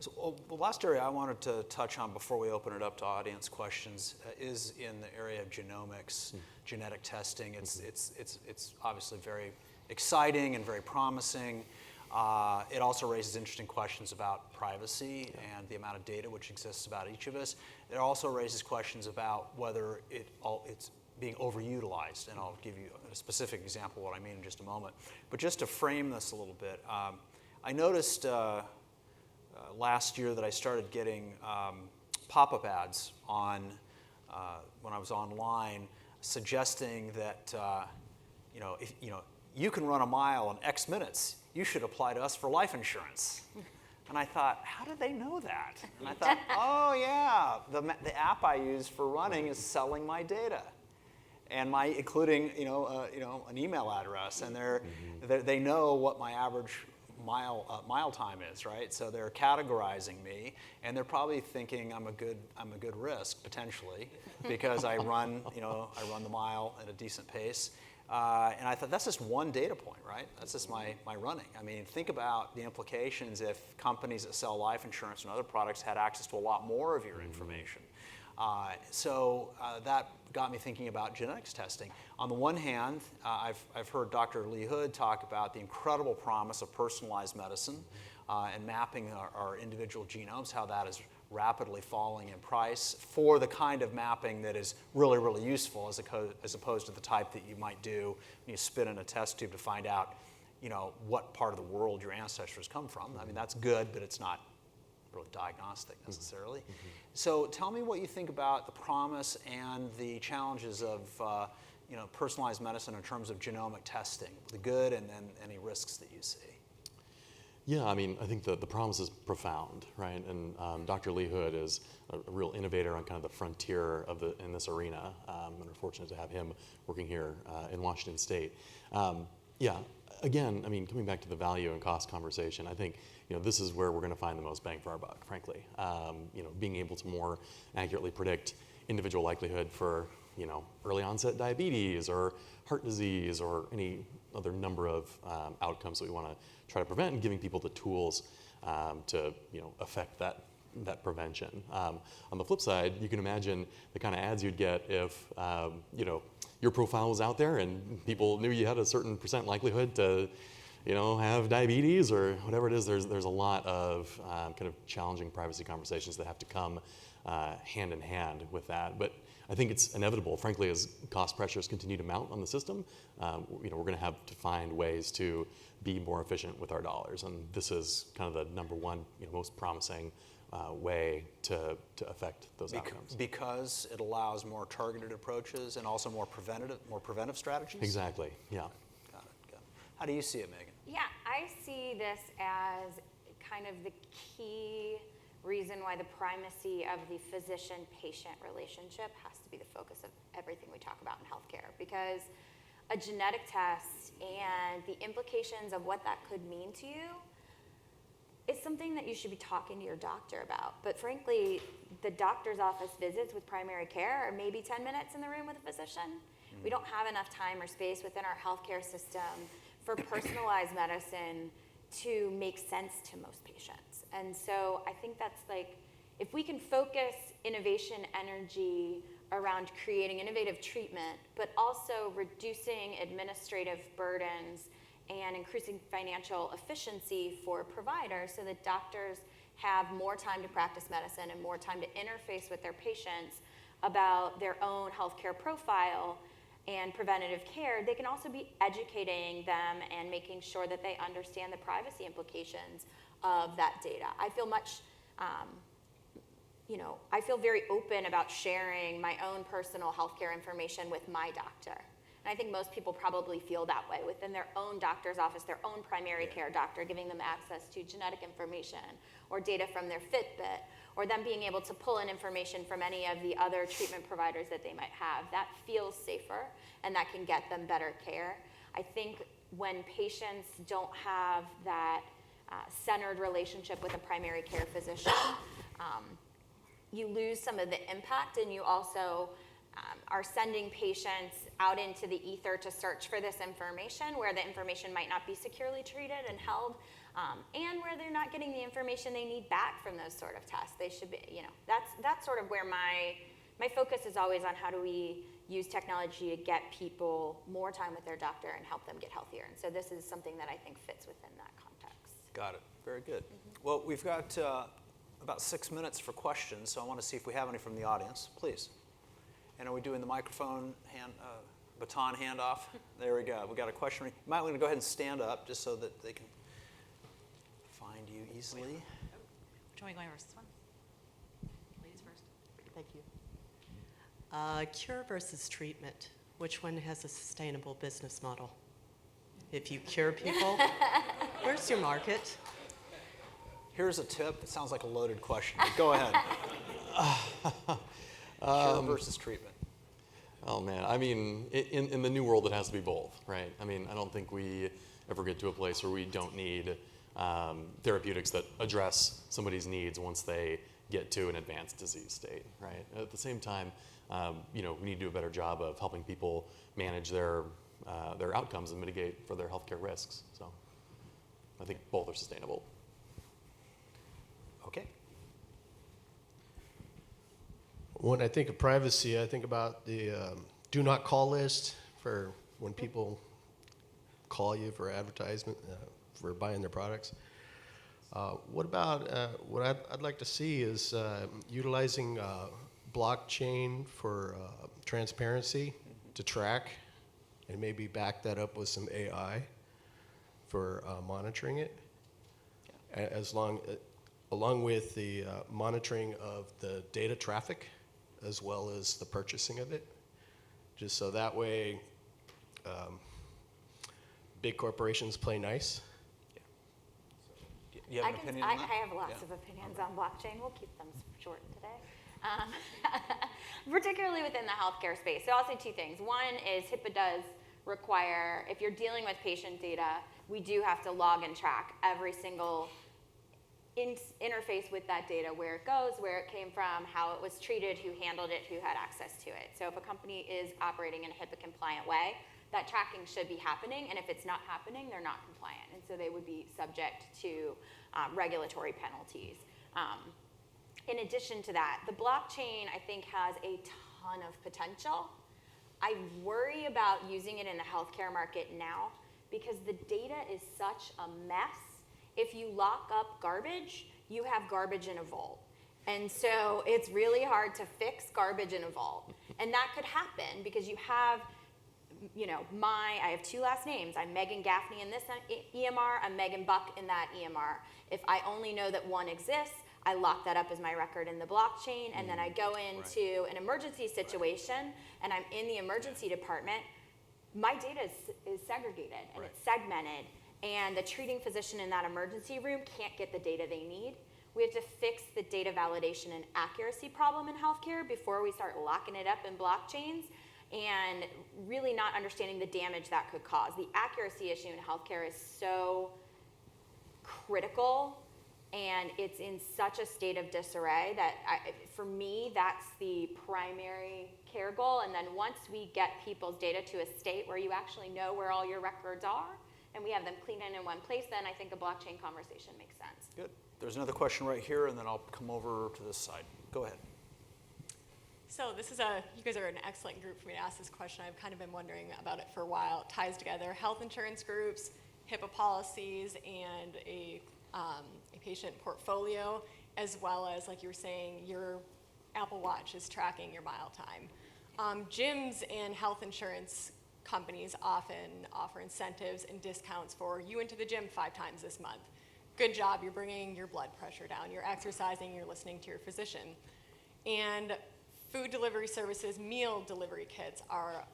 So, the last area I wanted to touch on before we open it up to audience questions is in the area of genomics, genetic testing. It's obviously very exciting and very promising. It also raises interesting questions about privacy and the amount of data which exists about each of us. It also raises questions about whether it's being overutilized, and I'll give you a specific example of what I mean in just a moment. But just to frame this a little bit, I noticed last year that I started getting pop-up ads on when I was online, suggesting that if you can run a mile in X minutes, you should apply to us for life insurance. And I thought, how do they know that? And I thought, oh yeah, the app I use for running is selling my data, and including an email address, and they know what my average mile time is, right? So they're categorizing me, and they're probably thinking I'm a good risk potentially, because I run the mile at a decent pace. And I thought, that's just one data point, right? That's just my running. I mean, think about the implications if companies that sell life insurance and other products had access to a lot more of your information. So that got me thinking about genetics testing. On the one hand, I've heard Dr. Lee Hood talk about the incredible promise of personalized medicine and mapping our individual genomes, how that is rapidly falling in price for the kind of mapping that is really, really useful, as opposed to the type that you might do when you spit in a test tube to find out, what part of the world your ancestors come from. I mean, that's good, but it's not really diagnostic necessarily. So tell me what you think about the promise and the challenges of personalized medicine in terms of genomic testing, the good and then any risks that you see. Yeah, I mean, I think the promise is profound, right? And Dr. Lee Hood is a real innovator on kind of the frontier in this arena, and we're fortunate to have him working here in Washington State. Yeah, again, I mean, coming back to the value and cost conversation, I think this is where we're going to find the most bang for our buck, frankly. Being able to more accurately predict individual likelihood for early onset diabetes or heart disease or any other number of outcomes that we want to try to prevent, and giving people the tools to affect that prevention. On the flip side, you can imagine the kind of ads you'd get if your profile was out there and people knew you had a certain percent likelihood to have diabetes or whatever it is. There's a lot of kind of challenging privacy conversations that have to come hand in hand with that. But I think it's inevitable, frankly, as cost pressures continue to mount on the system. We're going to have to find ways to be more efficient with our dollars, and this is kind of the number one, most promising way to affect those outcomes. Because it allows more targeted approaches and also more preventive strategies? Exactly, yeah. Got it. How do you see it, Megan? Yeah, I see this as kind of the key reason why the primacy of the physician-patient relationship has to be the focus of everything we talk about in healthcare, because a genetic test and the implications of what that could mean to you is something that you should be talking to your doctor about. But frankly, the doctor's office visits with primary care are maybe 10 minutes in the room with a physician. We don't have enough time or space within our healthcare system for personalized medicine to make sense to most patients. And so I think that's if we can focus innovation energy around creating innovative treatment, but also reducing administrative burdens and increasing financial efficiency for providers so that doctors have more time to practice medicine and more time to interface with their patients about their own healthcare profile and preventative care, they can also be educating them and making sure that they understand the privacy implications of that data. I feel I feel very open about sharing my own personal healthcare information with my doctor. And I think most people probably feel that way within their own doctor's office, their own primary care doctor, giving them access to genetic information or data from their Fitbit, or them being able to pull in information from any of the other treatment providers that they might have. That feels safer, and that can get them better care. I think when patients don't have that centered relationship with a primary care physician, you lose some of the impact, and you also are sending patients out into the ether to search for this information where the information might not be securely treated and held, and where they're not getting the information they need back from those sort of tests. They should be, that's sort of where my focus is always on how do we use technology to get people more time with their doctor and help them get healthier. And so this is something that I think fits within that context. Got it. Very good. Well, we've got about 6 minutes for questions, so I want to see if we have any from the audience. Please. And are we doing the microphone baton handoff? There we go. We got a question. You might want to go ahead and stand up just so that they can find you easily. Which one are we going first? This one? Ladies first. Thank you. Cure versus treatment. Which one has a sustainable business model? If you cure people, where's your market? Here's a tip. It sounds like a loaded question. Go ahead. Cure versus treatment. Oh man, I mean, in the new world, it has to be both, right? I mean, I don't think we ever get to a place where we don't need therapeutics that address somebody's needs once they get to an advanced disease state, right? At the same time, we need to do a better job of helping people manage their outcomes and mitigate for their healthcare risks. So I think both are sustainable. Okay. When I think of privacy, I think about the do not call list for when people call you for advertisement, for buying their products. What about, what I'd like to see is utilizing blockchain for transparency to track and maybe back that up with some AI for monitoring it, along with the monitoring of the data traffic as well as the purchasing of it, just so that way big corporations play nice. You have an opinion on that? I have lots of opinions on blockchain. We'll keep them short today. Particularly within the healthcare space. So I'll say two things. One is HIPAA does require, if you're dealing with patient data, we do have to log and track every single interface with that data, where it goes, where it came from, how it was treated, who handled it, who had access to it. So if a company is operating in a HIPAA compliant way, that tracking should be happening, and if it's not happening, they're not compliant, and so they would be subject to regulatory penalties. In addition to that, the blockchain, I think, has a ton of potential. I worry about using it in the healthcare market now because the data is such a mess. If you lock up garbage, you have garbage in a vault. And so it's really hard to fix garbage in a vault. And that could happen because you have, I have two last names. I'm Megan Gaffney in this EMR. I'm Megan Buck in that EMR. If I only know that one exists, I lock that up as my record in the blockchain, and then I go into an emergency situation, and I'm in the emergency department. My data is segregated, and it's segmented, and the treating physician in that emergency room can't get the data they need. We have to fix the data validation and accuracy problem in healthcare before we start locking it up in blockchains and really not understanding the damage that could cause. The accuracy issue in healthcare is so critical, and it's in such a state of disarray that for me, that's the primary care goal. And then once we get people's data to a state where you actually know where all your records are, and we have them cleaned in one place, then I think a blockchain conversation makes sense. Good. There's another question right here, and then I'll come over to this side. Go ahead. So you guys are an excellent group for me to ask this question. I've kind of been wondering about it for a while. It ties together health insurance groups, HIPAA policies, and a patient portfolio, as well as, like you were saying, your Apple Watch is tracking your mile time. Gyms and health insurance companies often offer incentives and discounts for you into the gym 5 times this month. Good job, you're bringing your blood pressure down, you're exercising, you're listening to your physician. And food delivery services, meal delivery kits are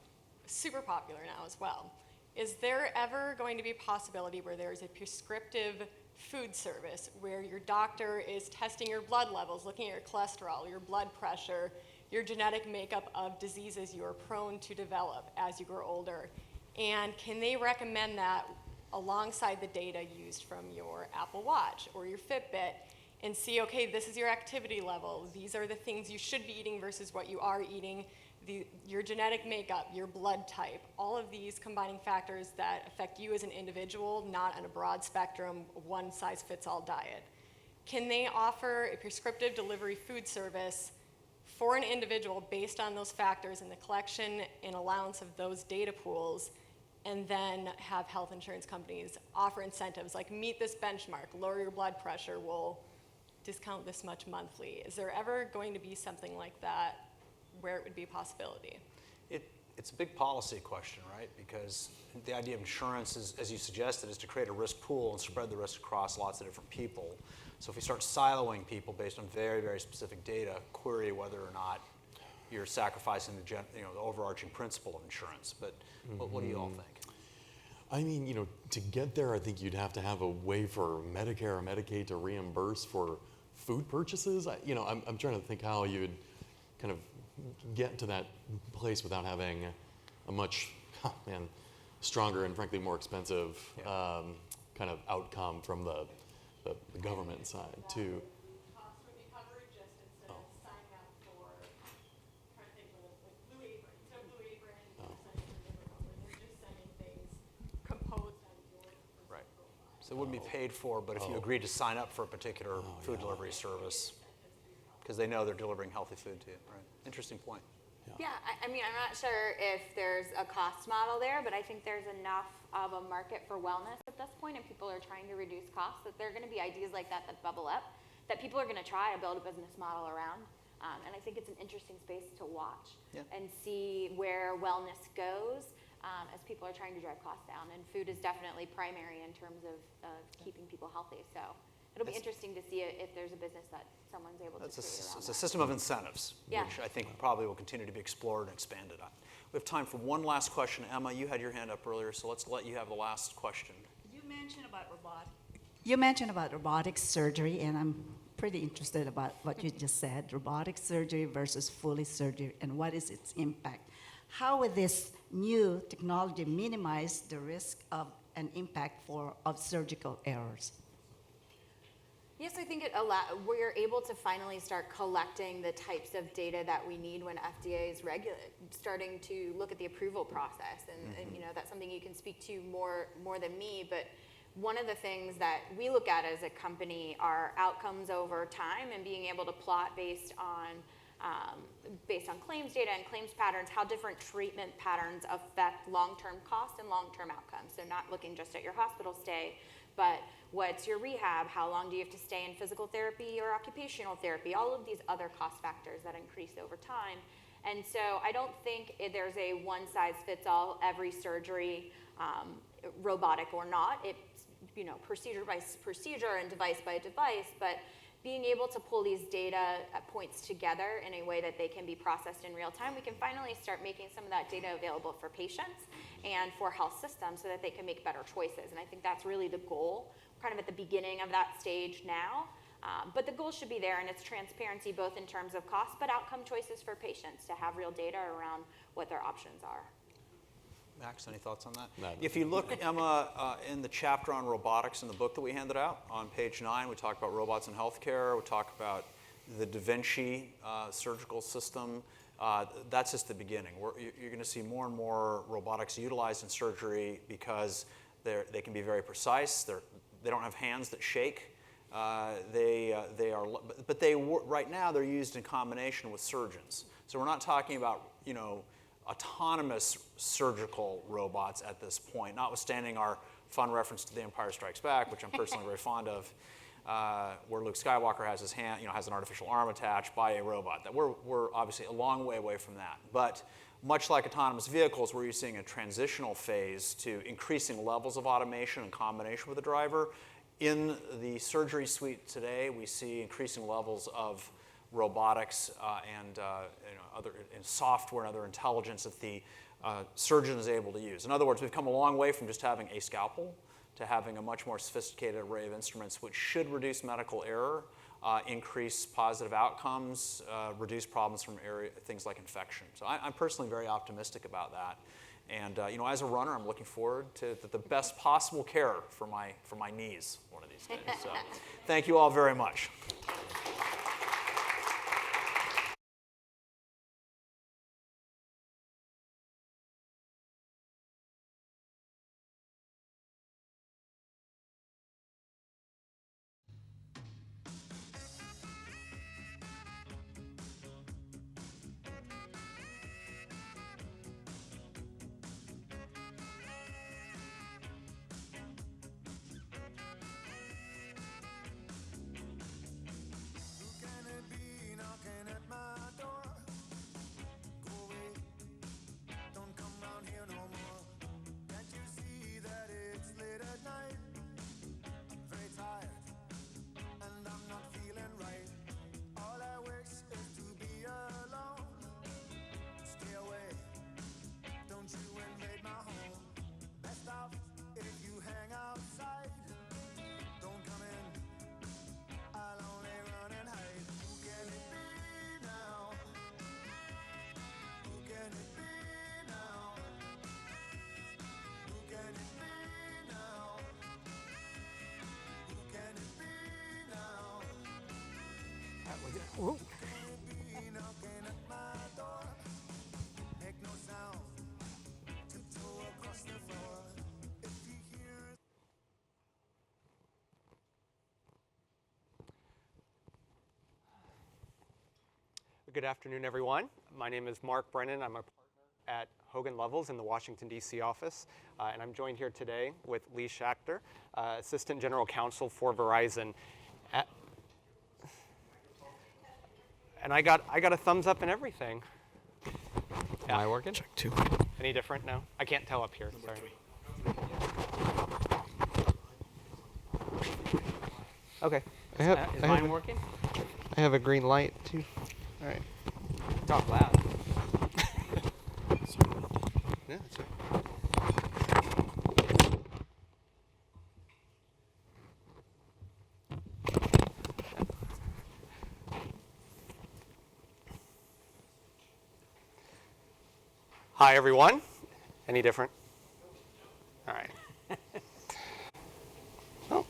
super popular now as well. Is there ever going to be a possibility where there's a prescriptive food service where your doctor is testing your blood levels, looking at your cholesterol, your blood pressure, your genetic makeup of diseases you are prone to develop as you grow older? And can they recommend that alongside the data used from your Apple Watch or your Fitbit and see, okay, this is your activity level, these are the things you should be eating versus what you are eating, your genetic makeup, your blood type, all of these combining factors that affect you as an individual, not on a broad spectrum, one-size-fits-all diet. Can they offer a prescriptive delivery food service for an individual based on those factors and the collection and allowance of those data pools, and then have health insurance companies offer incentives like meet this benchmark, lower your blood pressure, we'll discount this much monthly? Is there ever going to be something like that where it would be a possibility? It's a big policy question, right? Because the idea of insurance is, as you suggested, is to create a risk pool and spread the risk across lots of different people. So if we start siloing people based on very, very specific data, query whether or not you're sacrificing the overarching principle of insurance. But what do you all think? I mean, to get there, I think you'd have to have a way for Medicare or Medicaid to reimburse for food purchases. I'm trying to think how you'd kind of get to that place without having a much stronger and frankly more expensive kind of outcome from the government side too. Cost would be covered just instead of signing up for, trying to think like Blue Apron. Instead of Blue Apron, you're sending to a different company. They're just sending things composed on your Right. So it wouldn't be paid for, but if you agreed to sign up for a particular food delivery service, because they know they're delivering healthy food to you, right? Interesting point. Yeah, I mean, I'm not sure if there's a cost model there, but I think there's enough of a market for wellness at this point, and people are trying to reduce costs, that there are going to be ideas like that bubble up, that people are going to try to build a business model around. And I think it's an interesting space to watch and see where wellness goes as people are trying to drive costs down. And food is definitely primary in terms of keeping people healthy. So it'll be interesting to see if there's a business that someone's able to create around It's a system of incentives, which I think probably will continue to be explored and expanded on. We have time for one last question. Emma, you had your hand up earlier, so let's let you have the last question. You mentioned about robotic surgery, and I'm pretty interested about what you just said, robotic surgery versus fully surgery, and what is its impact. How will this new technology minimize the risk of an impact of surgical errors? Yes, I think we're able to finally start collecting the types of data that we need when FDA is starting to look at the approval process. And that's something you can speak to more than me. But one of the things that we look at as a company are outcomes over time and being able to plot based on based on claims data and claims patterns, how different treatment patterns affect long-term costs and long-term outcomes. So not looking just at your hospital stay, but what's your rehab? How long do you have to stay in physical therapy or occupational therapy? All of these other cost factors that increase over time. And so I don't think there's a one-size-fits-all, every surgery, robotic or not. It's, you know, procedure by procedure and device by device, but being able to pull these data points together in a way that they can be processed in real time, we can finally start making some of that data available for patients and for health systems so that they can make better choices. And I think that's really the goal, kind of at the beginning of that stage now. But the goal should be there, and it's transparency both in terms of cost, but outcome choices for patients to have real data around what their options are. Max, any thoughts on that? No. If you look, Emma, in the chapter on robotics in the book that we handed out, on page 9, we talk about robots in healthcare. We talk about the Da Vinci surgical system. That's just the beginning. You're going to see more and more robotics utilized in surgery because they can be very precise. They don't have hands that shake. Right now they're used in combination with surgeons. So we're not talking about, you know, autonomous surgical robots at this point, notwithstanding our fun reference to The Empire Strikes Back, which I'm personally very fond of, where Luke Skywalker has his hand, you know, has an artificial arm attached by a robot. That we're obviously a long way away from that. But much like autonomous vehicles, we're using a transitional phase to increasing levels of automation in combination with the driver. In the surgery suite today, we see increasing levels of robotics and software and other intelligence that the surgeon is able to use. In other words, we've come a long way from just having a scalpel to having a much more sophisticated array of instruments, which should reduce medical error, increase positive outcomes, reduce problems from things like infection. So I'm personally very optimistic about that. And you know, as a runner, I'm looking forward to the best possible care for my knees one of these days. So thank you all very much. Ooh. Good afternoon, everyone. My name is Mark Brennan. I'm a partner at Hogan Lovells in the Washington, D.C. office, and I'm joined here today with Lee Schachter, Assistant General Counsel for Verizon. And I got a thumbs up and everything. Am I working? Check 2. Any different? No? I can't tell up here. Sorry. Okay. Is mine working? I have a green light too. All right. Talk loud. Yeah, that's right. Hi, everyone. Any different? All right. Oh.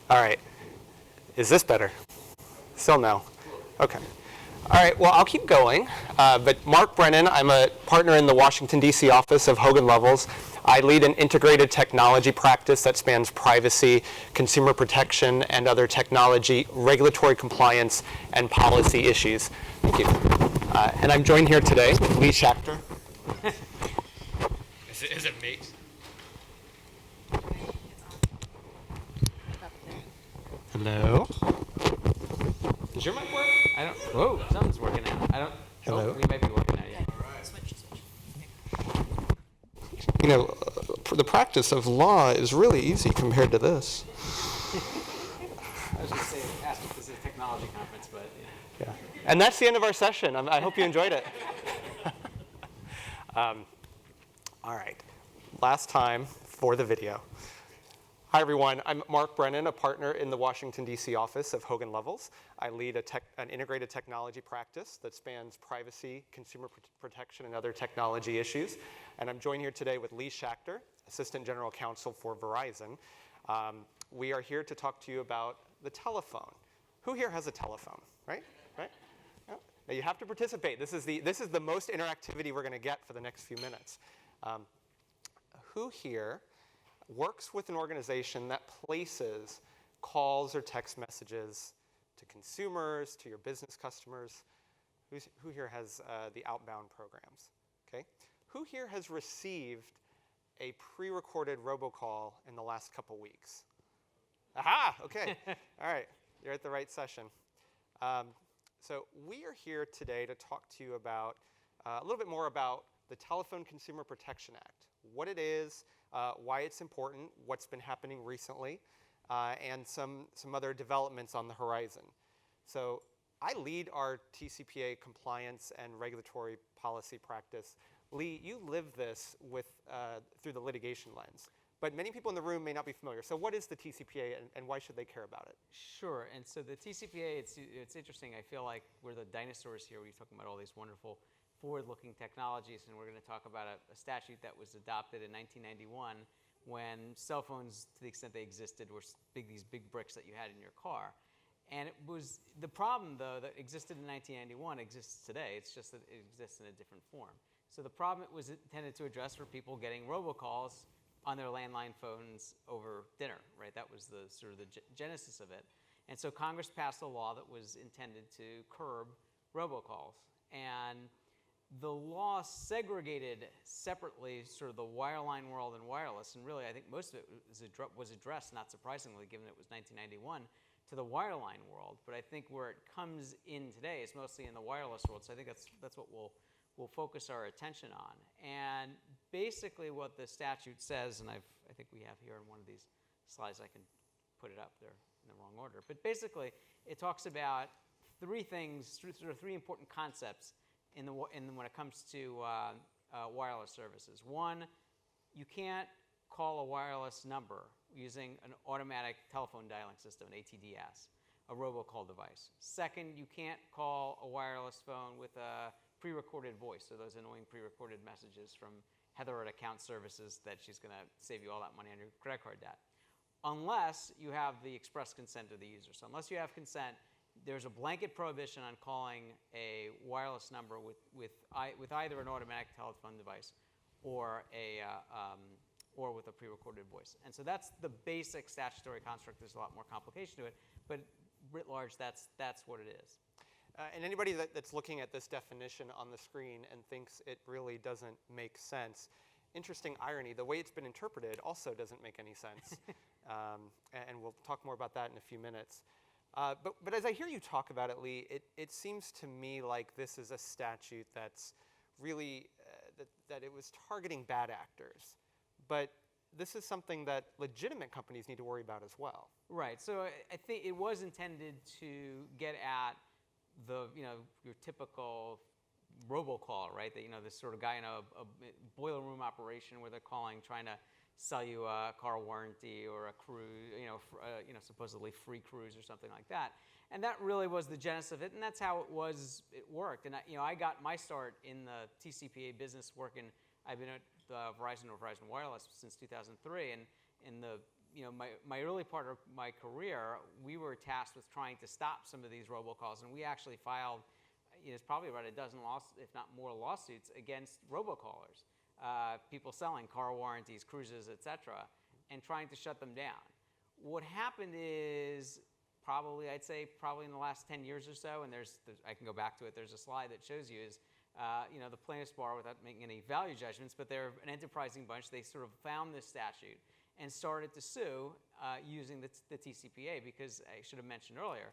All right. Is this better? Still no. Okay. All right, well, I'll keep going. But Mark Brennan, I'm a partner in the Washington, D.C. office of Hogan Lovells. I lead an integrated technology practice that spans privacy, consumer protection, and other technology, regulatory compliance, and policy issues. Thank you. And I'm joined here today with Lee Schachter. Is it me? Hello. Does your mic work? I don't. Whoa, something's working now. I don't. Hello. Oh, we might be working now. Yeah. You know, the practice of law is really easy compared to this. I was going to say, ask if this is a technology conference, but Yeah. And that's the end of our session. I hope you enjoyed it. All right. Last time for the video. Hi, everyone. I'm Mark Brennan, a partner in the Washington, D.C. office of Hogan Lovells. I lead an integrated technology practice that spans privacy, consumer protection, and other technology issues. And I'm joined here today with Lee Schachter, Assistant General Counsel for Verizon. We are here to talk to you about the telephone. Who here has a telephone, right? Right? Yeah. Now, you have to participate. This is the most interactivity we're going to get for the next few minutes. Who here works with an organization that places calls or text messages to consumers, to your business customers? Who here has the outbound programs? Okay. Who here has received a pre-recorded robocall in the last couple weeks? Aha, okay. All right, you're at the right session. So we are here today to talk to you about a little bit more about the Telephone Consumer Protection Act, what it is, why it's important, what's been happening recently, and some other developments on the horizon. So I lead our TCPA compliance and regulatory policy practice. Lee, you live this through the litigation lens, but many people in the room may not be familiar. So what is the TCPA and why should they care about it? Sure, and so the TCPA, it's interesting. I feel like we're the dinosaurs here. We're talking about all these wonderful forward-looking technologies, and we're going to talk about a statute that was adopted in 1991 when cell phones, to the extent they existed, were these big bricks that you had in your car. And it was the problem, though, that existed in 1991 exists today. It's just that it exists in a different form. So the problem it was intended to address were people getting robocalls on their landline phones over dinner, right? That was the sort of the genesis of it. And so Congress passed a law that was intended to curb robocalls. And the law segregated separately sort of the wireline world and wireless, and really I think most of it was addressed, not surprisingly, given it was 1991, to the wireline world. But I think where it comes in today is mostly in the wireless world, so I think that's what we'll focus our attention on. And basically what the statute says, and I think we have here in one of these slides, I can put it up there in the wrong order, but basically it talks about three things, sort of three important concepts when it comes to wireless services. One, you can't call a wireless number using an automatic telephone dialing system, an ATDS, a robocall device. Second, you can't call a wireless phone with a pre-recorded voice, so those annoying pre-recorded messages from Heather at Account Services that she's going to save you all that money on your credit card debt, unless you have the express consent of the user. So unless you have consent, there's a blanket prohibition on calling a wireless number with either an automatic telephone device or with a pre-recorded voice. And so that's the basic statutory construct. There's a lot more complication to it, but writ large, that's what it is. And anybody that's looking at this definition on the screen and thinks it really doesn't make sense, interesting irony, the way it's been interpreted also doesn't make any sense. And we'll talk more about that in a few minutes. But as I hear you talk about it, Lee, it seems to me like this is a statute that's really, that it was targeting bad actors. But this is something that legitimate companies need to worry about as well. Right, so I think it was intended to get at your typical robocall, right? This sort of guy in a boiler room operation where they're calling, trying to sell you a car warranty or a cruise, supposedly free cruise or something like that. And that really was the genesis of it, and that's how it worked. And I got my start in the TCPA business working. I've been at Verizon or Verizon Wireless since 2003, and in my early part of my career, we were tasked with trying to stop some of these robocalls, and we actually filed, it's probably about a dozen if not more lawsuits against robocallers. people selling car warranties, cruises, et cetera, and trying to shut them down. What happened is probably, I'd say, probably in the last 10 years or so, and I can go back to it, there's a slide that shows you is, the plaintiffs bar, without making any value judgments, but they're an enterprising bunch. They sort of found this statute and started to sue using the TCPA, because I should have mentioned earlier,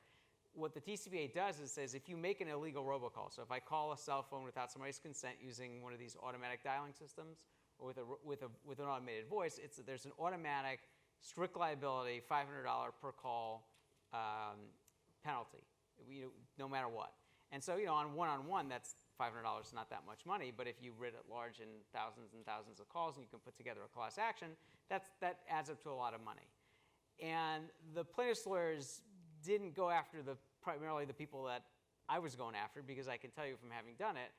what the TCPA does is says if you make an illegal robocall, so if I call a cell phone without somebody's consent using one of these automatic dialing systems or with an automated voice, there's an automatic strict liability $500 per call penalty, no matter what. And so on one-on-one, that's $500 is not that much money, but if you writ at large in thousands and thousands of calls and you can put together a class action, that adds up to a lot of money. And the plaintiffs' lawyers didn't go after primarily the people that I was going after, because I can tell you from having done it,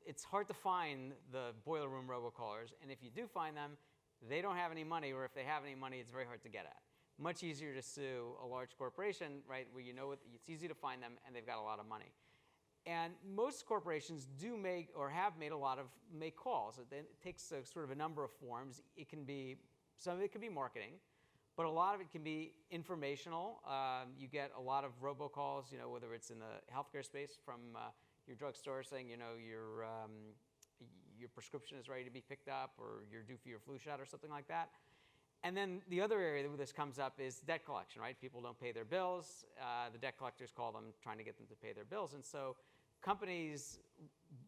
it's hard to find the boiler room robocallers, and if you do find them, they don't have any money, or if they have any money, it's very hard to get at. Much easier to sue a large corporation, right, where it's easy to find them and they've got a lot of money. And most corporations do make or have made make calls. It takes sort of a number of forms. Some of it can be marketing, but a lot of it can be informational. You get a lot of robocalls, whether it's in the healthcare space from your drugstore saying, your prescription is ready to be picked up, or you're due for your flu shot or something like that. And then the other area where this comes up is debt collection, right? People don't pay their bills. The debt collectors call them, trying to get them to pay their bills. And so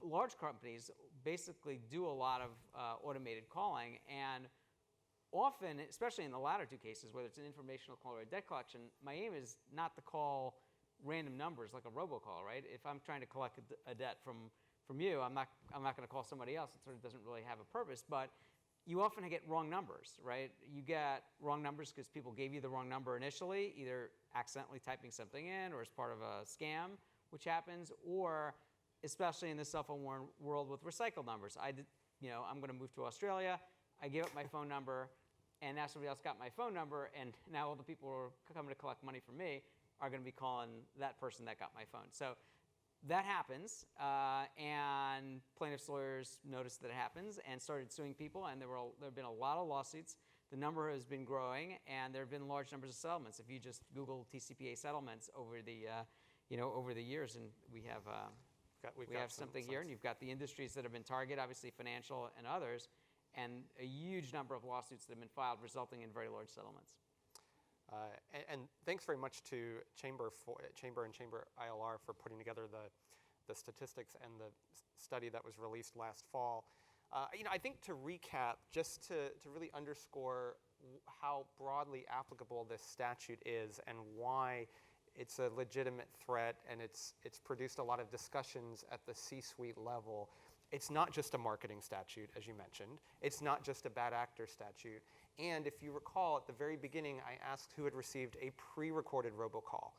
large companies basically do a lot of automated calling, and often, especially in the latter two cases, whether it's an informational call or a debt collection, my aim is not to call random numbers like a robocall, right? If I'm trying to collect a debt from you, I'm not going to call somebody else. It sort of doesn't really have a purpose, but you often get wrong numbers, right? You get wrong numbers because people gave you the wrong number initially, either accidentally typing something in or as part of a scam, which happens, or especially in the cell phone world with recycled numbers. I'm going to move to Australia. I gave up my phone number, and now somebody else got my phone number, and now all the people who are coming to collect money from me are going to be calling that person that got my phone. So that happens, and plaintiffs' lawyers noticed that it happens and started suing people, and there have been a lot of lawsuits. The number has been growing, and there have been large numbers of settlements. If you just Google TCPA settlements over the years, and we have something here, and you've got the industries that have been targeted, obviously financial and others, and a huge number of lawsuits that have been filed, resulting in very large settlements. And thanks very much to Chamber and Chamber ILR for putting together the statistics and the study that was released last fall. I think to recap, just to really underscore how broadly applicable this statute is and why it's a legitimate threat, and it's produced a lot of discussions at the C-suite level. It's not just a marketing statute, as you mentioned. It's not just a bad actor statute. And if you recall, at the very beginning, I asked who had received a pre-recorded robocall.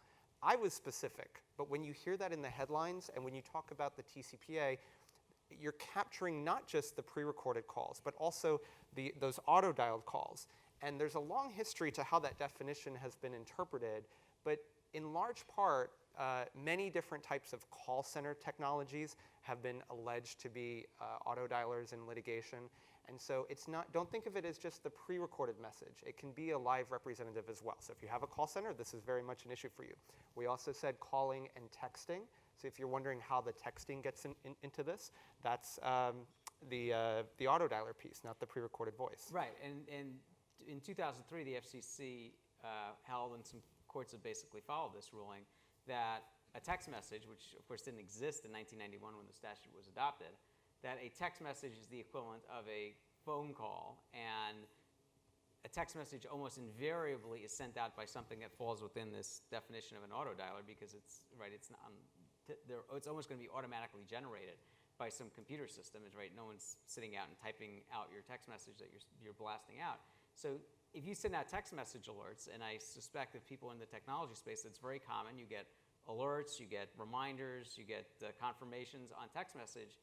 I was specific, but when you hear that in the headlines and when you talk about the TCPA, you're capturing not just the pre-recorded calls, but also those auto-dialed calls. And there's a long history to how that definition has been interpreted, but in large part, many different types of call center technologies have been alleged to be auto-dialers in litigation. And so don't think of it as just the pre-recorded message. It can be a live representative as well. So if you have a call center, this is very much an issue for you. We also said calling and texting. So if you're wondering how the texting gets into this, that's the auto-dialer piece, not the pre-recorded voice. Right, and in 2003, the FCC held, and some courts have basically followed this ruling, that a text message, which of course didn't exist in 1991 when the statute was adopted, that a text message is the equivalent of a phone call, and a text message almost invariably is sent out by something that falls within this definition of an auto-dialer, because it's almost going to be automatically generated by some computer system, right? No one's sitting out and typing out your text message that you're blasting out. So if you send out text message alerts, and I suspect that people in the technology space, it's very common. You get alerts, you get reminders, you get confirmations on text message.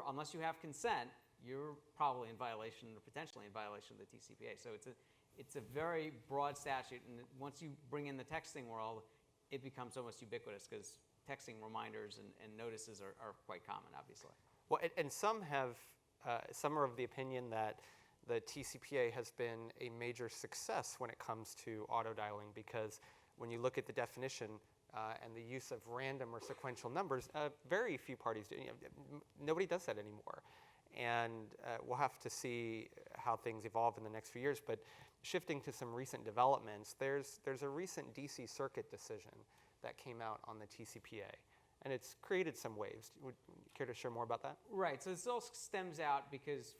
Unless you have consent, you're probably in violation or potentially in violation of the TCPA. So it's a very broad statute, and once you bring in the texting world, it becomes almost ubiquitous, because texting reminders and notices are quite common, obviously. Well, and some have some are of the opinion that the TCPA has been a major success when it comes to auto dialing, because when you look at the definition and the use of random or sequential numbers, very few parties do. Nobody does that anymore. And we'll have to see how things evolve in the next few years. But shifting to some recent developments, there's a recent DC Circuit decision that came out on the TCPA. And it's created some waves. Would you care to share more about that? Right. So this all stems out because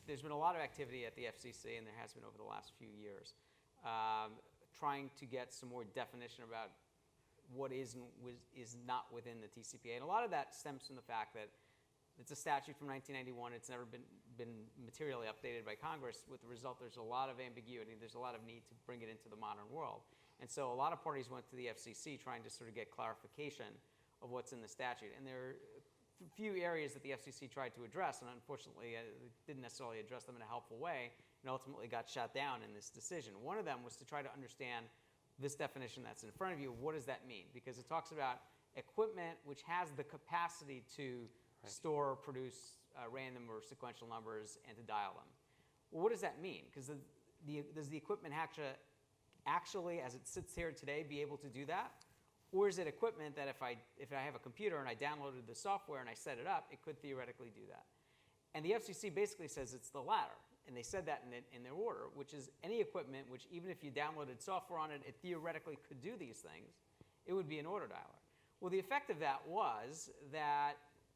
there's been a lot of activity at the FCC, and there has been over the last few years, trying to get some more definition about what is not within the TCPA. And a lot of that stems from the fact that it's a statute from 1991. It's never been materially updated by Congress. With the result, there's a lot of ambiguity. There's a lot of need to bring it into the modern world. And so a lot of parties went to the FCC trying to sort of get clarification of what's in the statute. And there are a few areas that the FCC tried to address, and unfortunately didn't necessarily address them in a helpful way, and ultimately got shot down in this decision. One of them was to try to understand this definition that's in front of you. What does that mean? Because it talks about equipment which has the capacity to store or produce random or sequential numbers and to dial them. Well, what does that mean? Because does the equipment actually, as it sits here today, be able to do that? Or is it equipment that if I have a computer and I downloaded the software and I set it up, it could theoretically do that? And the FCC basically says it's the latter. And they said that in their order, which is any equipment which, even if you downloaded software on it, it theoretically could do these things, it would be an auto dialer. Well, the effect of that was that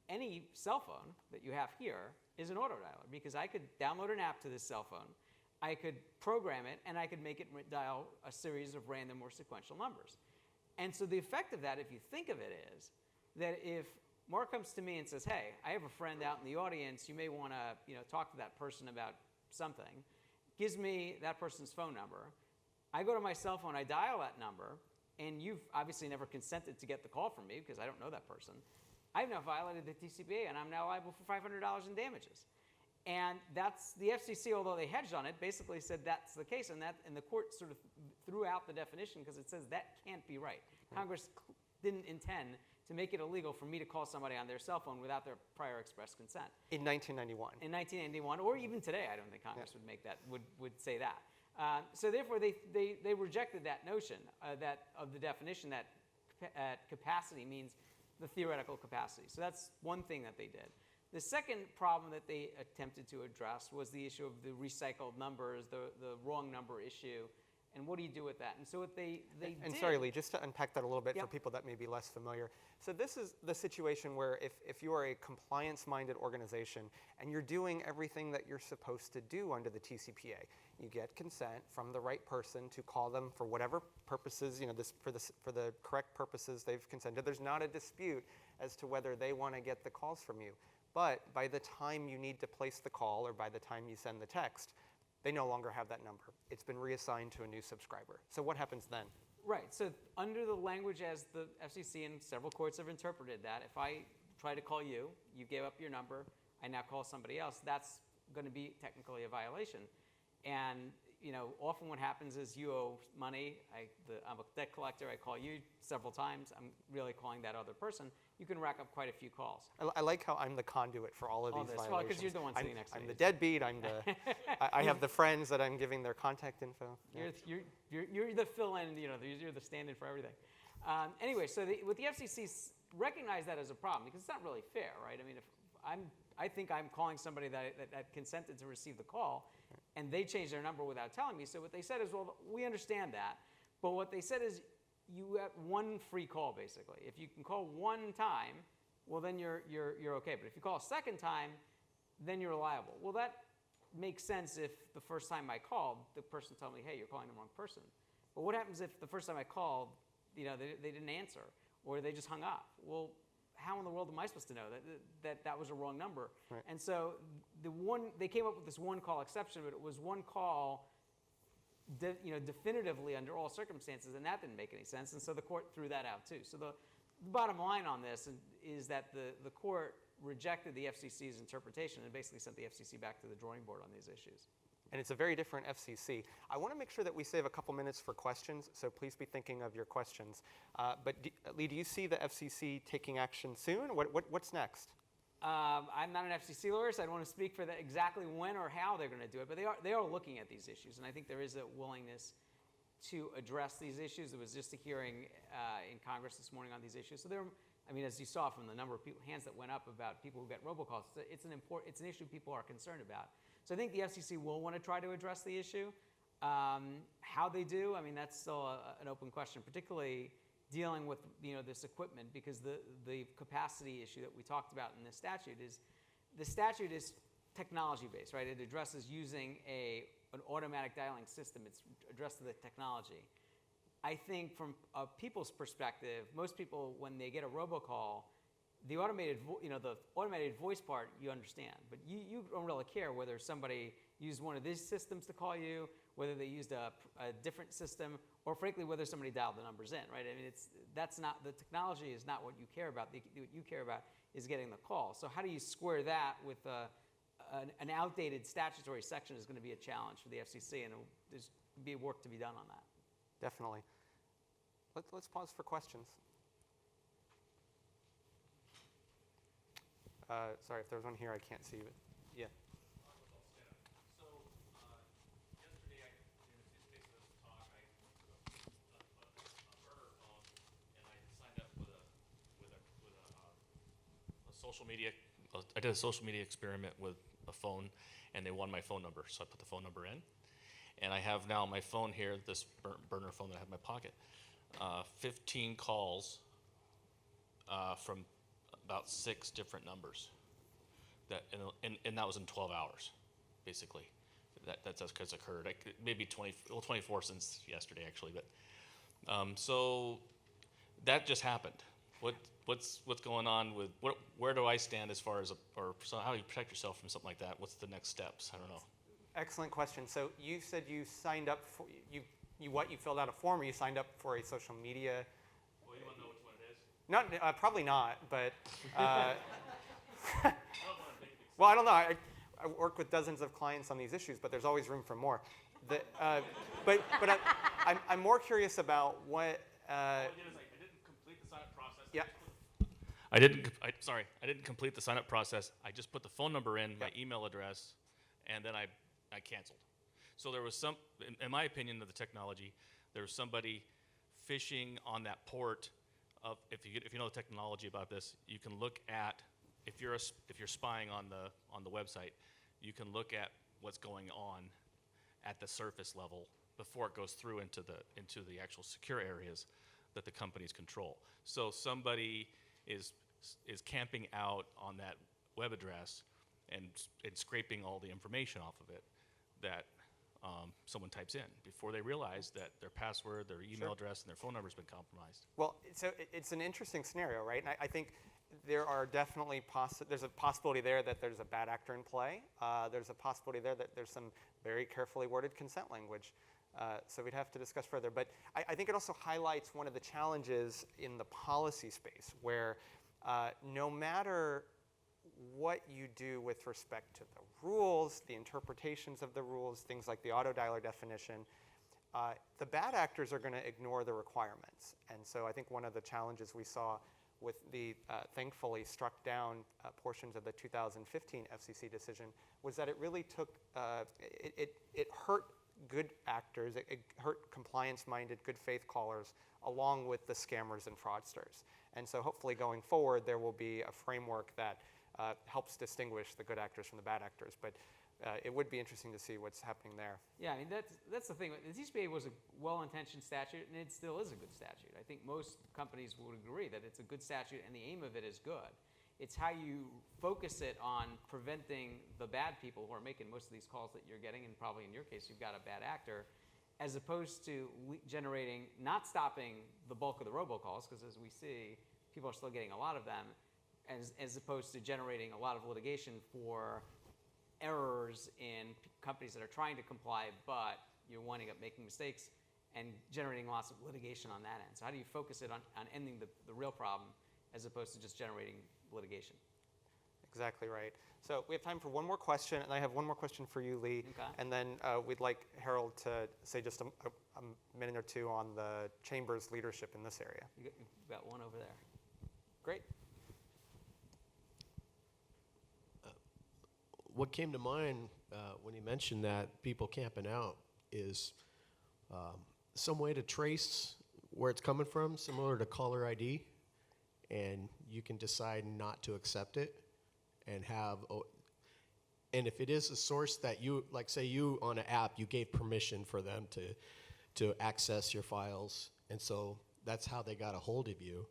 any cell phone that you have here is an auto dialer, because I could download an app to this cell phone, I could program it, and I could make it dial a series of random or sequential numbers. And so the effect of that, if you think of it, is that if Mark comes to me and says, hey, I have a friend out in the audience, you may want to talk to that person about something, gives me that person's phone number, I go to my cell phone, I dial that number, and you've obviously never consented to get the call from me because I don't know that person. I've now violated the TCPA, and I'm now liable for $500 in damages. And that's the FCC, although they hedged on it, basically said that's the case, and the court sort of threw out the definition because it says that can't be right. Congress didn't intend to make it illegal for me to call somebody on their cell phone without their prior express consent. In 1991. In 1991, or even today, I don't think Congress would make that, would say that. So therefore, they rejected that notion of the definition that capacity means the theoretical capacity. So that's one thing that they did. The second problem that they attempted to address was the issue of the recycled numbers, the wrong number issue, and what do you do with that? And so what they did... And sorry, Lee, just to unpack that a little bit for people that may be less familiar. So this is the situation where if you are a compliance-minded organization and you're doing everything that you're supposed to do under the TCPA, you get consent from the right person to call them for whatever purposes, for the correct purposes they've consented. There's not a dispute as to whether they want to get the calls from you. But by the time you need to place the call or by the time you send the text, they no longer have that number. It's been reassigned to a new subscriber. So what happens then? Right. So under the language as the FCC and several courts have interpreted that, if I try to call you, you gave up your number, I now call somebody else, that's going to be technically a violation. And often what happens is you owe money. I'm a debt collector. I call you several times. I'm really calling that other person. You can rack up quite a few calls. I like how I'm the conduit for all of these violations. Well, because you're the one sitting next to me. I'm the deadbeat. I have the friends that I'm giving their contact info. You're the fill-in. You're the stand-in for everything. Anyway, so with the FCC recognize that as a problem because it's not really fair, right? I mean, if I think I'm calling somebody that consented to receive the call, and they changed their number without telling me. So what they said is, well, we understand that, but what they said is, you have one free call basically. If you can call one time, well then you're okay. But if you call a second time, then you're liable. Well, that makes sense if the first time I called, the person told me, hey, you're calling the wrong person. But what happens if the first time I called, they didn't answer or they just hung up? Well, how in the world am I supposed to know that was a wrong number? Right. And so they came up with this one call exception, but it was one call definitively under all circumstances, and that didn't make any sense, and so the court threw that out too. So the bottom line on this is that the court rejected the FCC's interpretation and basically sent the FCC back to the drawing board on these issues. And it's a very different FCC. I want to make sure that we save a couple minutes for questions, so please be thinking of your questions. But Lee, do you see the FCC taking action soon? What's next? I'm not an FCC lawyer, so I don't want to speak for exactly when or how they're going to do it, but they are looking at these issues, and I think there is a willingness to address these issues. There was just a hearing in Congress this morning on these issues. So as you saw from the number of hands that went up about people who get robocalls, it's an issue people are concerned about. So I think the FCC will want to try to address the issue. How they do, that's still an open question, particularly dealing with this equipment, because the capacity issue that we talked about in the statute is technology-based, right? It addresses using an automatic dialing system. It's addressed to the technology. I think from a people's perspective, most people, when they get a robocall, the automated voice part you understand, but you don't really care whether somebody used one of these systems to call you, whether they used a different system, or frankly whether somebody dialed the numbers in, right? The technology is not what you care about. What you care about is getting the call. So how do you square that with an outdated statutory section is going to be a challenge for the FCC, and there's be work to be done on that. Definitely. Let's pause for questions. Sorry, if there's one here, I can't see it. Yeah. Social media. I did a social media experiment with a phone, and they won my phone number, so I put the phone number in. And I have now my phone here, this burner phone that I have in my pocket, 15 calls from about 6 different numbers. And that was in 12 hours, basically. That's occurred. Maybe 24 since yesterday, actually. But so that just happened. What's going on with where do I stand as far as how do you protect yourself from something like that? What's the next steps? I don't know. Excellent question. So you said you signed up for you filled out a form, or you signed up for a social media. Well, you want to know which one it is? Not probably not, but well, I don't know. I work with dozens of clients on these issues, but there's always room for more. But I'm more curious about what. I didn't complete the sign-up process. Yeah. I didn't complete the sign-up process. I just put the phone number in, my email address, and then I canceled. So there was in my opinion of the technology, there was somebody phishing on that port. If you know the technology about this, you can look at if you're spying on the website, you can look at what's going on at the surface level before it goes through into the actual secure areas that the companies control. So somebody is camping out on that web address and scraping all the information off of it that someone types in before they realize that their password, their email address, and their phone number has been compromised. Well, so it's an interesting scenario, right? And I think there are definitely there's a possibility there that there's a bad actor in play. There's a possibility there that there's some very carefully worded consent language. So we'd have to discuss further. But I think it also highlights one of the challenges in the policy space where no matter what you do with respect to the rules, the interpretations of the rules, things like the auto dialer definition, the bad actors are going to ignore the requirements. And so I think one of the challenges we saw with the thankfully struck down portions of the 2015 FCC decision was that it really took, it hurt good actors, it hurt compliance-minded, good faith callers, along with the scammers and fraudsters. And so hopefully going forward, there will be a framework that helps distinguish the good actors from the bad actors. But it would be interesting to see what's happening there. Yeah, that's the thing. The TCPA was a well-intentioned statute, and it still is a good statute. I think most companies would agree that it's a good statute, and the aim of it is good. It's how you focus it on preventing the bad people who are making most of these calls that you're getting, and probably in your case, you've got a bad actor, as opposed to not stopping the bulk of the robocalls, because as we see, people are still getting a lot of them, as opposed to generating a lot of litigation for errors in companies that are trying to comply, but you're winding up making mistakes and generating lots of litigation on that end. So how do you focus it on ending the real problem as opposed to just generating litigation? Exactly right. So we have time for one more question, and I have one more question for you, Lee. Okay. And then we'd like Harold to say just a minute or two on the Chamber's leadership in this area. You've got one over there. Great. what came to mind when you mentioned that people camping out is some way to trace where it's coming from, similar to caller ID, and you can decide not to accept it and have, and if it is a source that you, like say you on an app, you gave permission for them to access your files, and so that's how they got a hold of you,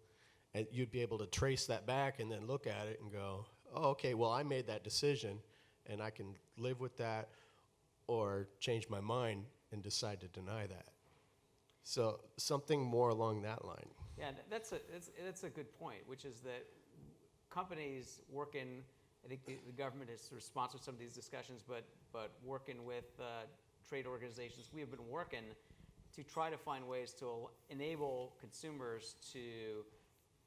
and you'd be able to trace that back and then look at it and go, oh, okay, well, I made that decision, and I can live with that or change my mind and decide to deny that. So something more along that line. Yeah, that's a good point, which is that companies working, I think the government has sort of sponsored some of these discussions, but working with trade organizations, we have been working to try to find ways to enable consumers to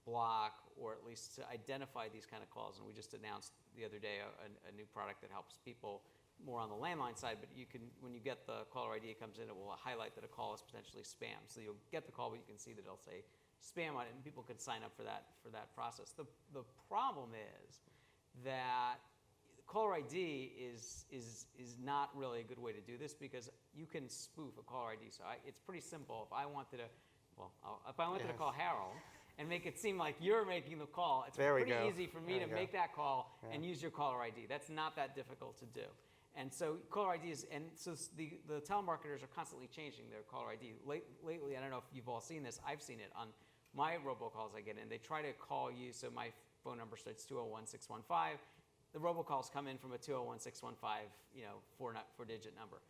block or at least to identify these kind of calls. And we just announced the other day a new product that helps people more on the landline side, but you can, when you get the caller ID, it comes in, it will highlight that a call is potentially spam. So you'll get the call, but you can see that it'll say spam on it, and people can sign up for that process. The problem is that caller ID is not really a good way to do this because you can spoof a caller ID. So it's pretty simple. If I wanted to call Harold and make it seem like you're making the call, it's pretty easy for me to make that call and use your caller ID. That's not that difficult to do. And so caller ID is, and so the telemarketers are constantly changing their caller ID. Lately, I don't know if you've all seen this, I've seen it on my robocalls I get in. They try to call you, so my phone number starts 201-615. The robocalls come in from a 201-615, four-digit number.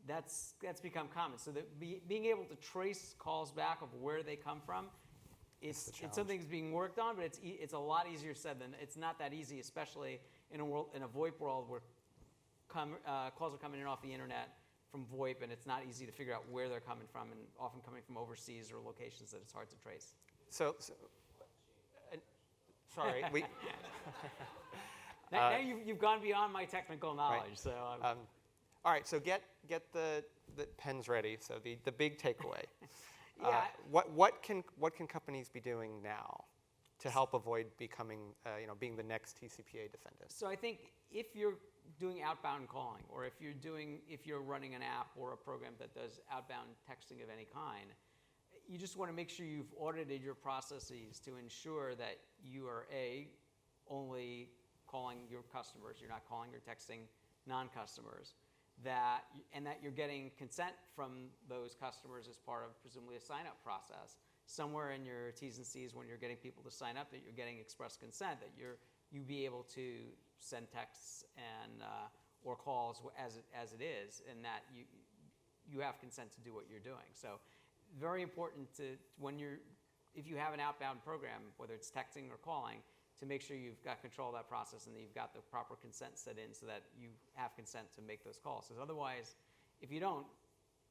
That's become common. So that being able to trace calls back of where they come from, it's something that's being worked on, but it's a lot easier said than, it's not that easy, especially in a VoIP world where calls are coming in off the internet from VoIP, and it's not easy to figure out where they're coming from, and often coming from overseas or locations that it's hard to trace. Sorry, we. Now you've gone beyond my technical knowledge. Right. So. All right, so get the pens ready. So the big takeaway. Yeah. What can companies be doing now to help avoid becoming being the next TCPA defendant? So I think if you're doing outbound calling, or if you're running an app or a program that does outbound texting of any kind, you just want to make sure you've audited your processes to ensure that you are only calling your customers, you're not calling or texting non-customers, and that you're getting consent from those customers as part of presumably a sign-up process. Somewhere in your T's and C's when you're getting people to sign up, that you're getting express consent, that you be able to send texts and or calls as it is, and that you have consent to do what you're doing. So very important if you have an outbound program, whether it's texting or calling, to make sure you've got control of that process and that you've got the proper consent set in so that you have consent to make those calls. Because otherwise, if you don't,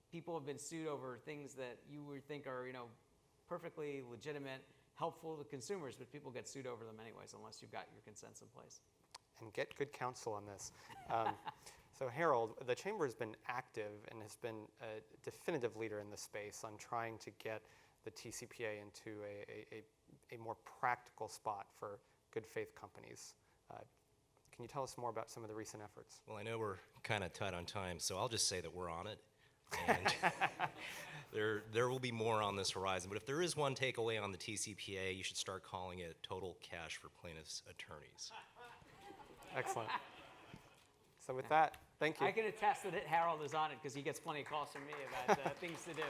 people have been sued over things that you would think are perfectly legitimate, helpful to consumers, but people get sued over them anyways unless you've got your consents in place. And get good counsel on this. So Harold, the Chamber has been active and has been a definitive leader in this space on trying to get the TCPA into a more practical spot for good faith companies. Can you tell us more about some of the recent efforts? Well, I know we're kind of tight on time, so I'll just say that we're on it. And there will be more on this horizon. But if there is one takeaway on the TCPA, you should start calling it total cash for plaintiffs' attorneys. Excellent. So with that, thank you. I can attest that Harold is on it because he gets plenty of calls from me about things to do.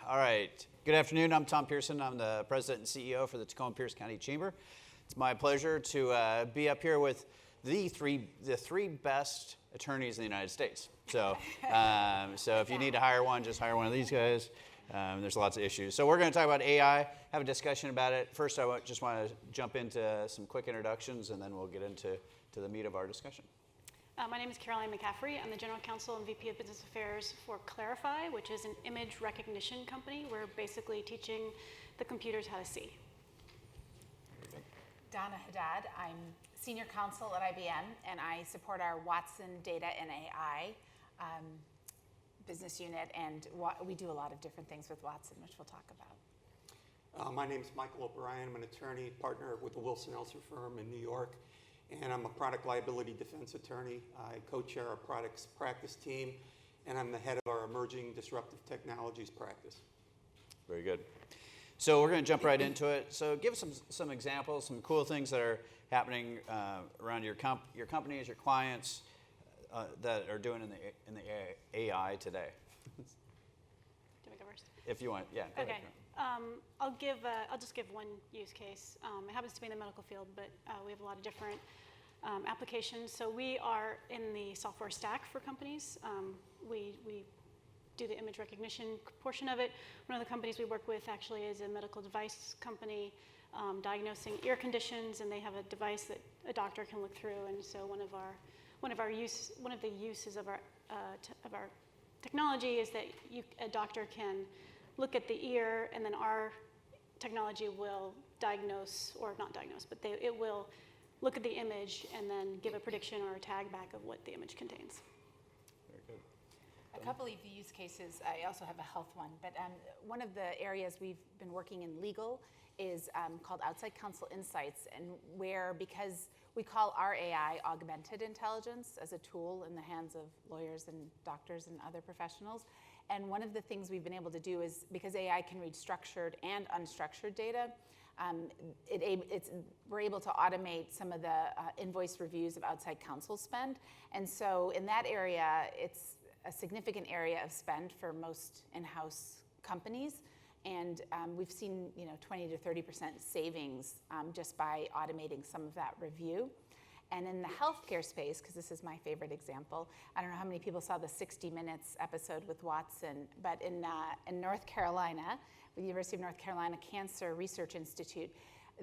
All right. Good afternoon. I'm Tom Pearson. I'm the president and CEO for the Tacoma-Pierce County Chamber. It's my pleasure to be up here with the three best attorneys in the United States. So, so if you need to hire one, just hire one of these guys. There's lots of issues. So we're going to talk about AI, have a discussion about it. First, I just want to jump into some quick introductions, and then we'll get into the meat of our discussion. My name is Caroline McCaffrey. I'm the General Counsel and VP of Business Affairs for Clarify, which is an image recognition company. We're basically teaching the computers how to see. Donna Haddad. I'm Senior Counsel at IBM, and I support our Watson Data and AI business unit, and we do a lot of different things with Watson, which we'll talk about. My name is Michael O'Brien. I'm an attorney partner with the Wilson-Elser firm in New York, and I'm a product liability defense attorney. I co-chair our products practice team, and I'm the head of our emerging disruptive technologies practice. Very good. So we're going to jump right into it. So give us some examples, some cool things that are happening around your companies, your clients that are doing in the AI today. Do we go first? If you want, yeah. Go Okay. ahead. I'll just give one use case. It happens to be in the medical field, but we have a lot of different applications. So we are in the software stack for companies. We do the image recognition portion of it. One of the companies we work with actually is a medical device company diagnosing ear conditions, and they have a device that a doctor can look through. And so one of the uses of our technology is that a doctor can look at the ear, and then our technology will diagnose, or not diagnose, but it will look at the image and then give a prediction or a tag back of what the image contains. Very good. A couple of use cases. I also have a health one, but one of the areas we've been working in legal is called Outside Counsel Insights, and because we call our AI augmented intelligence as a tool in the hands of lawyers and doctors and other professionals. And one of the things we've been able to do is, because AI can read structured and unstructured data, we're able to automate some of the invoice reviews of outside counsel spend. And so in that area, it's a significant area of spend for most in-house companies. And we've seen 20 to 30% savings just by automating some of that review. And in the healthcare space, because this is my favorite example, I don't know how many people saw the 60 Minutes episode with Watson, but in North Carolina, the University of North Carolina Cancer Research Institute,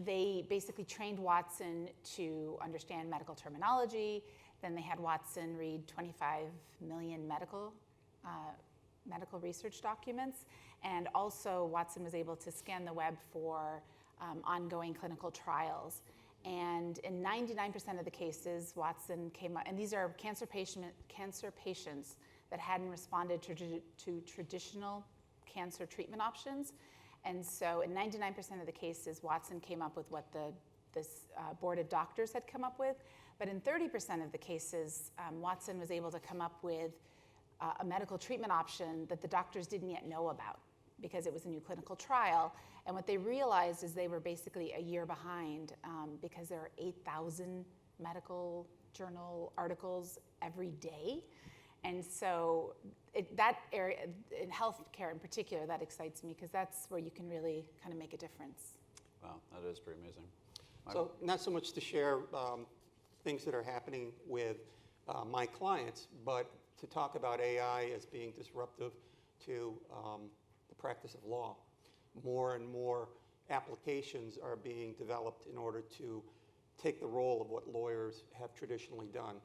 they basically trained Watson to understand medical terminology. Then they had Watson read 25 million medical research documents. And also, Watson was able to scan the web for ongoing clinical trials. And in 99% of the cases, Watson came up, and these are cancer patients that hadn't responded to traditional cancer treatment options. And so in 99% of the cases, Watson came up with what this board of doctors had come up with. But in 30% of the cases, Watson was able to come up with a medical treatment option that the doctors didn't yet know about, because it was a new clinical trial. And what they realized is they were basically a year behind because there are 8,000 medical journal articles every day. And so that area, in healthcare in particular, that excites me, because that's where you can really kind of make a difference. Wow, that is pretty amazing. So not so much to share things that are happening with my clients, but to talk about AI as being disruptive to the practice of law. More and more applications are being developed in order to take the role of what lawyers have traditionally done.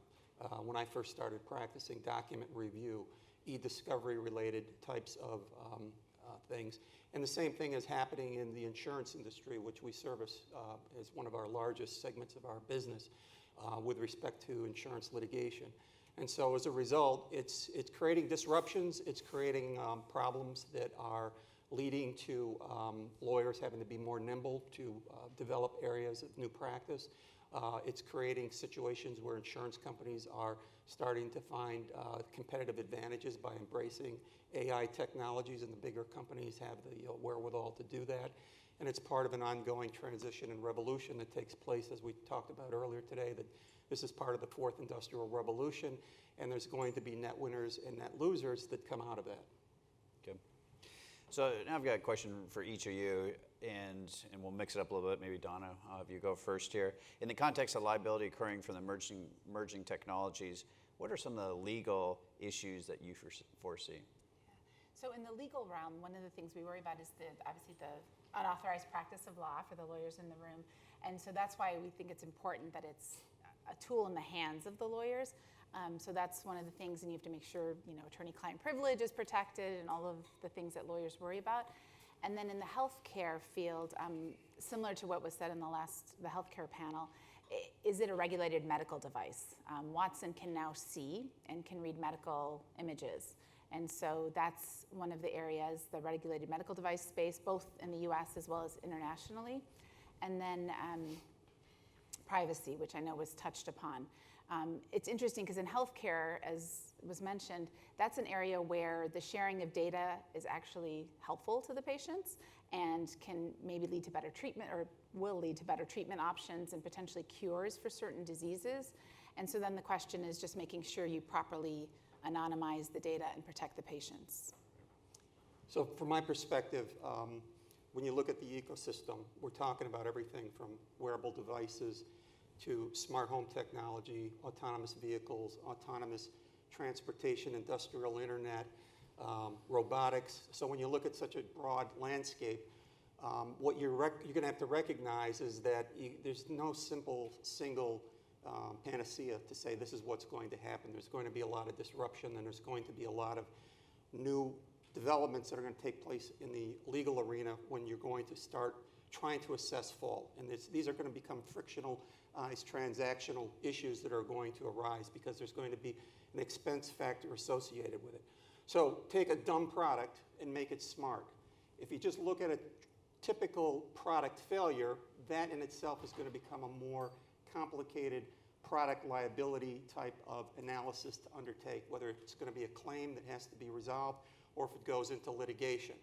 When I first started practicing document review, e-discovery related types of things. And the same thing is happening in the insurance industry, which we service as one of our largest segments of our business with respect to insurance litigation. And so as a result, it's creating disruptions, it's creating problems that are leading to lawyers having to be more nimble to develop areas of new practice. It's creating situations where insurance companies are starting to find competitive advantages by embracing AI technologies, and the bigger companies have the wherewithal to do that. And it's part of an ongoing transition and revolution that takes place, as we talked about earlier today, that this is part of the fourth industrial revolution, and there's going to be net winners and net losers that come out of that. Good. So now I've got a question for each of you, and we'll mix it up a little bit. Maybe Donna, I'll have you go first here. In the context of liability occurring from the emerging technologies, what are some of the legal issues that you foresee? So in the legal realm, one of the things we worry about is obviously the unauthorized practice of law for the lawyers in the room. And so that's why we think it's important that it's a tool in the hands of the lawyers. So that's one of the things, and you have to make sure, attorney-client privilege is protected and all of the things that lawyers worry about. And then in the healthcare field, similar to what was said in the healthcare panel, is it a regulated medical device? Watson can now see and can read medical images. And so that's one of the areas, the regulated medical device space, both in the US as well as internationally. And then privacy, which I know was touched upon. It's interesting because in healthcare, as was mentioned, that's an area where the sharing of data is actually helpful to the patients and can maybe lead to better treatment, or will lead to better treatment options and potentially cures for certain diseases. And so then the question is just making sure you properly anonymize the data and protect the patients. So from my perspective, when you look at the ecosystem, we're talking about everything from wearable devices to smart home technology, autonomous vehicles, autonomous transportation, industrial internet, robotics. So when you look at such a broad landscape, what you're going to have to recognize is that there's no single panacea to say this is what's going to happen. There's going to be a lot of disruption, and there's going to be a lot of new developments that are going to take place in the legal arena when you're going to start trying to assess fault. And these are going to become frictionalized transactional issues that are going to arise because there's going to be an expense factor associated with it. So take a dumb product and make it smart. If you just look at a typical product failure, that in itself is going to become a more complicated product liability type of analysis to undertake, whether it's going to be a claim that has to be resolved or if it goes into litigation.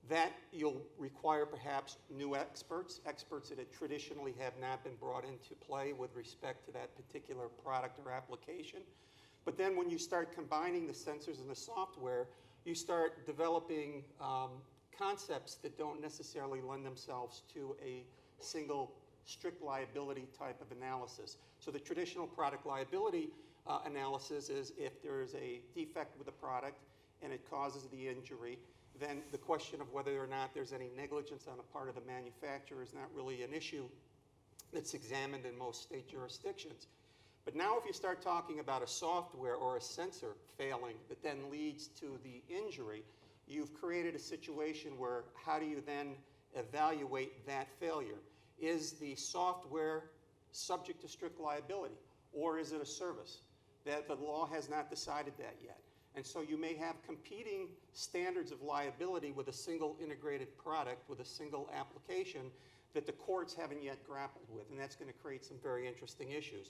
That you'll require perhaps new experts that traditionally have not been brought into play with respect to that particular product or application. But then when you start combining the sensors and the software, you start developing concepts that don't necessarily lend themselves to a single strict liability type of analysis. So the traditional product liability analysis is if there is a defect with the product and it causes the injury, then the question of whether or not there's any negligence on the part of the manufacturer is not really an issue that's examined in most state jurisdictions. But now if you start talking about a software or a sensor failing that then leads to the injury, you've created a situation where how do you then evaluate that failure? Is the software subject to strict liability, or is it a service? That the law has not decided that yet. And so you may have competing standards of liability with a single integrated product, with a single application that the courts haven't yet grappled with, and that's going to create some very interesting issues.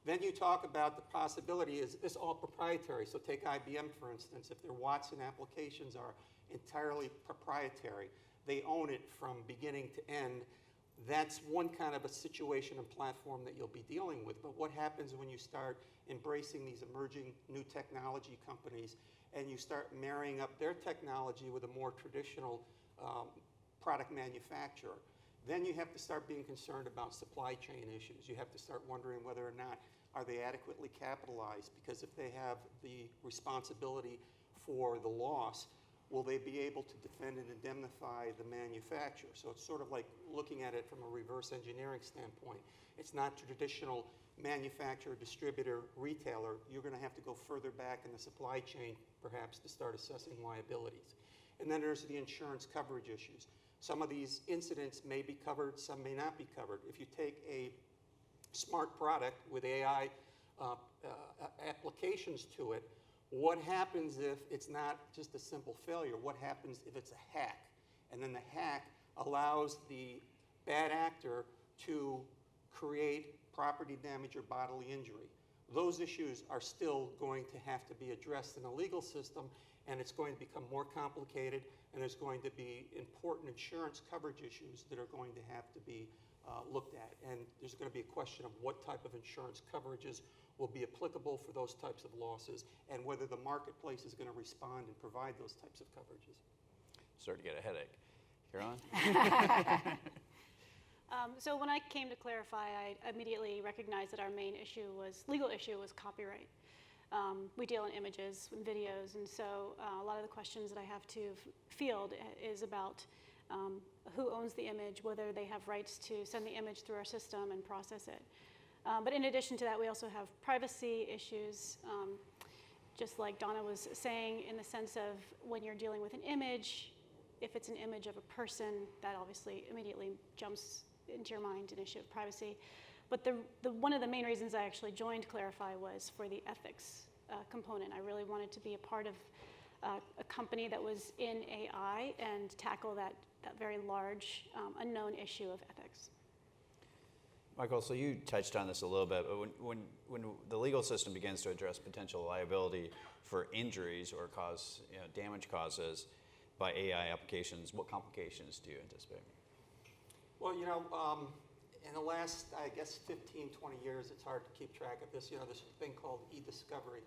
Then you talk about the possibility, is this all proprietary? So take IBM, for instance. If their Watson applications are entirely proprietary, they own it from beginning to end, that's one kind of a situation and platform that you'll be dealing with. But what happens when you start embracing these emerging new technology companies and you start marrying up their technology with a more traditional product manufacturer? Then you have to start being concerned about supply chain issues. You have to start wondering whether or not are they adequately capitalized, because if they have the responsibility for the loss, will they be able to defend and indemnify the manufacturer? So it's sort of like looking at it from a reverse engineering standpoint. It's not traditional manufacturer, distributor, retailer. You're going to have to go further back in the supply chain, perhaps, to start assessing liabilities. And then there's the insurance coverage issues. Some of these incidents may be covered, some may not be covered. If you take a smart product with AI applications to it, what happens if it's not just a simple failure? What happens if it's a hack? And then the hack allows the bad actor to create property damage or bodily injury. Those issues are still going to have to be addressed in the legal system, and it's going to become more complicated, and there's going to be important insurance coverage issues that are going to have to be looked at. And there's going to be a question of what type of insurance coverages will be applicable for those types of losses, and whether the marketplace is going to respond and provide those types of coverages. Starting to get a headache. Caroline? So when I came to clarify, I immediately recognized that our main legal issue was copyright. We deal in images and videos, and so a lot of the questions that I have to field is about who owns the image, whether they have rights to send the image through our system and process it. But in addition to that, we also have privacy issues, just like Donna was saying, in the sense of when you're dealing with an image, if it's an image of a person, that obviously immediately jumps into your mind an issue of privacy. But one of the main reasons I actually joined Clarify was for the ethics component. I really wanted to be a part of a company that was in AI and tackle that very large unknown issue of ethics. Michael, so you touched on this a little bit, but when the legal system begins to address potential liability for injuries or damage causes by AI applications, what complications do you anticipate? Well, in the last, I guess, 15, 20 years, it's hard to keep track of this. This thing called e-discovery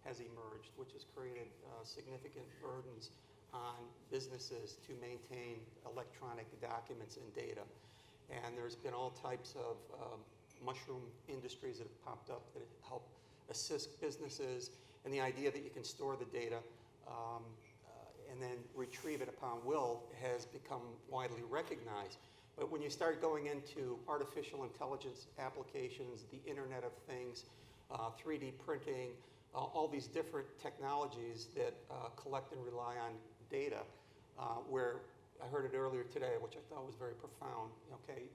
has emerged, which has created significant burdens on businesses to maintain electronic documents and data. And there's been all types of mushroom industries that have popped up that help assist businesses. And the idea that you can store the data and then retrieve it upon will has become widely recognized. But when you start going into artificial intelligence applications, the Internet of Things, 3D printing, all these different technologies that collect and rely on data, where I heard it earlier today, which I thought was very profound.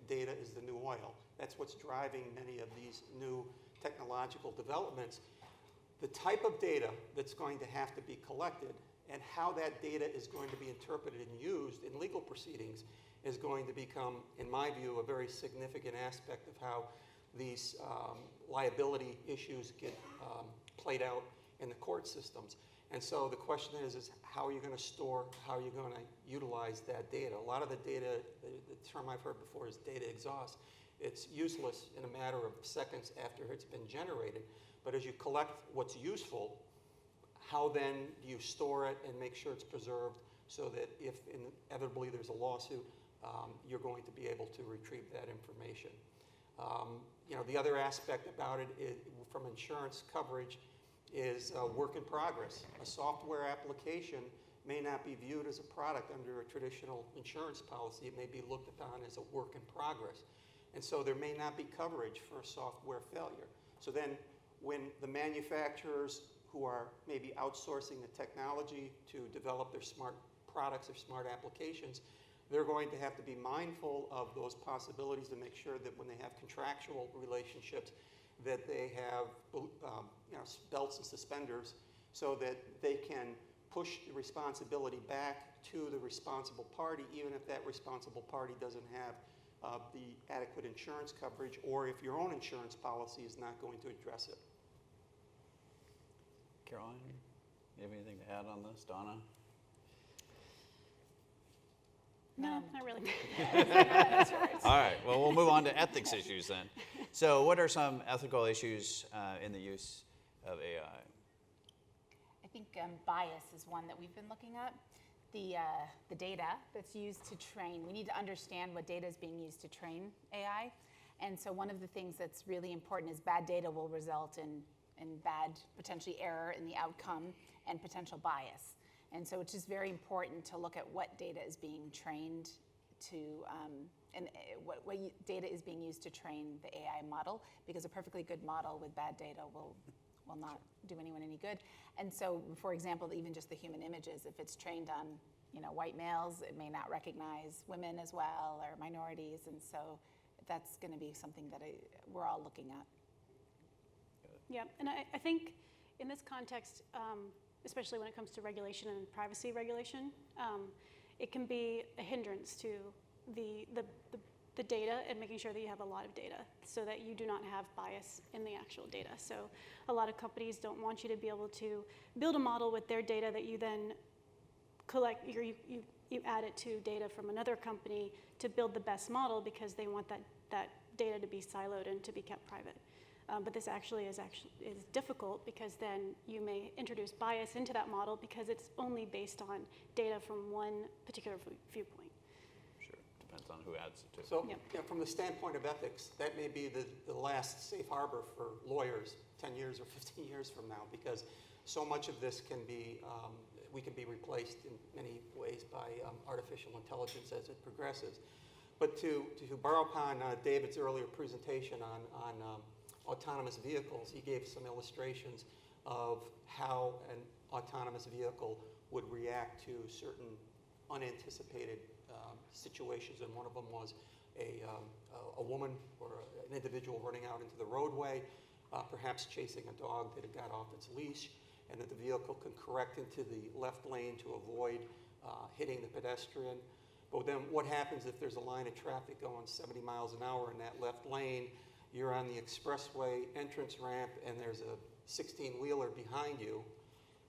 Data is the new oil. That's what's driving many of these new technological developments. The type of data that's going to have to be collected and how that data is going to be interpreted and used in legal proceedings is going to become, in my view, a very significant aspect of how these liability issues get played out in the court systems. And so the question is how are you going to store, how are you going to utilize that data? A lot of the data, the term I've heard before is data exhaust. It's useless in a matter of seconds after it's been generated. But as you collect what's useful, how then do you store it and make sure it's preserved so that if inevitably there's a lawsuit, you're going to be able to retrieve that information. The other aspect about it is, from insurance coverage, is work in progress. A software application may not be viewed as a product under a traditional insurance policy. It may be looked upon as a work in progress. And so there may not be coverage for a software failure. So then when the manufacturers who are maybe outsourcing the technology to develop their smart products or smart applications, they're going to have to be mindful of those possibilities to make sure that when they have contractual relationships, that they have belts and suspenders so that they can push the responsibility back to the responsible party, even if that responsible party doesn't have the adequate insurance coverage, or if your own insurance policy is not going to address it. Caroline, you have anything to add on this? Donna? No, not really. All right, well, we'll move on to ethics issues then. So what are some ethical issues in the use of AI? I think bias is one that we've been looking at. The data that's used to train, we need to understand what data is being used to train AI. And so one of the things that's really important is bad data will result in bad, potentially error in the outcome and potential bias. And so it's just very important to look at what data is being trained to, and what data is being used to train the AI model, because a perfectly good model with bad data will not do anyone any good. And so, for example, even just the human images, if it's trained on white males, it may not recognize women as well or minorities, and so that's going to be something that we're all looking at. Yeah, and I think in this context, especially when it comes to regulation and privacy regulation, it can be a hindrance to the data and making sure that you have a lot of data so that you do not have bias in the actual data. So a lot of companies don't want you to be able to build a model with their data that you then collect, you add it to data from another company to build the best model because they want that data to be siloed and to be kept private. But this actually is difficult because then you may introduce bias into that model because it's only based on data from one particular viewpoint. Sure, depends on who adds it to. So from the standpoint of ethics, that may be the last safe harbor for lawyers 10 years or 15 years from now, because so much of this can be, we can be replaced in many ways by artificial intelligence as it progresses. But to borrow upon David's earlier presentation on autonomous vehicles, he gave some illustrations of how an autonomous vehicle would react to certain unanticipated situations, and one of them was a woman or an individual running out into the roadway, perhaps chasing a dog that had got off its leash, and that the vehicle can correct into the left lane to avoid hitting the pedestrian. But then what happens if there's a line of traffic going 70 miles an hour in that left lane, you're on the expressway entrance ramp, and there's a 16-wheeler behind you?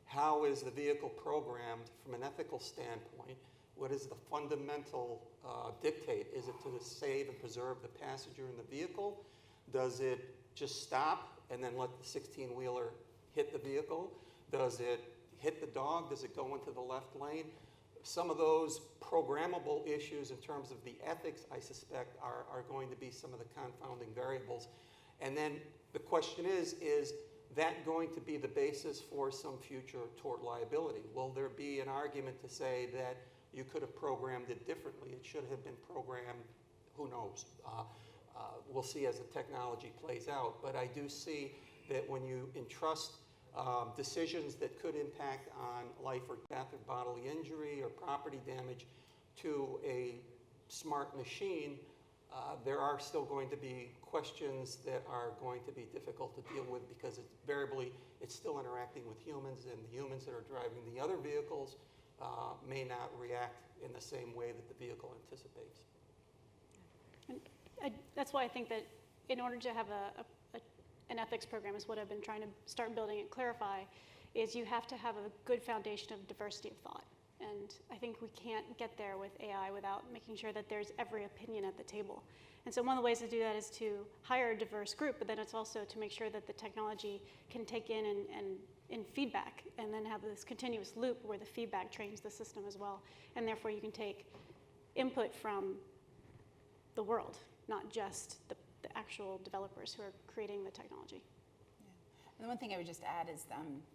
How is the vehicle programmed from an ethical standpoint? What is the fundamental dictate? Is it to save and preserve the passenger in the vehicle? Does it just stop and then let the 16-wheeler hit the vehicle? Does it hit the dog? Does it go into the left lane? Some of those programmable issues in terms of the ethics, I suspect, are going to be some of the confounding variables. And then the question is that going to be the basis for some future tort liability? Will there be an argument to say that you could have programmed it differently? It should have been programmed, who knows? We'll see as the technology plays out. But I do see that when you entrust decisions that could impact on life or death or bodily injury or property damage to a smart machine, there are still going to be questions that are going to be difficult to deal with, because it's still interacting with humans, and the humans that are driving the other vehicles may not react in the same way that the vehicle anticipates. And that's why I think that in order to have an ethics program, is what I've been trying to start building and clarify, is you have to have a good foundation of diversity of thought. And I think we can't get there with AI without making sure that there's every opinion at the table. And so one of the ways to do that is to hire a diverse group, but then it's also to make sure that the technology can take in and feedback, and then have this continuous loop where the feedback trains the system as well. And therefore you can take input from the world, not just the actual developers who are creating the technology. And the one thing I would just add is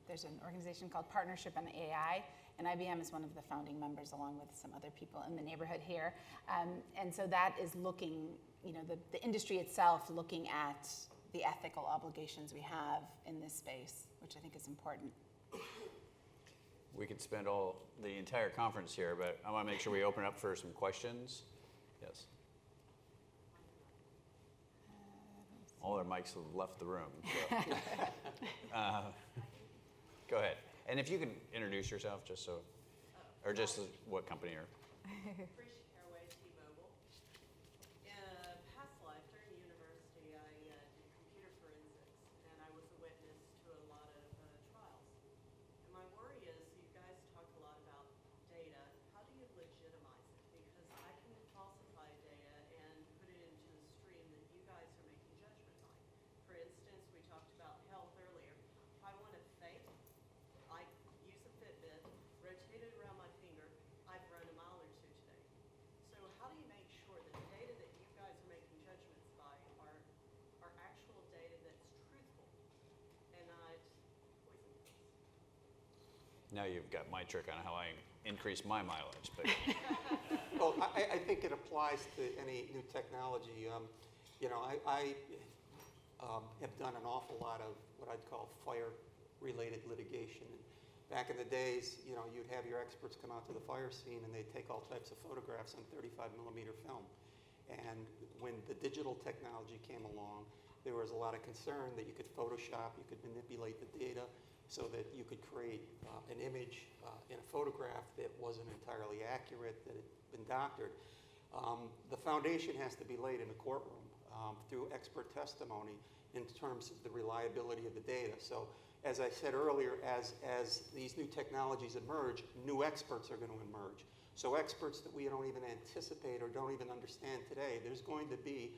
there's an organization called Partnership on AI, and IBM is one of the founding members, along with some other people in the neighborhood here. And so that is looking, the industry itself looking at the ethical obligations we have in this space, which I think is important. We could spend the entire conference here, but I want to make sure we open up for some questions. Yes. All their mics have left the room. So. Go ahead. And if you can introduce yourself, just what company you're. Now you've got my trick on how I increase my mileage. But. Well, I think it applies to any new technology. I have done an awful lot of what I'd call fire-related litigation. And back in the days, you'd have your experts come out to the fire scene, and they'd take all types of photographs on 35mm film. And when the digital technology came along, there was a lot of concern that you could Photoshop, you could manipulate the data, so that you could create an image in a photograph that wasn't entirely accurate, that had been doctored. The foundation has to be laid in the courtroom through expert testimony in terms of the reliability of the data. So as I said earlier, as these new technologies emerge, new experts are going to emerge. So experts that we don't even anticipate or don't even understand today, there's going to be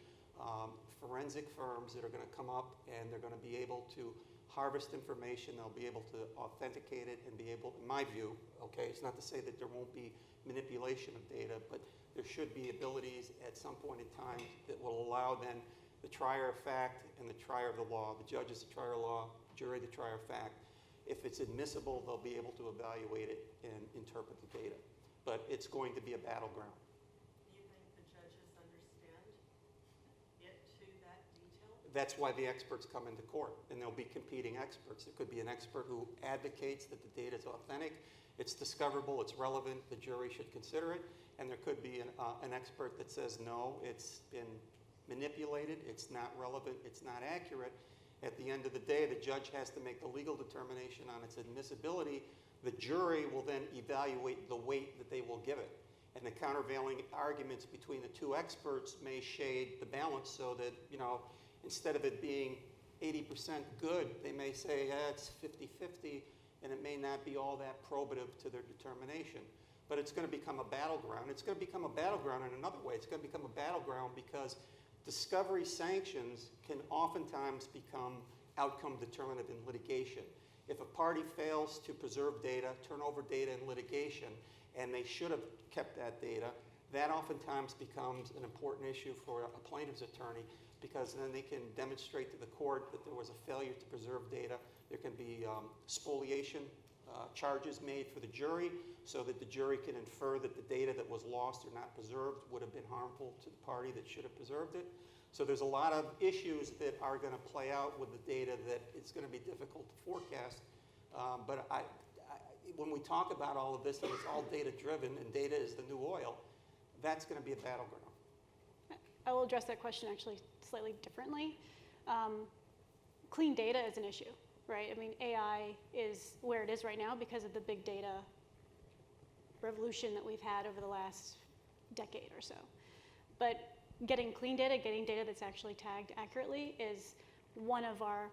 forensic firms that are going to come up, and they're going to be able to harvest information, they'll be able to authenticate it and be able, in my view, okay, it's not to say that there won't be manipulation of data, but there should be abilities at some point in time that will allow then the trier of fact and the trier of the law, the judge is the trier of law, jury the trier of fact. If it's admissible, they'll be able to evaluate it and interpret the data. But it's going to be a battleground. Do you think the judges understand it to that detail? that's why the experts come into court, and there'll be competing experts. There could be an expert who advocates that the data is authentic, it's discoverable, it's relevant, the jury should consider it, and there could be an expert that says, no, it's been manipulated, it's not relevant, it's not accurate. At the end of the day, the judge has to make the legal determination on its admissibility. The jury will then evaluate the weight that they will give it. And the countervailing arguments between the two experts may shade the balance so that, instead of it being 80% good, they may say, it's 50-50, and it may not be all that probative to their determination. But it's going to become a battleground. It's going to become a battleground in another way. It's going to become a battleground because discovery sanctions can oftentimes become outcome determinative in litigation. If a party fails to preserve data, turn over data in litigation, and they should have kept that data, that oftentimes becomes an important issue for a plaintiff's attorney, because then they can demonstrate to the court that there was a failure to preserve data. There can be spoliation charges made for the jury so that the jury can infer that the data that was lost or not preserved would have been harmful to the party that should have preserved it. So there's a lot of issues that are going to play out with the data that it's going to be difficult to forecast. But when we talk about all of this, and it's all data-driven, and data is the new oil, that's going to be a battleground. I will address that question actually slightly differently. Clean data is an issue, right? I mean, AI is where it is right now because of the big data revolution that we've had over the last decade or so. But getting clean data, getting data that's actually tagged accurately is one of our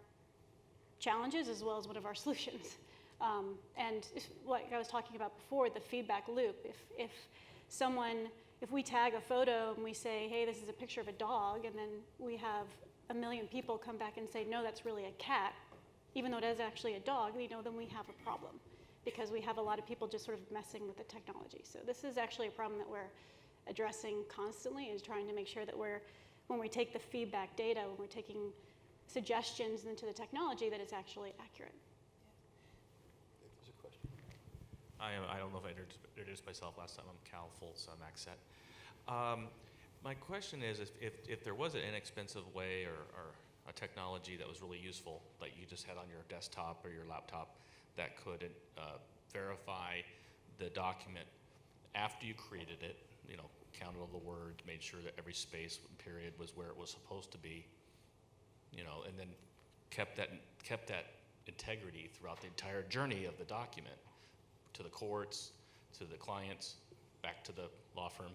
challenges as well as one of our solutions. And like I was talking about before, the feedback loop, if we tag a photo and we say, hey, this is a picture of a dog, and then we have 1 million people come back and say, no, that's really a cat, even though it is actually a dog, then we have a problem because we have a lot of people just sort of messing with the technology. So this is actually a problem that we're addressing constantly, is trying to make sure that when we take the feedback data, when we're taking suggestions into the technology, that it's actually accurate. I don't know if I introduced myself last time. I'm Cal Foltz. I'm Accent. My question is, if there was an inexpensive way or a technology that was really useful, like you just had on your desktop or your laptop, that could verify the document after you created it, counted all the words, made sure that every space and period was where it was supposed to be, and then kept that integrity throughout the entire journey of the document, to the courts, to the clients, back to the law firm.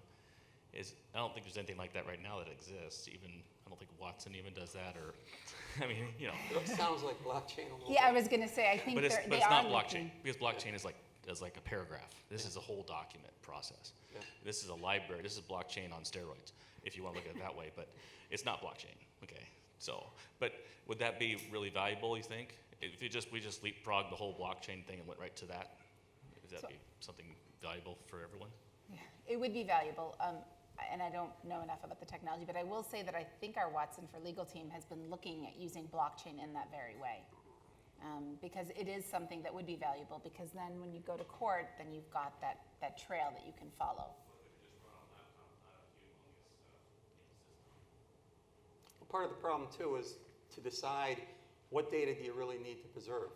I don't think there's anything like that right now that exists. I don't think Watson even does that, or, It sounds like blockchain a little Yeah, I bit. was going to say, I think but it's they not are blockchain, looking. because blockchain is like a paragraph. This is a whole document process. Yeah. This is a library. This is blockchain on steroids, if you want to look at it that way. But it's not blockchain. Okay. So, but would that be really valuable? You think, if we just leapfrogged the whole blockchain thing and went right to that? Would that be something valuable for everyone? Yeah, it would be valuable. And I don't know enough about the technology, but I will say that I think our Watson for Legal team has been looking at using blockchain in that very way. Because it is something that would be valuable, because then when you go to court, then you've got that trail that you can follow. Well, part of the problem too is to decide what data do you really need to preserve.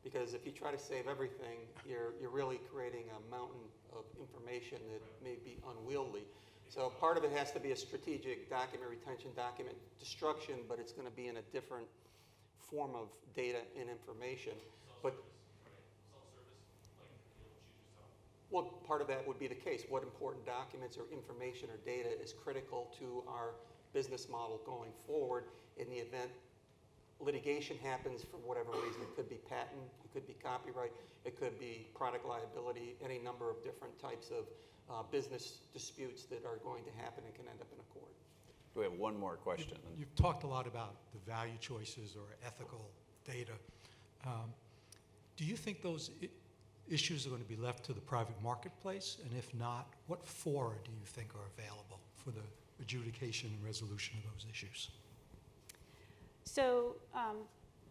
Because if you try to save everything, you're really creating a mountain of information that may be unwieldy. So part of it has to be a strategic document retention, document destruction, but it's going to be in a different form of data and information. But well, part of that would be the case. What important documents or information or data is critical to our business model going forward in the event litigation happens for whatever reason? It could be patent, it could be copyright, it could be product liability, any number of different types of business disputes that are going to happen and can end up in a court. We have one more question. You've talked a lot about the value choices or ethical data. Do you think those issues are going to be left to the private marketplace? And if not, what fora do you think are available for the adjudication and resolution of those issues? So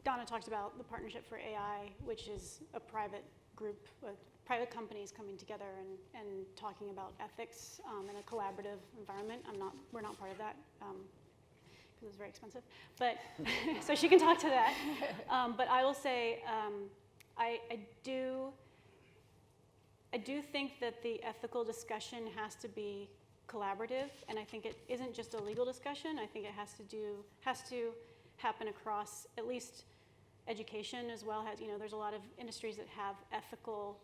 Donna talked about the Partnership for AI, which is a private group with private companies coming together and talking about ethics in a collaborative environment. We're not part of that because it's very expensive. But so she can talk to that. But I will say, I do think that the ethical discussion has to be collaborative, and I think it isn't just a legal discussion. I think it has to happen across at least education as well. There's a lot of industries that have ethical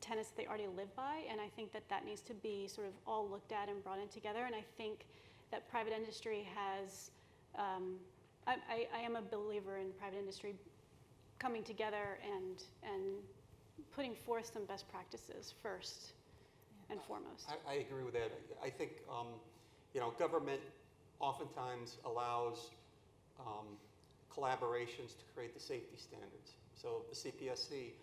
tenets that they already live by, and I think that needs to be sort of all looked at and brought in together. And I think that private industry has, I am a believer in private industry coming together and putting forth some best practices first and foremost. I agree with that. I think government oftentimes allows collaborations to create the safety standards. So the CPSC,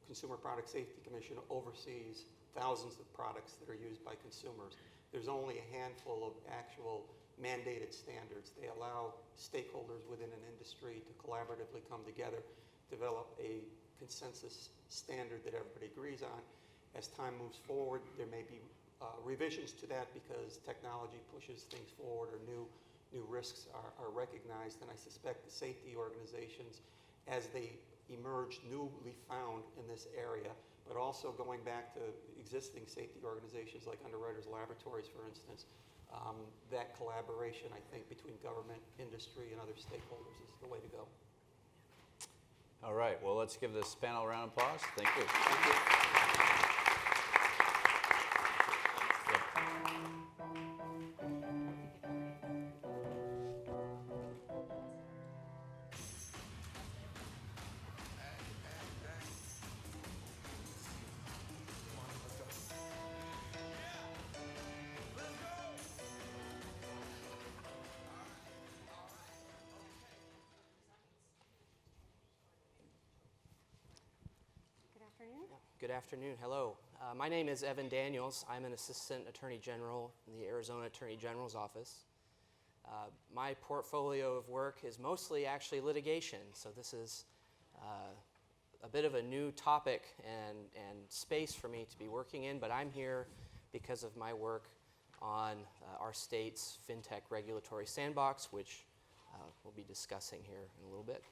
Consumer Product Safety Commission, oversees thousands of products that are used by consumers. There's only a handful of actual mandated standards. They allow stakeholders within an industry to collaboratively come together, develop a consensus standard that everybody agrees on. As time moves forward, there may be revisions to that because technology pushes things forward or new risks are recognized. And I suspect the safety organizations, as they emerge newly found in this area, but also going back to existing safety organizations like Underwriters Laboratories, for instance, that collaboration, I think, between government, industry, and other stakeholders is the way to go. All right, well, let's give this panel a round of applause. Thank you. Thank you. Good afternoon. Hello. My name is Evan Daniels. I'm an Assistant Attorney General in the Arizona Attorney General's office. My portfolio of work is mostly actually litigation, so this is a bit of a new topic and space for me to be working in, but I'm here because of my work on our state's FinTech regulatory sandbox, which we'll be discussing here in a little bit.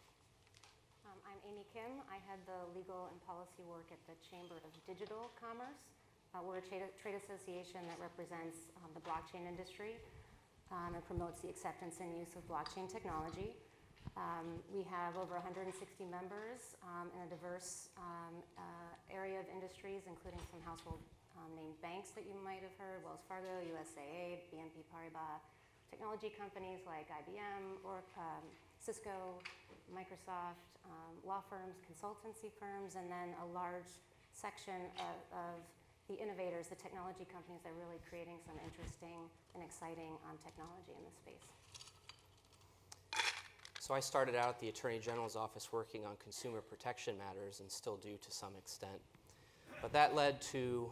I'm Amy Kim. I head the legal and policy work at the Chamber of Digital Commerce. We're a trade association that represents the blockchain industry and promotes the acceptance and use of blockchain technology. We have over 160 members in a diverse area of industries, including some household named banks that you might have heard: Wells Fargo, USAA, BNP Paribas, technology companies like IBM, or Cisco, Microsoft, law firms, consultancy firms, and then a large section of the innovators, the technology companies that are really creating some interesting and exciting technology in this space. So I started out at the Attorney General's office working on consumer protection matters, and still do to some extent. But that led to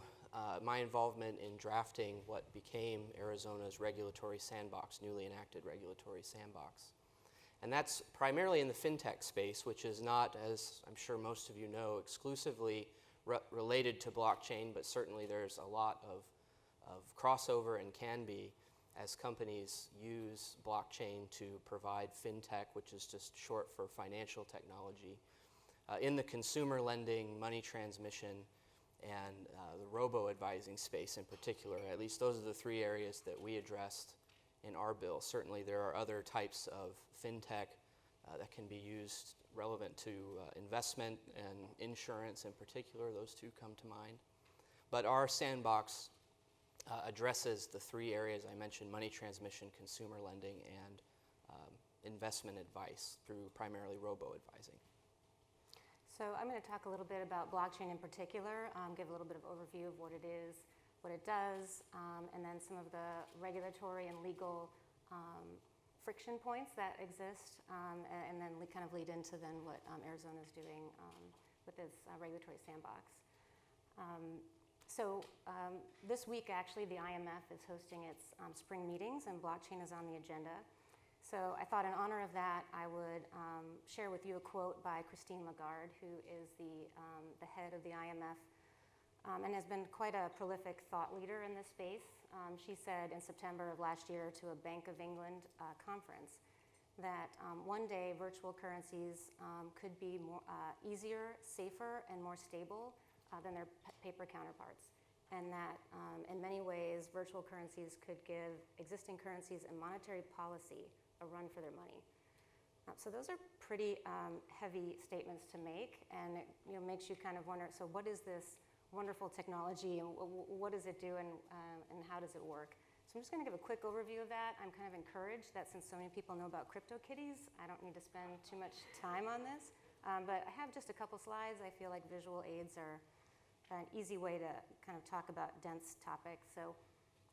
my involvement in drafting what became Arizona's regulatory sandbox, newly enacted regulatory sandbox. And that's primarily in the FinTech space, which is not, as I'm sure most of you know, exclusively related to blockchain, but certainly there's a lot of crossover and can be as companies use blockchain to provide FinTech, which is just short for financial technology, in the consumer lending, money transmission, and the robo-advising space in particular. At least those are the three areas that we addressed in our bill. Certainly there are other types of FinTech that can be used relevant to investment and insurance in particular. Those two come to mind. But our sandbox addresses the three areas I mentioned: money transmission, consumer lending, and investment advice through primarily robo-advising. So I'm going to talk a little bit about blockchain in particular, give a little bit of overview of what it is, what it does, and then some of the regulatory and legal friction points that exist, and then we kind of lead into then what Arizona is doing with its regulatory sandbox. This week, actually, the IMF is hosting its spring meetings, and blockchain is on the agenda. So I thought in honor of that, I would share with you a quote by Christine Lagarde, who is the head of the IMF and has been quite a prolific thought leader in this space. She said in September of last year to a Bank of England conference that one day virtual currencies could be more, easier, safer, and more stable than their paper counterparts. And that in many ways, virtual currencies could give existing currencies and monetary policy a run for their money. So those are pretty heavy statements to make, and it makes you kind of wonder, so what is this wonderful technology, and what does it do, and how does it work? So I'm just going to give a quick overview of that. I'm kind of encouraged that since so many people know about CryptoKitties, I don't need to spend too much time on this. But I have just a couple slides. I feel like visual aids are an easy way to kind of talk about dense topics. So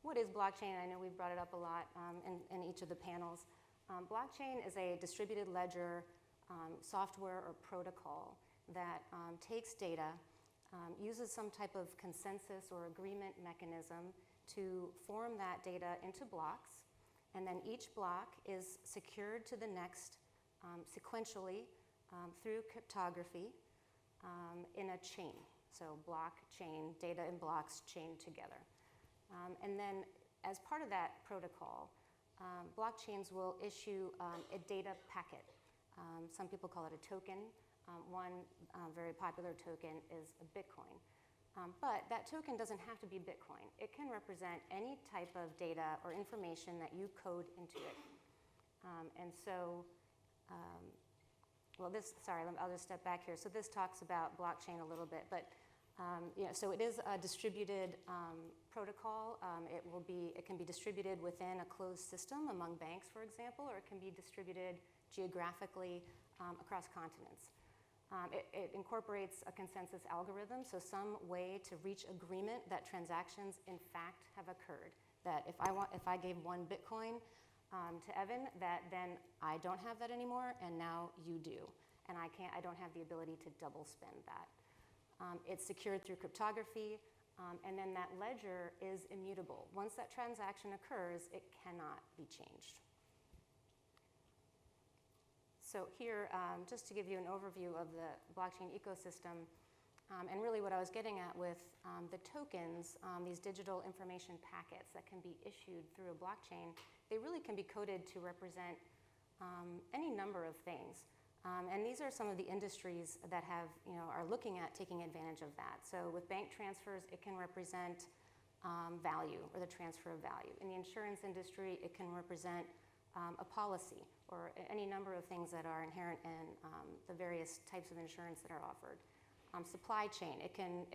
what is blockchain? I know we've brought it up a lot in each of the panels. Blockchain is a distributed ledger software or protocol that takes data, uses some type of consensus or agreement mechanism to form that data into blocks, and then each block is secured to the next sequentially through cryptography in a chain. So block, chain, data and blocks chained together. And then as part of that protocol, blockchains will issue a data packet. Some people call it a token. One very popular token is a Bitcoin. But that token doesn't have to be Bitcoin. It can represent any type of data or information that you code into it. And so, I'll just step back here. So this talks about blockchain a little bit, but so it is a distributed protocol. It can be distributed within a closed system among banks, for example, or it can be distributed geographically across continents. It incorporates a consensus algorithm, so some way to reach agreement that transactions in fact have occurred. That if I gave 1 Bitcoin to Evan, that then I don't have that anymore, and now you do, and I don't have the ability to double spend that. It's secured through cryptography, and then that ledger is immutable. Once that transaction occurs, it cannot be changed. So here, just to give you an overview of the blockchain ecosystem, and really what I was getting at with the tokens, these digital information packets that can be issued through a blockchain, they really can be coded to represent any number of things. And these are some of the industries that are looking at taking advantage of that. So with bank transfers, it can represent value or the transfer of value. In the insurance industry, it can represent a policy or any number of things that are inherent in the various types of insurance that are offered. Supply chain, it can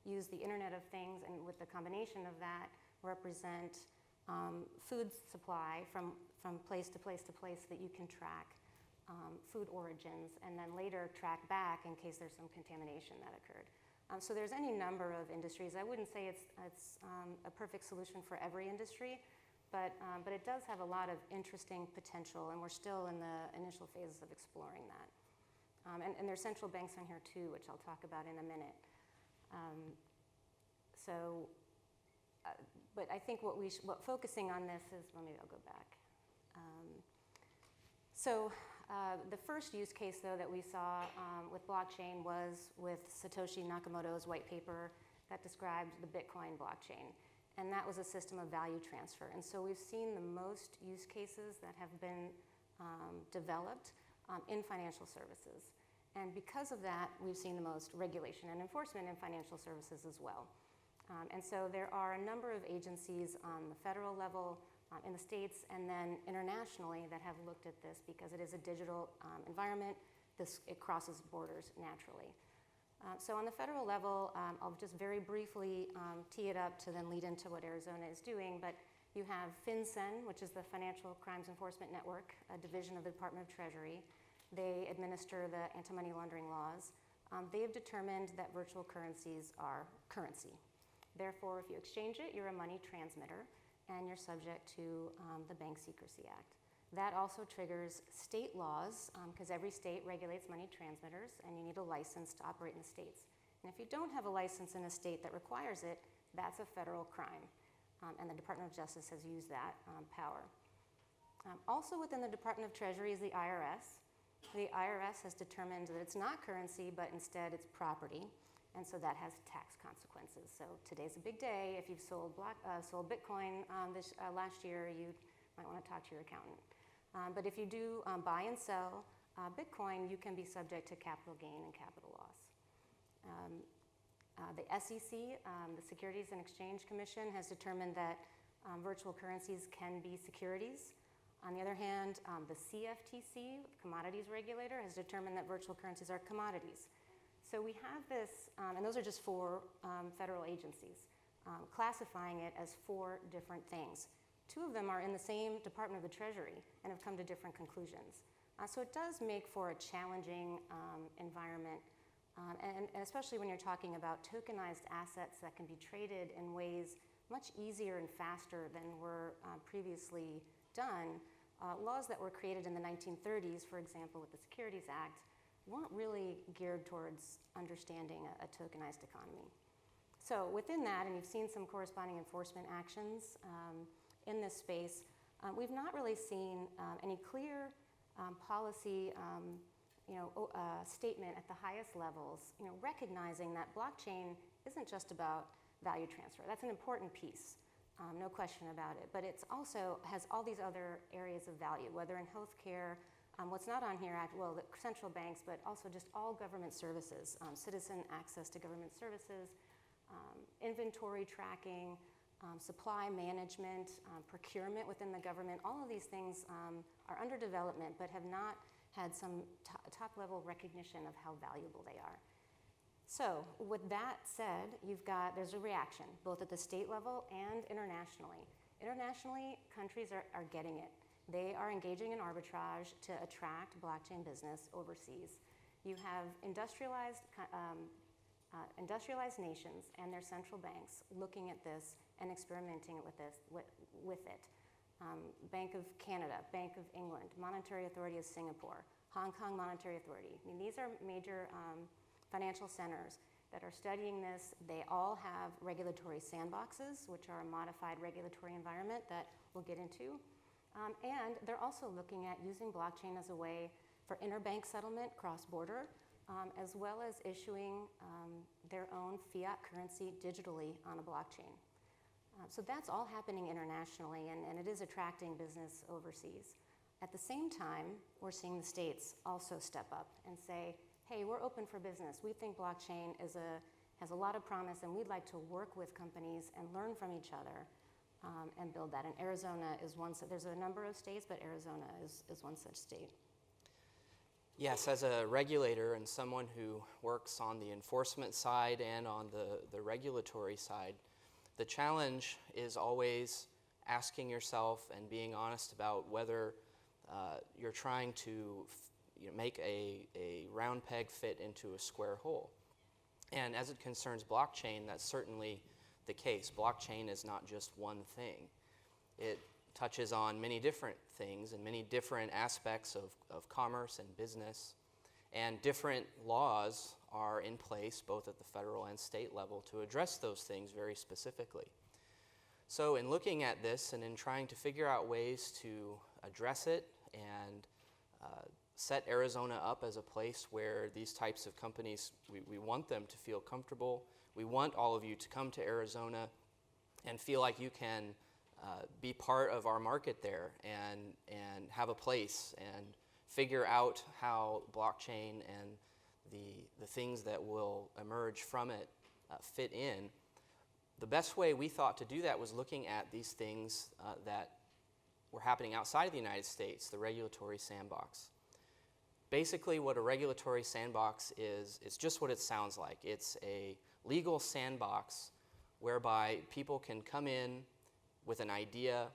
use the Internet of Things, and with the combination of that, represent food supply from place to place to place that you can track food origins, and then later track back in case there's some contamination that occurred. So there's any number of industries. I wouldn't say it's a perfect solution for every industry, but it does have a lot of interesting potential, and we're still in the initial phases of exploring that. And there's central banks on here too, which I'll talk about in a minute. But I think what focusing on this is, well, maybe I'll go back. The first use case, though, that we saw with blockchain was with Satoshi Nakamoto's white paper that described the Bitcoin blockchain. And that was a system of value transfer. And so we've seen the most use cases that have been developed in financial services. And because of that, we've seen the most regulation and enforcement in financial services as well. And so there are a number of agencies on the federal level, in the states, and then internationally that have looked at this because it is a digital environment. It crosses borders naturally. So on the federal level, I'll just very briefly tee it up to then lead into what Arizona is doing, but you have FinCEN, which is the Financial Crimes Enforcement Network, a division of the Department of Treasury. They administer the anti-money laundering laws. They have determined that virtual currencies are currency. Therefore, if you exchange it, you're a money transmitter, and you're subject to the Bank Secrecy Act. That also triggers state laws, because every state regulates money transmitters, and you need a license to operate in the states. And if you don't have a license in a state that requires it, that's a federal crime, and the Department of Justice has used that power. Also within the Department of Treasury is the IRS. The IRS has determined that it's not currency, but instead it's property, and so that has tax consequences. So today's a big day. If you've sold Bitcoin last year, you might want to talk to your accountant. But if you do buy and sell Bitcoin, you can be subject to capital gain and capital loss. The SEC, the Securities and Exchange Commission, has determined that virtual currencies can be securities. On the other hand, the CFTC, commodities regulator, has determined that virtual currencies are commodities. So we have this, and those are just 4 federal agencies, classifying it as 4 different things. 2 of them are in the same Department of the Treasury and have come to different conclusions. So it does make for a challenging environment, and especially when you're talking about tokenized assets that can be traded in ways much easier and faster than were previously done. Laws that were created in the 1930s, for example, with the Securities Act, weren't really geared towards understanding a tokenized economy. So within that, and you've seen some corresponding enforcement actions in this space, we've not really seen any clear policy statement at the highest levels, recognizing that blockchain isn't just about value transfer. That's an important piece, no question about it. But it's also has all these other areas of value, whether in healthcare, what's not on here, well, the central banks, but also just all government services, citizen access to government services, inventory tracking, supply management, procurement within the government. All of these things are under development, but have not had some top-level recognition of how valuable they are. So with that said, there's a reaction, both at the state level and internationally. Internationally, countries are getting it. They are engaging in arbitrage to attract blockchain business overseas. You have industrialized nations and their central banks looking at this and experimenting with it. Bank of Canada, Bank of England, Monetary Authority of Singapore, Hong Kong Monetary Authority. I mean, these are major financial centers that are studying this. They all have regulatory sandboxes, which are a modified regulatory environment that we'll get into. And they're also looking at using blockchain as a way for interbank settlement cross-border, as well as issuing their own fiat currency digitally on a blockchain. So that's all happening internationally, and it is attracting business overseas. At the same time, we're seeing the states also step up and say, hey, we're open for business. We think blockchain has a lot of promise, and we'd like to work with companies and learn from each other and build that. And Arizona is one. There's a number of states, but Arizona is one such state. Yes, as a regulator and someone who works on the enforcement side and on the regulatory side, the challenge is always asking yourself and being honest about whether you're trying to make a round peg fit into a square hole. And as it concerns blockchain, that's certainly the case. Blockchain is not just one thing. It touches on many different things and many different aspects of commerce and business. And different laws are in place, both at the federal and state level, to address those things very specifically. So in looking at this and in trying to figure out ways to address it and set Arizona up as a place where these types of companies, we want them to feel comfortable. We want all of you to come to Arizona and feel like you can be part of our market there and have a place and figure out how blockchain and the things that will emerge from it fit in. The best way we thought to do that was looking at these things that were happening outside of the United States, the regulatory sandbox. Basically, what a regulatory sandbox is just what it sounds like. It's a legal sandbox whereby people can come in with an idea,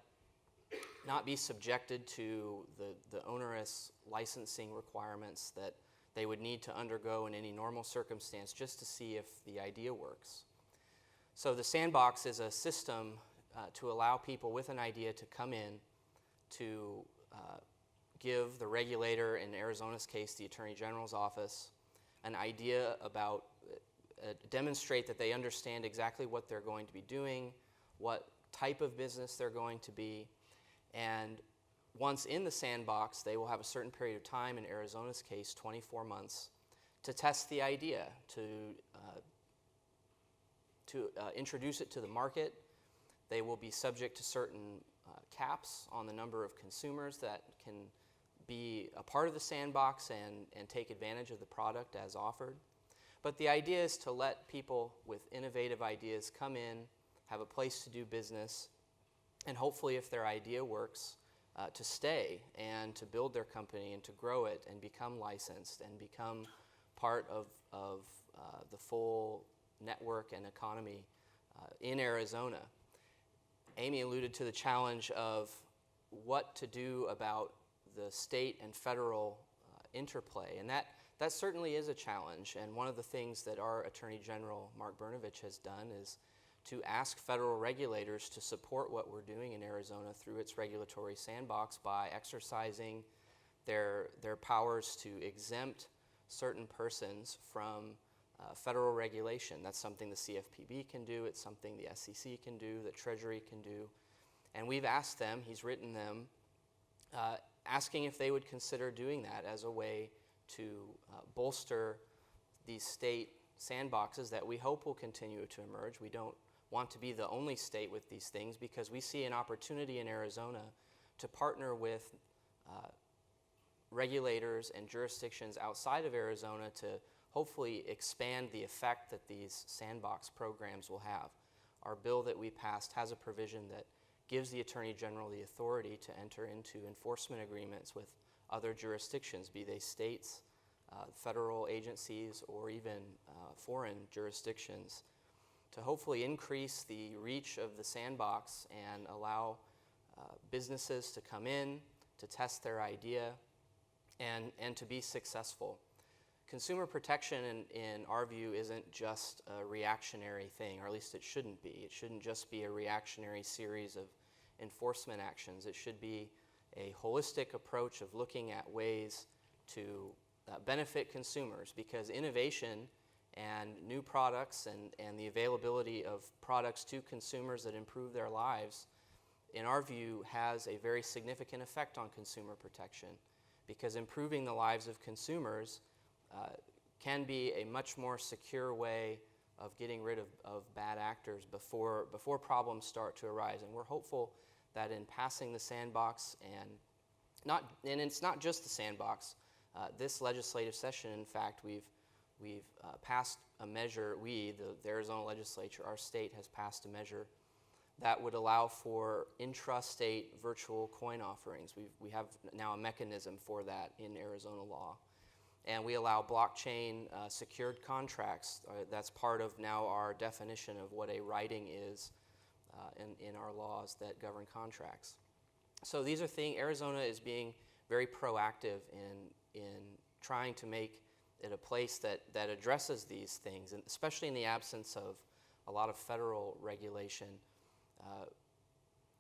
not be subjected to the onerous licensing requirements that they would need to undergo in any normal circumstance just to see if the idea works. So the sandbox is a system to allow people with an idea to come in to give the regulator, in Arizona's case, the Attorney General's office, an idea about, demonstrate that they understand exactly what they're going to be doing, what type of business they're going to be, and once in the sandbox, they will have a certain period of time, in Arizona's case, 24 months, to test the idea, to introduce it to the market. They will be subject to certain caps on the number of consumers that can be a part of the sandbox and take advantage of the product as offered. But the idea is to let people with innovative ideas come in, have a place to do business, and hopefully if their idea works, to stay and to build their company and to grow it and become licensed and become part of the full network and economy in Arizona. Amy alluded to the challenge of what to do about the state and federal interplay, and that certainly is a challenge. And one of the things that our Attorney General, Mark Brnovich, has done is to ask federal regulators to support what we're doing in Arizona through its regulatory sandbox by exercising their powers to exempt certain persons from federal regulation. That's something the CFPB can do, it's something the SEC can do, the Treasury can do. And we've asked them, he's written them, asking if they would consider doing that as a way to bolster these state sandboxes that we hope will continue to emerge. We don't want to be the only state with these things because we see an opportunity in Arizona to partner with regulators and jurisdictions outside of Arizona to hopefully expand the effect that these sandbox programs will have. Our bill that we passed has a provision that gives the Attorney General the authority to enter into enforcement agreements with other jurisdictions, be they states, federal agencies, or even foreign jurisdictions, to hopefully increase the reach of the sandbox and allow businesses to come in, to test their idea, and to be successful. Consumer protection, in our view, isn't just a reactionary thing, or at least it shouldn't be. It shouldn't just be a reactionary series of enforcement actions. It should be a holistic approach of looking at ways to benefit consumers, because innovation and new products and the availability of products to consumers that improve their lives, in our view, has a very significant effect on consumer protection, because improving the lives of consumers can be a much more secure way of getting rid of bad actors before problems start to arise. And we're hopeful that in passing the sandbox, and it's not just the sandbox, this legislative session, in fact, we've passed a measure, the Arizona legislature, our state has passed a measure that would allow for intrastate virtual coin offerings. We have now a mechanism for that in Arizona law. And we allow blockchain secured contracts. That's part of now our definition of what a writing is in our laws that govern contracts. So these are things, Arizona is being very proactive in trying to make it a place that addresses these things, and especially in the absence of a lot of federal regulation.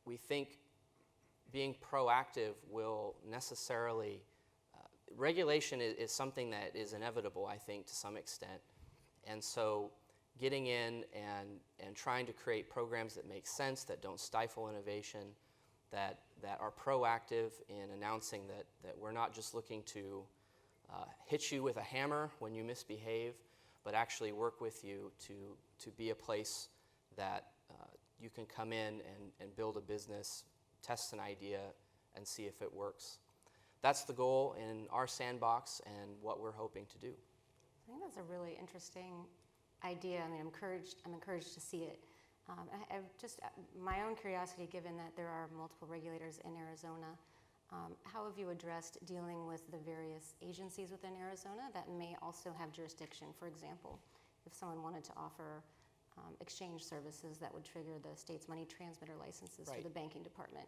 We think being proactive will necessarily regulation is something that is inevitable, I think, to some extent. And so getting in and trying to create programs that make sense, that don't stifle innovation, that are proactive in announcing that we're not just looking to hit you with a hammer when you misbehave, but actually work with you to be a place that you can come in and build a business, test an idea, and see if it works. That's the goal in our sandbox and what we're hoping to do. I think that's a really interesting idea. I mean, I'm encouraged to see it. I've just my own curiosity, given that there are multiple regulators in Arizona, how have you addressed dealing with the various agencies within Arizona that may also have jurisdiction? For example, if someone wanted to offer exchange services that would trigger the state's money transmitter licenses for the banking department,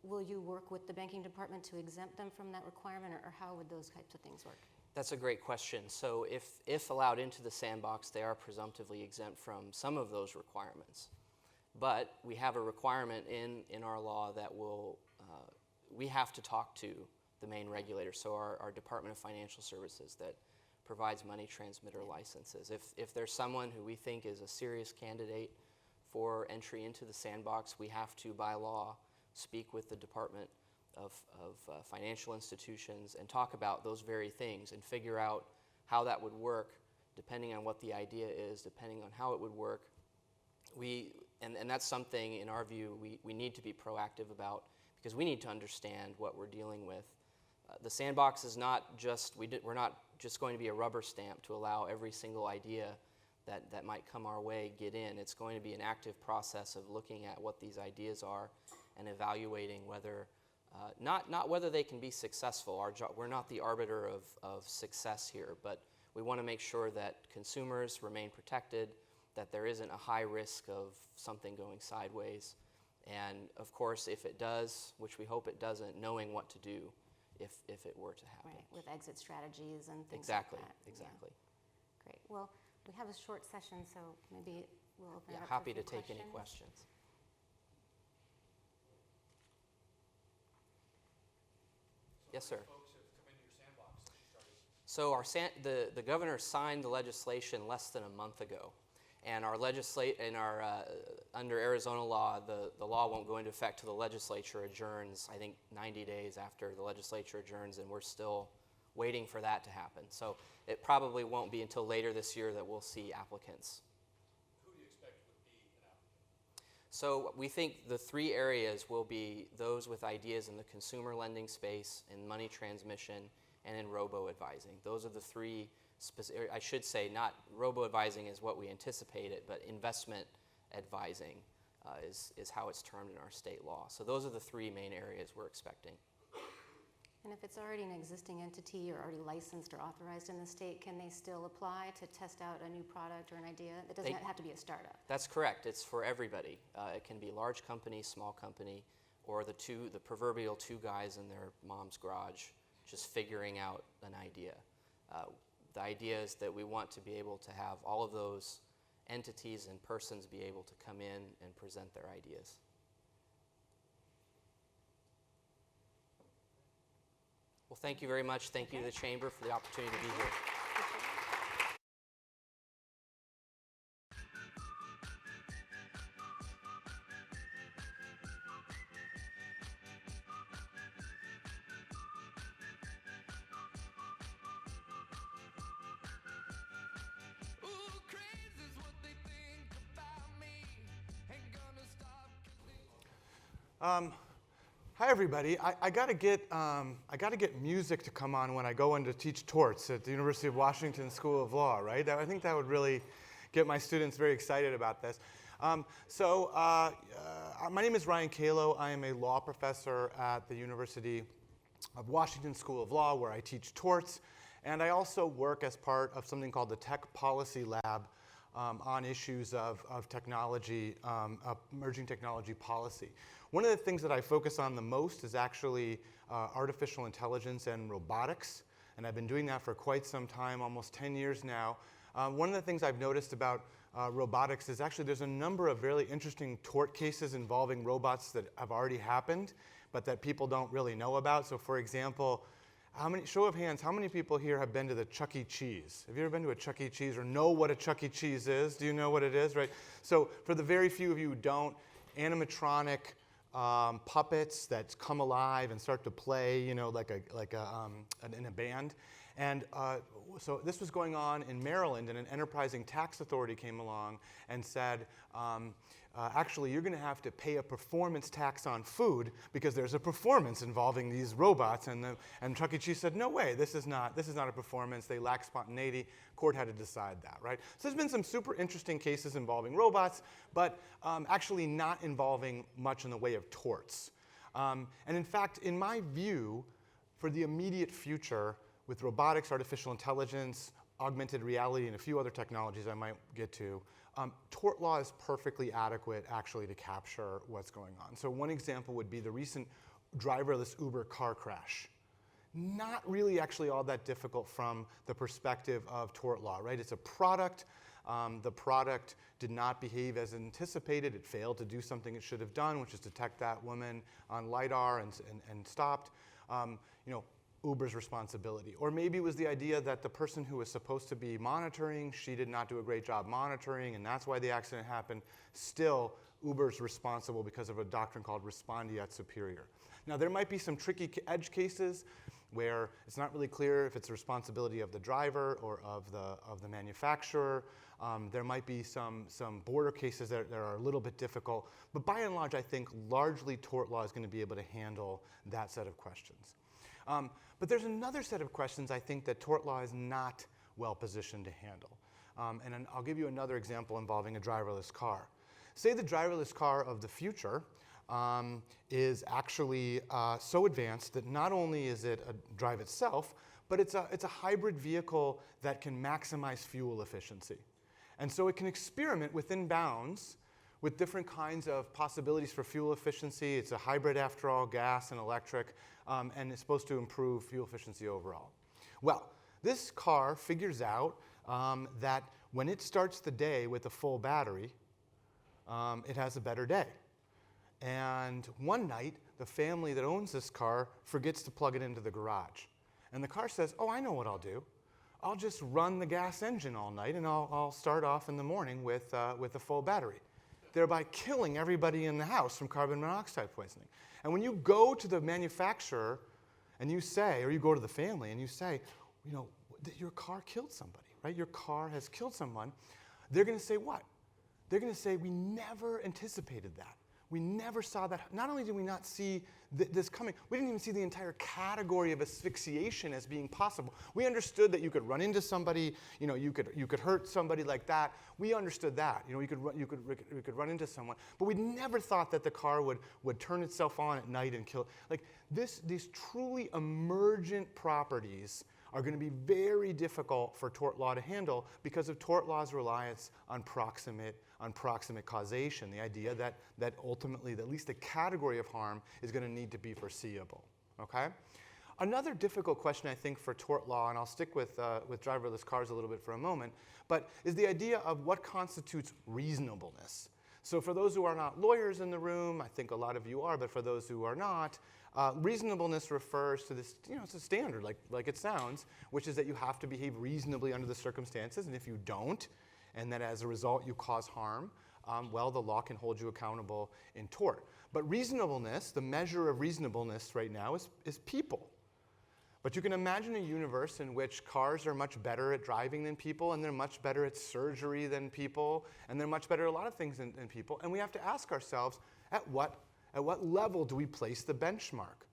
will you work with the banking department to exempt them from that requirement, or how would those types of things work? That's a great question. So if allowed into the sandbox, they are presumptively exempt from some of those requirements. But we have a requirement in our law that we have to talk to the main regulator, so our Department of Financial Services that provides money transmitter licenses. If there's someone who we think is a serious candidate for entry into the sandbox, we have to, by law, speak with the Department of Financial Institutions and talk about those very things and figure out how that would work, depending on what the idea is, depending on how it would work, And that's something, in our view, we need to be proactive about, because we need to understand what we're dealing with. The sandbox is not just, we're not just going to be a rubber stamp to allow every single idea that might come our way get in. It's going to be an active process of looking at what these ideas are and evaluating whether, not whether they can be successful. We're not the arbiter of success here, but we want to make sure that consumers remain protected, that there isn't a high risk of something going sideways. And of course, if it does, which we hope it doesn't, knowing what to do if it were to happen. Right, with exit strategies and things exactly, like that. Exactly. Yeah. Great. Well, we have a short session, so maybe we'll open it up Happy for a to few take any questions. Yes, sir. So the governor signed the legislation less than a month ago, and under Arizona law, the law won't go into effect till the legislature adjourns. I think 90 days after the legislature adjourns, and we're still waiting for that to happen. So it probably won't be until later this year that we'll see applicants. Who do you expect would be an applicant? So we think the three areas will be those with ideas in the consumer lending space, in money transmission, and in robo-advising. Those are the three specific, I should say, not robo-advising is what we anticipate it, but investment advising is how it's termed in our state law. So those are the three main areas we're expecting. And if it's already an existing entity or already licensed or authorized in the state, can they still apply to test out a new product or an idea? It doesn't have to be a startup. That's correct. It's for everybody. It can be large company, small company, or the proverbial two guys in their mom's garage just figuring out an idea. The idea is that we want to be able to have all of those entities and persons be able to come in and present their ideas. Well, thank you very much. Thank you to the Chamber for the opportunity to be here. Hi everybody. I gotta get music to come on when I go in to teach torts at the University of Washington School of Law, right? I think that would really get my students very excited about this. My name is Ryan Kalo. I am a law professor at the University of Washington School of Law, where I teach torts, and I also work as part of something called the Tech Policy Lab on issues of technology, emerging technology policy. One of the things that I focus on the most is actually artificial intelligence and robotics, and I've been doing that for quite some time, almost 10 years now. One of the things I've noticed about robotics is actually there's a number of really interesting tort cases involving robots that have already happened, but that people don't really know about. So for example, show of hands, how many people here have been to the Chuck E. Cheese? Have you ever been to a Chuck E. Cheese or know what a Chuck E. Cheese is? Do you know what it is, right? So for the very few of you who don't, animatronic puppets that come alive and start to play, you know, in a band. And so this was going on in Maryland, and an enterprising tax authority came along and said, actually, you're going to have to pay a performance tax on food because there's a performance involving these robots. And Chuck E. Cheese said, no way, this is not a performance. They lack spontaneity. Court had to decide that, right? So there's been some super interesting cases involving robots, but actually not involving much in the way of torts. And in fact, in my view, for the immediate future, with robotics, artificial intelligence, augmented reality, and a few other technologies I might get to, tort law is perfectly adequate actually to capture what's going on. So one example would be the recent driverless Uber car crash. Not really actually all that difficult from the perspective of tort law, right? It's a product. The product did not behave as anticipated. It failed to do something it should have done, which is detect that woman on LiDAR and stopped. Uber's responsibility. Or maybe it was the idea that the person who was supposed to be monitoring, she did not do a great job monitoring, and that's why the accident happened. Still, Uber's responsible because of a doctrine called respondeat superior. Now, there might be some tricky edge cases where it's not really clear if it's the responsibility of the driver or of the manufacturer. There might be some border cases that are a little bit difficult, but by and large, I think largely tort law is going to be able to handle that set of questions. But there's another set of questions I think that tort law is not well positioned to handle. And I'll give you another example involving a driverless car. Say the driverless car of the future is actually so advanced that not only is it a drive itself, but it's a hybrid vehicle that can maximize fuel efficiency. And so it can experiment within bounds with different kinds of possibilities for fuel efficiency. It's a hybrid after all, gas and electric, and it's supposed to improve fuel efficiency overall. Well, this car figures out that when it starts the day with a full battery, it has a better day. And one night, the family that owns this car forgets to plug it into the garage. And the car says, oh, I know what I'll do. I'll just run the gas engine all night, and I'll start off in the morning with a full battery, thereby killing everybody in the house from carbon monoxide poisoning. And when you go to the manufacturer and you say, or you go to the family and you say, you know, your car killed somebody, right? Your car has killed someone. They're going to say what? They're going to say, we never anticipated that. We never saw that. Not only did we not see this coming, we didn't even see the entire category of asphyxiation as being possible. We understood that you could run into somebody, you know, you could hurt somebody like that. We understood that. You know, you could run into someone. But we never thought that the car would turn itself on at night and kill. Like these truly emergent properties are going to be very difficult for tort law to handle because of tort law's reliance on proximate causation, the idea that ultimately at least the category of harm is going to need to be foreseeable. Okay? Another difficult question I think for tort law, and I'll stick with driverless cars a little bit for a moment, but is the idea of what constitutes reasonableness. So for those who are not lawyers in the room, I think a lot of you are, but for those who are not, reasonableness refers to this, you know, it's a standard like it sounds, which is that you have to behave reasonably under the circumstances, and if you don't, and that as a result you cause harm, well, the law can hold you accountable in tort. But reasonableness, the measure of reasonableness right now is people. But you can imagine a universe in which cars are much better at driving than people, and they're much better at surgery than people, and they're much better at a lot of things than people, and we have to ask ourselves, at what level do we place the benchmark?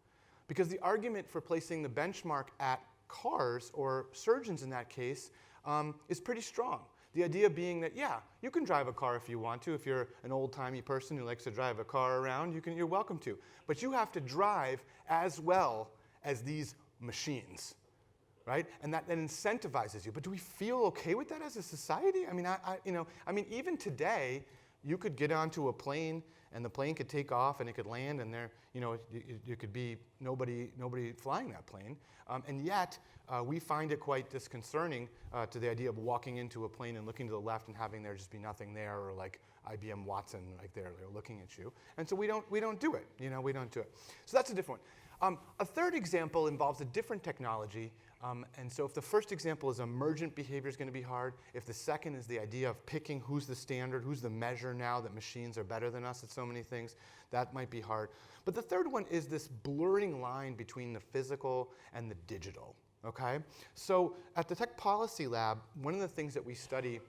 Because the argument for placing the benchmark at cars, or surgeons in that case, is pretty strong. The idea being that, yeah, you can drive a car if you want to. If you're an old-timey person who likes to drive a car around, you're welcome to. But you have to drive as well as these machines, right? And that incentivizes you. But do we feel okay with that as a society? I mean, even today, you could get onto a plane and the plane could take off and it could land, and there, you know, you could be nobody flying that plane. And yet, we find it quite disconcerting to the idea of walking into a plane and looking to the left and having there just be nothing there, or like IBM Watson, like they're looking at you. And so we don't do it. You know, we don't do it. So that's a different one. A third example involves a different technology. And so if the first example is emergent behavior is going to be hard, if the second is the idea of picking who's the standard, who's the measure now that machines are better than us at so many things, that might be hard. But the third one is this blurring line between the physical and the digital. Okay? So at the Tech Policy Lab, one of the things that we study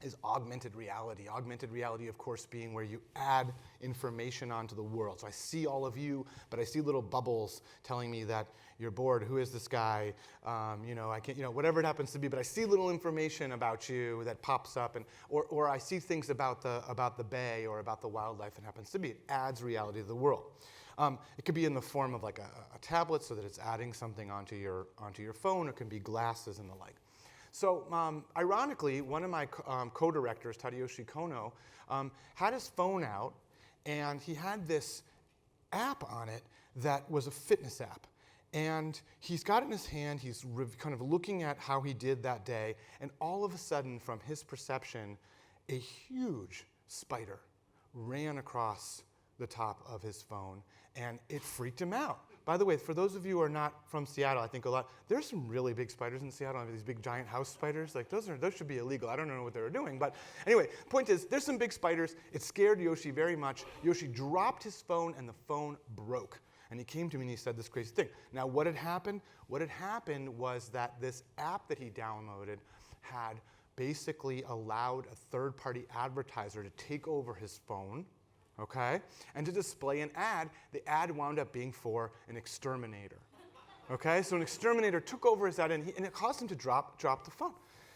is augmented reality. Augmented reality, of course, being where you add information onto the world. So I see all of you, but I see little bubbles telling me that you're bored. Who is this guy? You know, I can't, you know, whatever it happens to be. But I see little information about you that pops up, and or I see things about the bay or about the wildlife that happens to be. It adds reality to the world. It could be in the form of like a tablet, so that it's adding something onto your phone. It can be glasses and the like. So ironically, one of my co-directors, Tadayoshi Kono, had his phone out, and he had this app on it that was a fitness app. And he's got it in his hand, he's kind of looking at how he did that day, and all of a sudden, from his perception, a huge spider ran across the top of his phone, and it freaked him out. By the way, for those of you who are not from Seattle, I think there's some really big spiders in Seattle. I have these big giant house spiders. Like those should be illegal. I don't know what they were doing. But anyway, point is, there's some big spiders. It scared Yoshi very much. Yoshi dropped his phone, and the phone broke. And he came to me and he said this crazy thing. Now, what had happened? What had happened was that this app that he downloaded had basically allowed a third-party advertiser to take over his phone, okay, and to display an ad. The ad wound up being for an exterminator. Okay, so an exterminator took over his ad, and it caused him to drop the phone.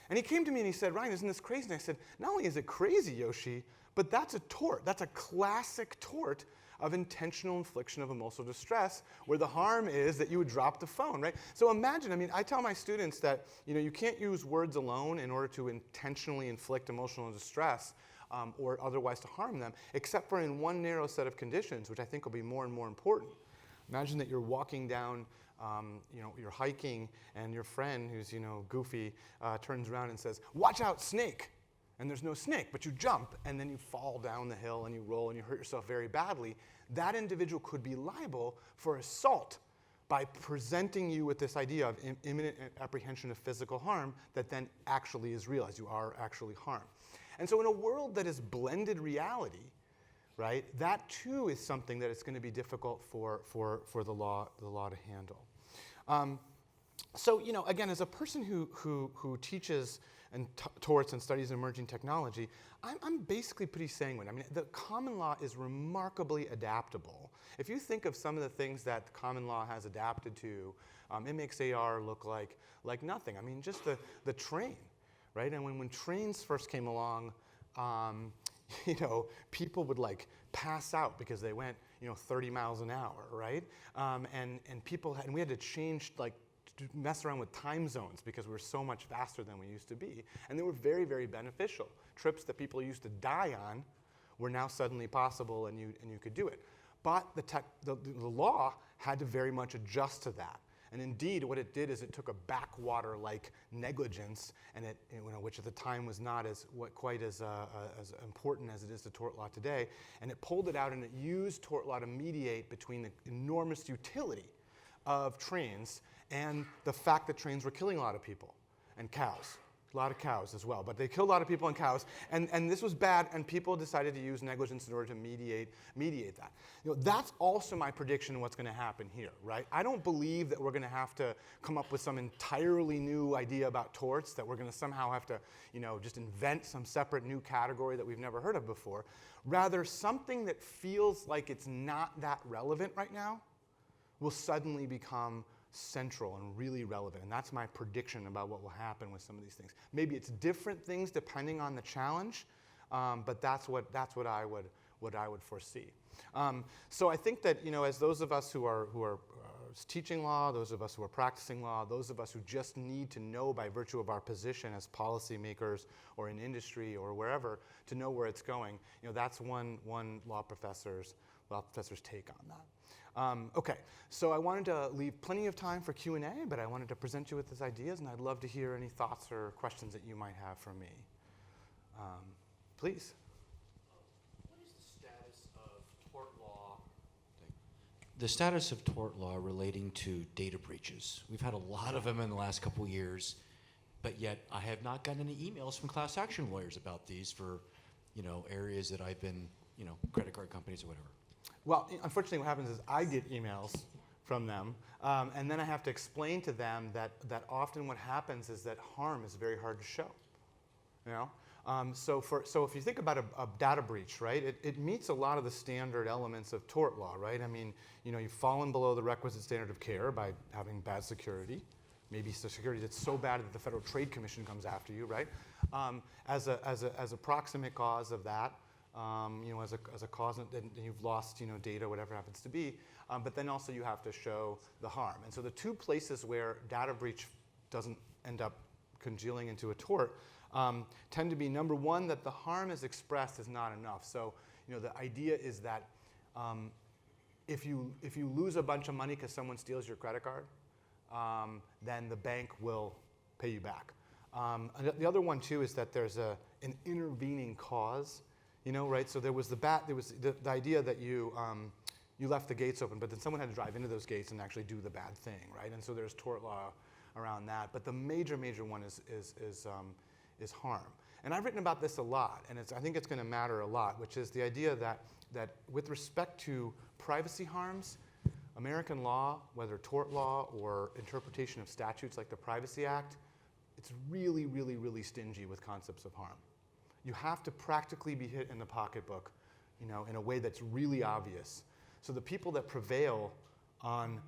And he came to me and he said, Ryan, isn't this crazy? And I said, not only is it crazy, Yoshi, but that's a tort. That's a classic tort of intentional infliction of emotional distress, where the harm is that you would drop the phone, right? So imagine, I mean, I tell my students that, you know, you can't use words alone in order to intentionally inflict emotional distress or otherwise to harm them, except for in one narrow set of conditions, which I think will be more and more important. Imagine that you're walking down, you're hiking, and your friend who's, goofy, turns around and says, "Watch out, snake!" And there's no snake, but you jump, and then you fall down the hill, and you roll, and you hurt yourself very badly. That individual could be liable for assault by presenting you with this idea of imminent apprehension of physical harm that then actually is realized. You are actually harmed. And so in a world that is blended reality, right, that too is something that it's going to be difficult for the law to handle. So, again, as a person who teaches and torts and studies emerging technology, I'm basically pretty sanguine. I mean, the common law is remarkably adaptable. If you think of some of the things that the common law has adapted to, it makes AR look like nothing. I mean, just the train, right? And when trains first came along, people would pass out because they went 30 miles an hour, right? And we had to change to mess around with time zones because we were so much faster than we used to be. And they were very, very beneficial. Trips that people used to die on were now suddenly possible, and you could do it. But the law had to very much adjust to that. And indeed, what it did is it took a backwater-like negligence, and which at the time was not quite as important as it is to tort law today, and it pulled it out and it used tort law to mediate between the enormous utility of trains and the fact that trains were killing a lot of people and cows. A lot of cows as well, but they killed a lot of people and cows, and this was bad, and people decided to use negligence in order to mediate that. That's also my prediction of what's going to happen here, right? I don't believe that we're going to have to come up with some entirely new idea about torts, that we're going to somehow have to, just invent some separate new category that we've never heard of before. Rather, something that feels like it's not that relevant right now will suddenly become central and really relevant, and that's my prediction about what will happen with some of these things. Maybe it's different things depending on the challenge, but that's what I would foresee. So I think that as those of us who are teaching law, those of us who are practicing law, those of us who just need to know by virtue of our position as policymakers or in industry or wherever to know where it's going, that's one law professor's take on that. Okay, so I wanted to leave plenty of time for Q&A, but I wanted to present you with these ideas, and I'd love to hear any thoughts or questions that you might have for me. Please. What is the status of tort law? The status of tort law relating to data breaches. We've had a lot of them in the last couple of years, but yet I have not gotten any emails from class action lawyers about these for, areas that I've been, credit card companies or whatever. Well, unfortunately, what happens is I get emails from them, and then I have to explain to them that often what happens is that harm is very hard to show. So if you think about a data breach, right, it meets a lot of the standard elements of tort law, right? I mean, you've fallen below the requisite standard of care by having bad security, maybe security that's so bad that the Federal Trade Commission comes after you, right? As a proximate cause of that. As a cause, and you've lost, data, whatever it happens to be. But then also you have to show the harm. And so the two places where data breach doesn't end up congealing into a tort tend to be, number one, that the harm is expressed is not enough. So, the idea is that if you lose a bunch of money because someone steals your credit card, then the bank will pay you back. The other one too is that there's an intervening cause. Right? So there was the idea that you left the gates open, but then someone had to drive into those gates and actually do the bad thing, right? And so there's tort law around that. But the major one is harm. And I've written about this a lot, and I think it's going to matter a lot, which is the idea that with respect to privacy harms, American law, whether tort law or interpretation of statutes like the Privacy Act, it's really, really, really stingy with concepts of harm. You have to practically be hit in the pocketbook, in a way that's really obvious. So the people that prevail on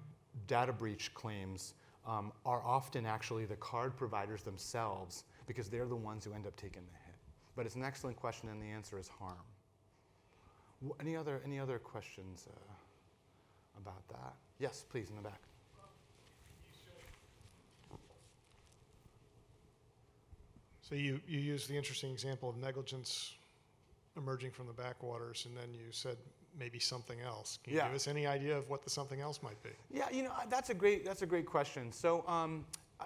data breach claims are often actually the card providers themselves, because they're the ones who end up taking the hit. But it's an excellent question, and the answer is harm. Any other questions about that? Yes, please, in the back. So you used the interesting example of negligence emerging from the backwaters, and then you said maybe something else. Can you give us any idea of what the something else might be? Yeah, that's a great question. So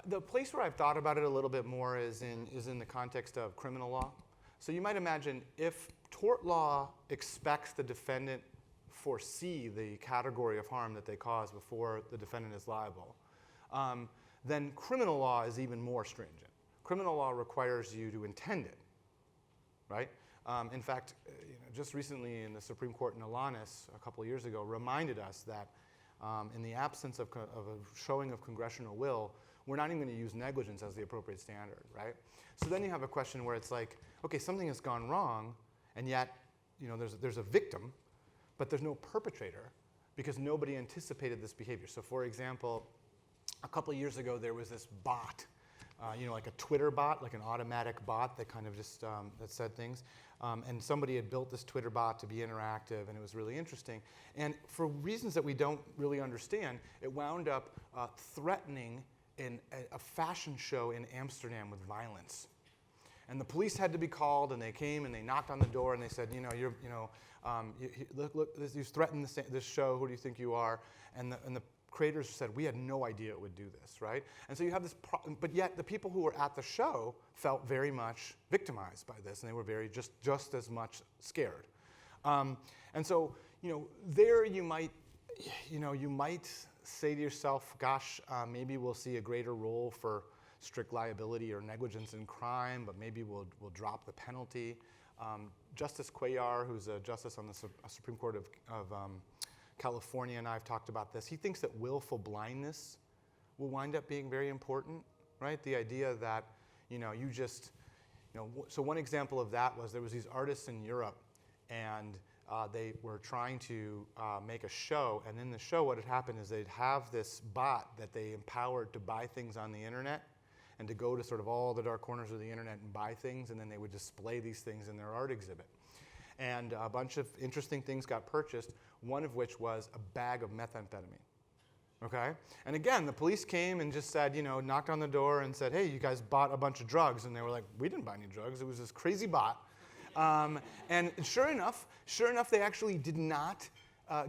the place where I've thought about it a little bit more is in the context of criminal law. So you might imagine if tort law expects the defendant foresee the category of harm that they cause before the defendant is liable, then criminal law is even more stringent. Criminal law requires you to intend it, right? In fact, just recently in the Supreme Court in Alanis, a couple of years ago, reminded us that in the absence of a showing of congressional will, we're not even going to use negligence as the appropriate standard, right? So then you have a question where it's like, okay, something has gone wrong, and yet there's a victim, but there's no perpetrator because nobody anticipated this behavior. So for example, a couple of years ago, there was this bot, like a Twitter bot, like an automatic bot that kind of just that said things. And somebody had built this Twitter bot to be interactive, and it was really interesting. And for reasons that we don't really understand, it wound up threatening a fashion show in Amsterdam with violence. And the police had to be called, and they came and they knocked on the door and they said, look, you threatened this show. Who do you think you are? And the creators said, we had no idea it would do this, right? And so you have this problem, but yet the people who were at the show felt very much victimized by this, and they were very just as much scared. And so, there you might say to yourself, gosh, maybe we'll see a greater role for strict liability or negligence in crime, but maybe we'll drop the penalty. Justice Cuellar, who's a justice on the Supreme Court of California, and I've talked about this. He thinks that willful blindness will wind up being very important, right? The idea that, so one example of that was there was these artists in Europe, and they were trying to make a show, and in the show what had happened is they'd have this bot that they empowered to buy things on the internet and to go to sort of all the dark corners of the internet and buy things, and then they would display these things in their art exhibit. And a bunch of interesting things got purchased, one of which was a bag of methamphetamine. Okay? And again, the police came and just said, knocked on the door and said, hey, you guys bought a bunch of drugs. And they were like, we didn't buy any drugs. It was this crazy bot. And sure enough, they actually did not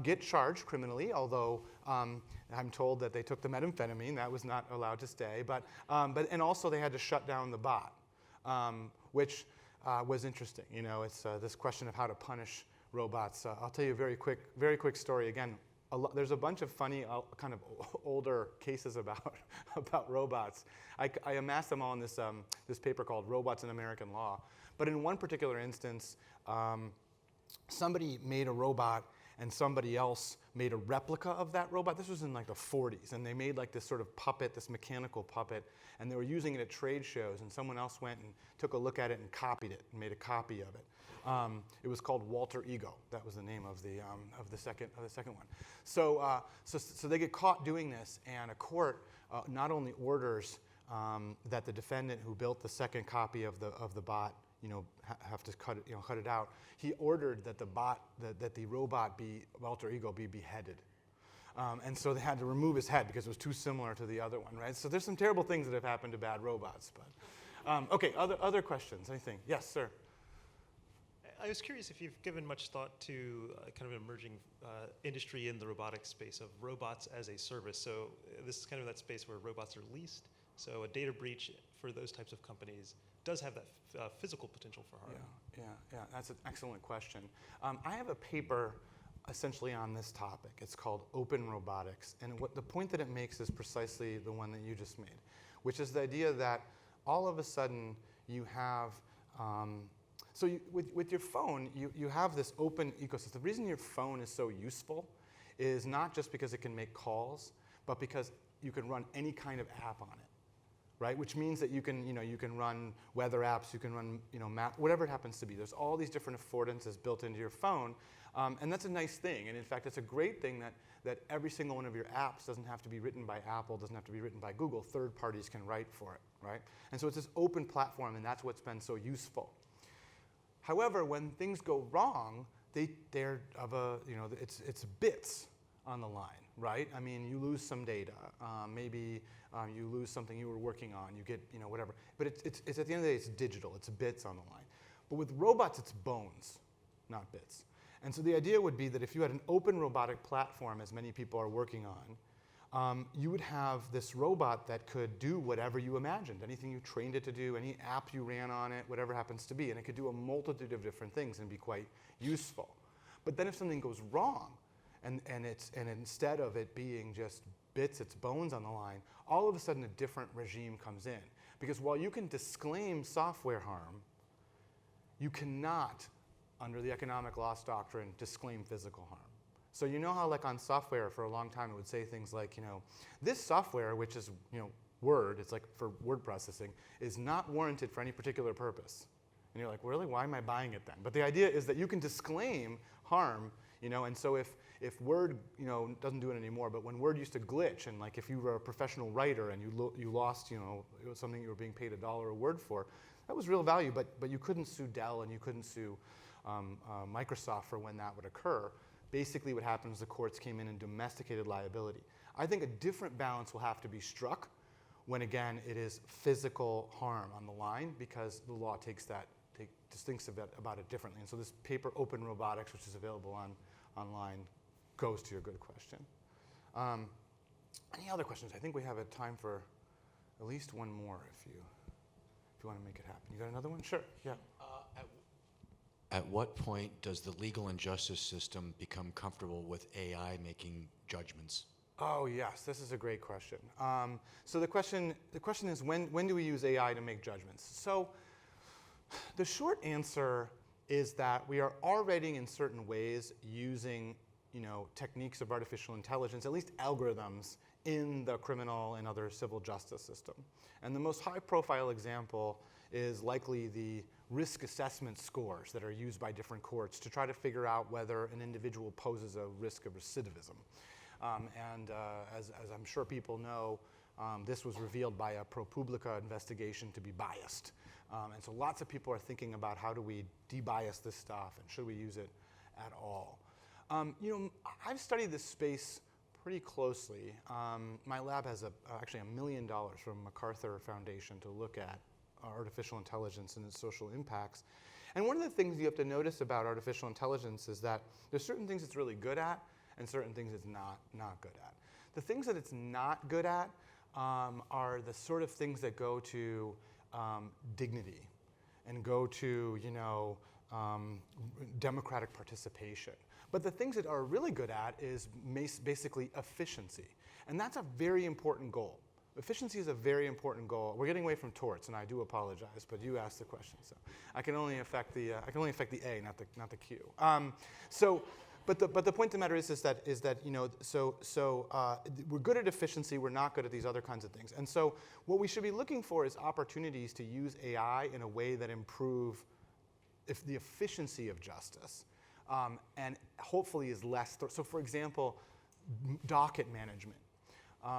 get charged criminally, although I'm told that they took the methamphetamine. That was not allowed to stay. And also they had to shut down the bot, which was interesting. It's this question of how to punish robots. I'll tell you a very quick story. Again, there's a bunch of funny, kind of older cases about robots. I amassed them all in this paper called Robots in American Law. But in one particular instance, somebody made a robot and somebody else made a replica of that robot. This was in like the 40s, and they made like this sort of puppet, this mechanical puppet, and they were using it at trade shows, and someone else went and took a look at it and copied it and made a copy of it. It was called Walter Ego. That was the name of the second one. So they get caught doing this, and a court not only orders that the defendant who built the second copy of the bot have to cut it out. He ordered that the robot Walter Ego be beheaded. And so they had to remove his head because it was too similar to the other one, right? So there's some terrible things that have happened to bad robots. But okay, other questions? Anything? Yes, sir. I was curious if you've given much thought to kind of an emerging industry in the robotics space of robots as a service. So this is kind of that space where robots are leased. So a data breach for those types of companies does have that physical potential for harm. Yeah, that's an excellent question. I have a paper essentially on this topic. It's called Open Robotics, and the point that it makes is precisely the one that you just made, which is the idea that all of a sudden you have, with your phone, you have this open ecosystem. The reason your phone is so useful is not just because it can make calls, but because you can run any kind of app on it. right? Which means that you can run weather apps, you can run map, whatever it happens to be. There's all these different affordances built into your phone, and that's a nice thing. And in fact, it's a great thing that every single one of your apps doesn't have to be written by Apple, doesn't have to be written by Google. Third parties can write for it, right? And so it's this open platform, and that's what's been so useful. However, when things go wrong, they're of it's bits on the line, right? I mean, you lose some data. Maybe you lose something you were working on. You get, whatever. But it's at the end of the day, it's digital. It's bits on the line. But with robots, it's bones, not bits. And so the idea would be that if you had an open robotic platform, as many people are working on, you would have this robot that could do whatever you imagined, anything you trained it to do, any app you ran on it, whatever happens to be. And it could do a multitude of different things and be quite useful. But then if something goes wrong, and instead of it being just bits, it's bones on the line, all of a sudden a different regime comes in. Because while you can disclaim software harm, you cannot, under the economic loss doctrine, disclaim physical harm. So you know how like on software for a long time it would say things like, this software, which is Word, it's like for word processing, is not warranted for any particular purpose. And you're like, really, why am I buying it then? But the idea is that you can disclaim harm, and so if Word, doesn't do it anymore, but when Word used to glitch, and like if you were a professional writer and you lost, it was something you were being paid $1 a word for, that was real value, but you couldn't sue Dell and you couldn't sue Microsoft for when that would occur. Basically what happened is the courts came in and domesticated liability. I think a different balance will have to be struck when, again, it is physical harm on the line, because the law thinks about it differently. And so this paper, Open Robotics, which is available online, goes to your good question. Any other questions? I think we have a time for at least one more if you want to make it happen. You got another one? Sure, yeah. At what point does the legal and justice system become comfortable with AI making judgments? Oh yes, this is a great question. So the question is, when do we use AI to make judgments? So the short answer is that we are already in certain ways using techniques of artificial intelligence, at least algorithms, in the criminal and other civil justice system. And the most high-profile example is likely the risk assessment scores that are used by different courts to try to figure out whether an individual poses a risk of recidivism. As I'm sure people know, this was revealed by a ProPublica investigation to be biased. And so lots of people are thinking about how do we debias this stuff and should we use it at all. I've studied this space pretty closely. My lab has actually $1 million from MacArthur Foundation to look at artificial intelligence and its social impacts. And one of the things you have to notice about artificial intelligence is that there's certain things it's really good at and certain things it's not good at. The things that it's not good at are the sort of things that go to dignity and go to democratic participation. But the things that are really good at is basically efficiency. And that's a very important goal. Efficiency is a very important goal. We're getting away from torts, and I do apologize, but you asked the question, so I can only affect the A, not the Q. But the point of the matter is that we're good at efficiency. We're not good at these other kinds of things. And so what we should be looking for is opportunities to use AI in a way that improve the efficiency of justice, and hopefully is less. So for example, docket management.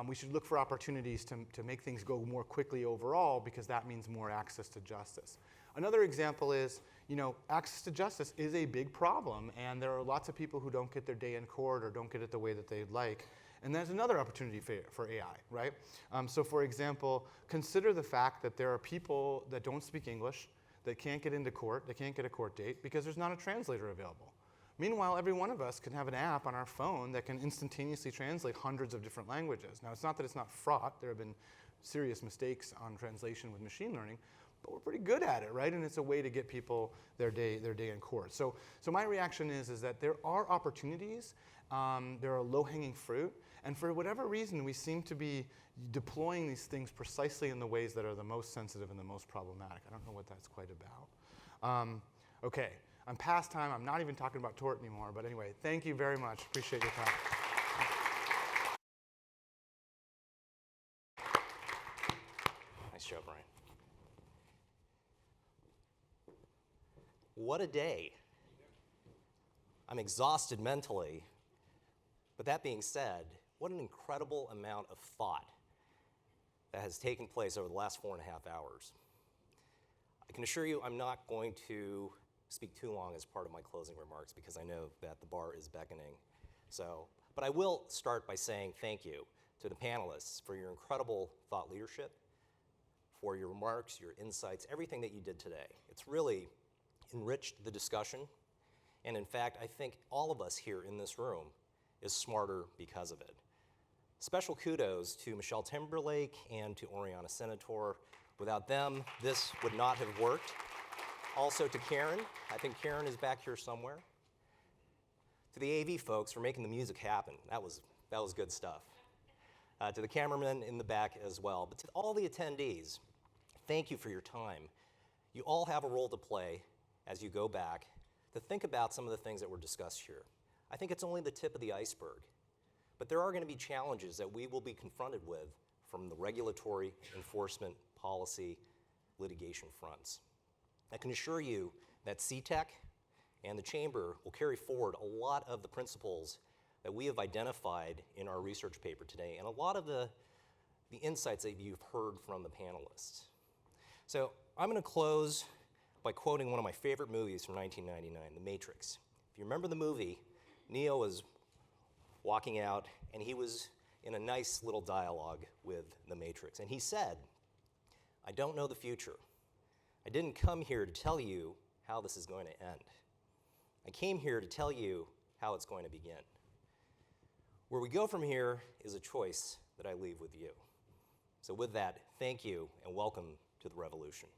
We should look for opportunities to make things go more quickly overall, because that means more access to justice. Another example is, access to justice is a big problem, and there are lots of people who don't get their day in court or don't get it the way that they'd like. And there's another opportunity for AI, right? So for example, consider the fact that there are people that don't speak English, that can't get into court, they can't get a court date because there's not a translator available. Meanwhile, every one of us can have an app on our phone that can instantaneously translate hundreds of different languages. Now, it's not that it's not fraught. There have been serious mistakes on translation with machine learning, but we're pretty good at it, right? And it's a way to get people their day in court. So my reaction is that there are opportunities, there are low-hanging fruit, and for whatever reason, we seem to be deploying these things precisely in the ways that are the most sensitive and the most problematic. I don't know what that's quite about. Okay. I'm past time. I'm not even talking about tort anymore. But anyway, thank you very much. Appreciate your time. What a day. I'm exhausted mentally, but that being said, what an incredible amount of thought that has taken place over the last 4.5 hours. I can assure you I'm not going to speak too long as part of my closing remarks because I know that the bar is beckoning. But I will start by saying thank you to the panelists for your incredible thought leadership, for your remarks, your insights, everything that you did today. It's really enriched the discussion, and in fact, I think all of us here in this room is smarter because of it. Special kudos to Michelle Timberlake and to Oriana Senator. Without them, this would not have worked. Also to Karen, I think Karen is back here somewhere. To the AV folks for making the music happen. That was good stuff. To the cameramen in the back as well. But to all the attendees, thank you for your time. You all have a role to play as you go back to think about some of the things that were discussed here. I think it's only the tip of the iceberg. But there are going to be challenges that we will be confronted with from the regulatory, enforcement, policy, litigation fronts. I can assure you that CTEC and the Chamber will carry forward a lot of the principles that we have identified in our research paper today and a lot of the insights that you've heard from the panelists. So I'm going to close by quoting one of my favorite movies from 1999, The Matrix. If you remember the movie, Neo was walking out and he was in a nice little dialogue with the Matrix. And he said, "I don't know the future. I didn't come here to tell you how this is going to end. I came here to tell you how it's going to begin." Where we go from here is a choice that I leave with you. So with that, thank you and welcome to the revolution.